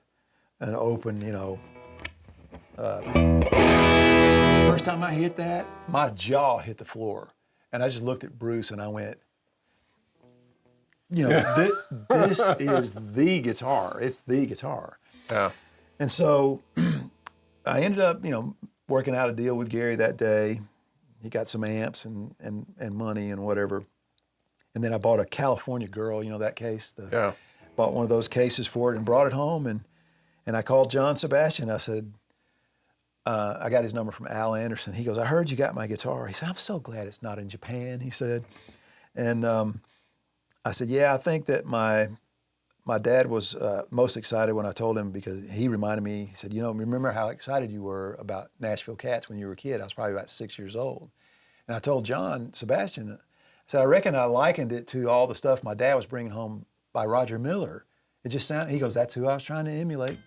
[SPEAKER 2] open, first time I hit that, my jaw hit the floor. And I just looked at Bruce and I went, this is the guitar. It's the guitar.
[SPEAKER 1] Yeah.
[SPEAKER 2] And so I ended up, working out a deal with Gary that day. He got some amps and money and whatever. And then I bought a California Girl, that case. Bought one of those cases for it and brought it home. And I called John Sebastian. I said, I got his number from Al Anderson. He goes, "I heard you got my guitar." He said, "I'm so glad it's not in Japan," he said. And I said, "Yeah, I think that my dad was most excited when I told him because he reminded me, he said, remember how excited you were about Nashville Cats when you were a kid?" I was probably about 6 years old. And I told John Sebastian, I said, "I reckon I likened it to all the stuff my dad was bringing home by Roger Miller. It just sounded," he goes, "That's who I was trying to emulate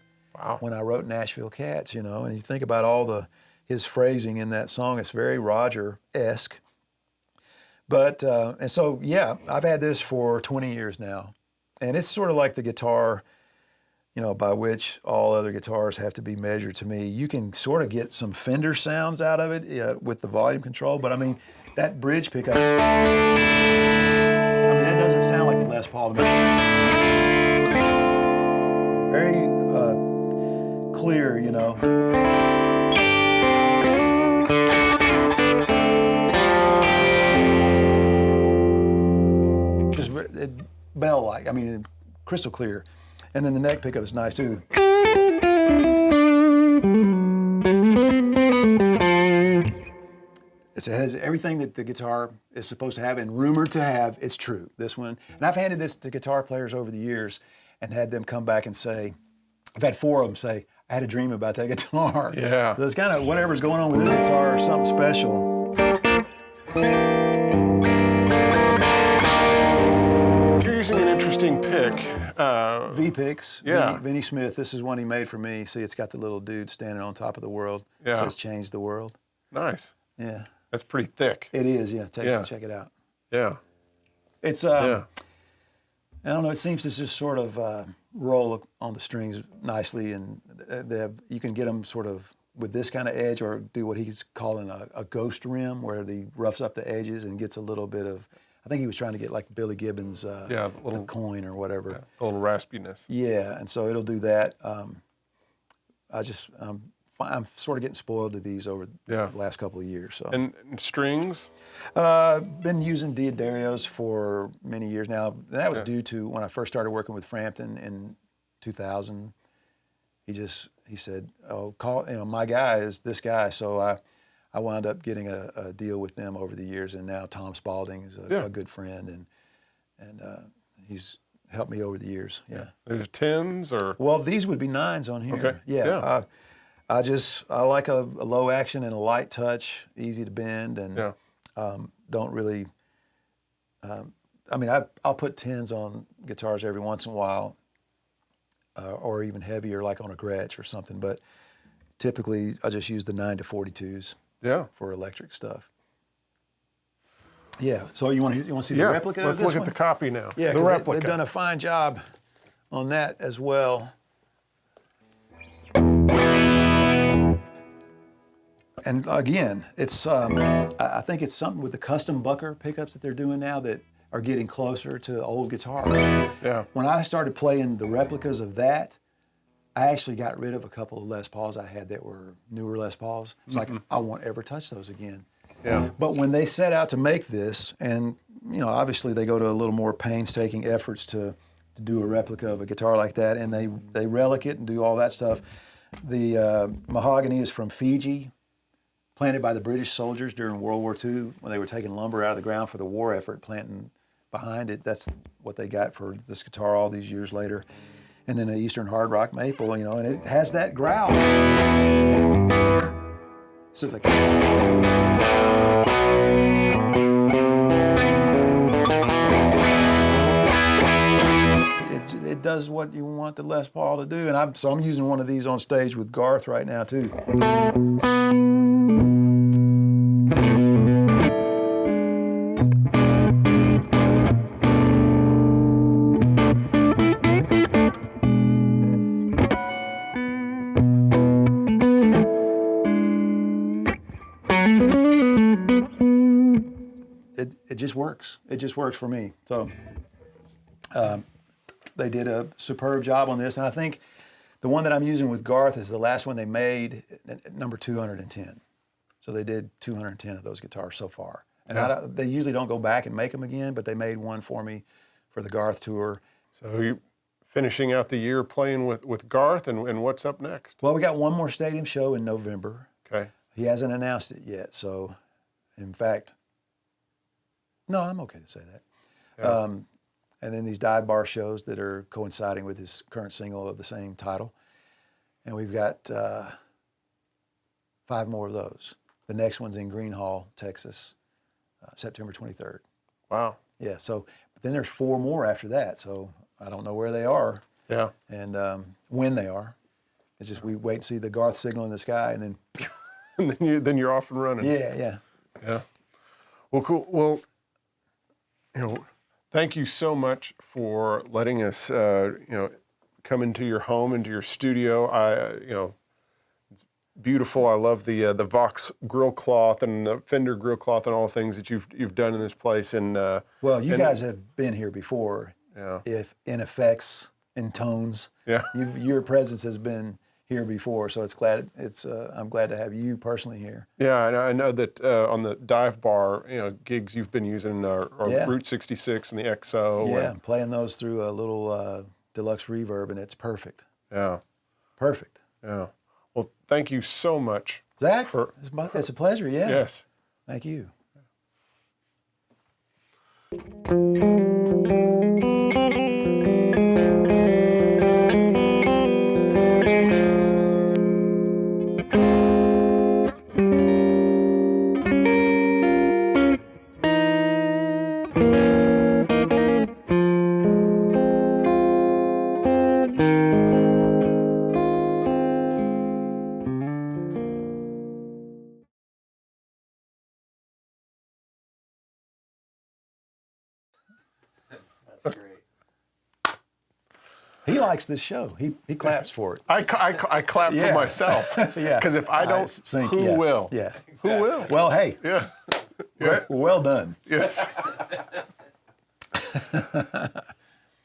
[SPEAKER 2] when I wrote Nashville Cats, And you think about all his phrasing in that song, it's very Roger-esque. But, and so, yeah, I've had this for 20 years now. And it's sort of like the guitar, by which all other guitars have to be measured to me. You can sort of get some Fender sounds out of it with the volume control, but I mean, that bridge pickup, that doesn't sound like a Les Paul to me. Very clear, Just bell-like, crystal clear. And then the neck pickup is nice too. It has everything that the guitar is supposed to have and rumored to have. It's true, this one. And I've handed this to guitar players over the years and had them come back and say, I've had 4 of them say, "I had a dream about that guitar."
[SPEAKER 1] Yeah.
[SPEAKER 2] So it's kind of whatever's going on with this guitar is something special.
[SPEAKER 1] You're using an interesting pick.
[SPEAKER 2] V-Picks,
[SPEAKER 1] Yeah.
[SPEAKER 2] Vinnie Smith. This is one he made for me. See, it's got the little dude standing on top of the world.
[SPEAKER 1] Yeah.
[SPEAKER 2] It says "Change the World."
[SPEAKER 1] Nice.
[SPEAKER 2] Yeah.
[SPEAKER 1] That's pretty thick.
[SPEAKER 2] It is, yeah.
[SPEAKER 1] Yeah.
[SPEAKER 2] Check it out.
[SPEAKER 1] Yeah.
[SPEAKER 2] It's
[SPEAKER 1] Yeah.
[SPEAKER 2] I don't know. It seems to just sort of roll on the strings nicely, and you can get them sort of with this kind of edge, or do what he's calling a ghost rim, where he roughs up the edges and gets a little bit of. I think he was trying to get like Billy Gibbons, the coin or whatever.
[SPEAKER 1] Yeah, a little raspiness.
[SPEAKER 2] Yeah, and so it'll do that. I'm sort of getting spoiled to these over the last couple of years. So.
[SPEAKER 1] And strings?
[SPEAKER 2] Been using Diodarios for many years now. That was due to when I first started working with Frampton in 2000. he said, "Oh, call, my guy is this guy." So I wound up getting a deal with them over the years, and now Tom Spalding is a good friend, and he's helped me over the years. Yeah.
[SPEAKER 1] There's 10s or?
[SPEAKER 2] Well, these would be 9s on here.
[SPEAKER 1] Okay.
[SPEAKER 2] Yeah. I like a low action and a light touch, easy to bend, and don't really. I'll put 10s on guitars every once in a while, or even heavier, like on a Gretsch or something. But typically, I just use the 9 to 42s.
[SPEAKER 1] Yeah.
[SPEAKER 2] For electric stuff. Yeah. So you want to see the replica?
[SPEAKER 1] Let's
[SPEAKER 2] of this
[SPEAKER 1] look
[SPEAKER 2] one?
[SPEAKER 1] at the copy now.
[SPEAKER 2] Yeah,
[SPEAKER 1] the replica.
[SPEAKER 2] They've done a fine job on that as well. And again, it's I think it's something with the custom Bucker pickups that they're doing now that are getting closer to old guitars.
[SPEAKER 1] Yeah.
[SPEAKER 2] When I started playing the replicas of that, I actually got rid of a couple of Les Pauls I had that were newer Les Pauls. It's like, I won't ever touch those again.
[SPEAKER 1] Yeah.
[SPEAKER 2] But when they set out to make this, and obviously they go to a little more painstaking efforts to do a replica of a guitar like that, and they relic it and do all that stuff. The mahogany is from Fiji, planted by the British soldiers during World War II when they were taking lumber out of the ground for the war effort, planting behind it. That's what they got for this guitar all these years later. And then the Eastern Hard Rock maple, and it has that growl. So it's like, it does what you want the Les Paul to do, and I'm using one of these on stage with Garth right now too. It just works. It just works for me. So they did a superb job on this, and I think the one that I'm using with Garth is the last one they made, number 210. So they did 210 of those guitars so far. And they usually don't go back and make them again, but they made one for me for the Garth tour.
[SPEAKER 1] So you finishing out the year playing with Garth, and what's up next?
[SPEAKER 2] Well, we got one more stadium show in November.
[SPEAKER 1] Okay.
[SPEAKER 2] He hasn't announced it yet, so in fact, no, I'm okay to say that.
[SPEAKER 1] Yeah.
[SPEAKER 2] And then these dive bar shows that are coinciding with his current single of the same title. And we've got 5 more of those. The next one's in Greenhall, Texas, September 23rd.
[SPEAKER 1] Wow.
[SPEAKER 2] Yeah, so but then there's 4 more after that, so I don't know where they are.
[SPEAKER 1] Yeah.
[SPEAKER 2] And when they are. It's just we wait and see the Garth signal in the sky, and then...
[SPEAKER 1] and then you're off and running.
[SPEAKER 2] Yeah.
[SPEAKER 1] Yeah. Well, cool. Well, thank you so much for letting us, come into your home, into your studio. It's beautiful. I love the Vox grill cloth and the Fender grill cloth and all the things that you've done in this place. And
[SPEAKER 2] well, you guys have been here before.
[SPEAKER 1] Yeah.
[SPEAKER 2] If in effects, in tones.
[SPEAKER 1] Yeah.
[SPEAKER 2] Your presence has been here before, so I'm glad to have you personally here.
[SPEAKER 1] Yeah, and I know that on the dive bar, gigs you've been using our Route 66 and the XO.
[SPEAKER 2] Yeah, playing those through a little deluxe reverb, and it's perfect.
[SPEAKER 1] Yeah.
[SPEAKER 2] Perfect.
[SPEAKER 1] Yeah. Well, thank you so much.
[SPEAKER 2] Zach, it's a pleasure, yeah.
[SPEAKER 1] Yes.
[SPEAKER 2] Thank you.
[SPEAKER 4] That's great.
[SPEAKER 2] He likes this show. He claps for it.
[SPEAKER 1] I clap for myself.
[SPEAKER 2] Yeah.
[SPEAKER 1] Because if I don't,
[SPEAKER 2] sing,
[SPEAKER 1] who will?
[SPEAKER 2] Yeah.
[SPEAKER 1] Who will?
[SPEAKER 2] Well, hey.
[SPEAKER 1] Yeah.
[SPEAKER 2] Well done.
[SPEAKER 1] Yes.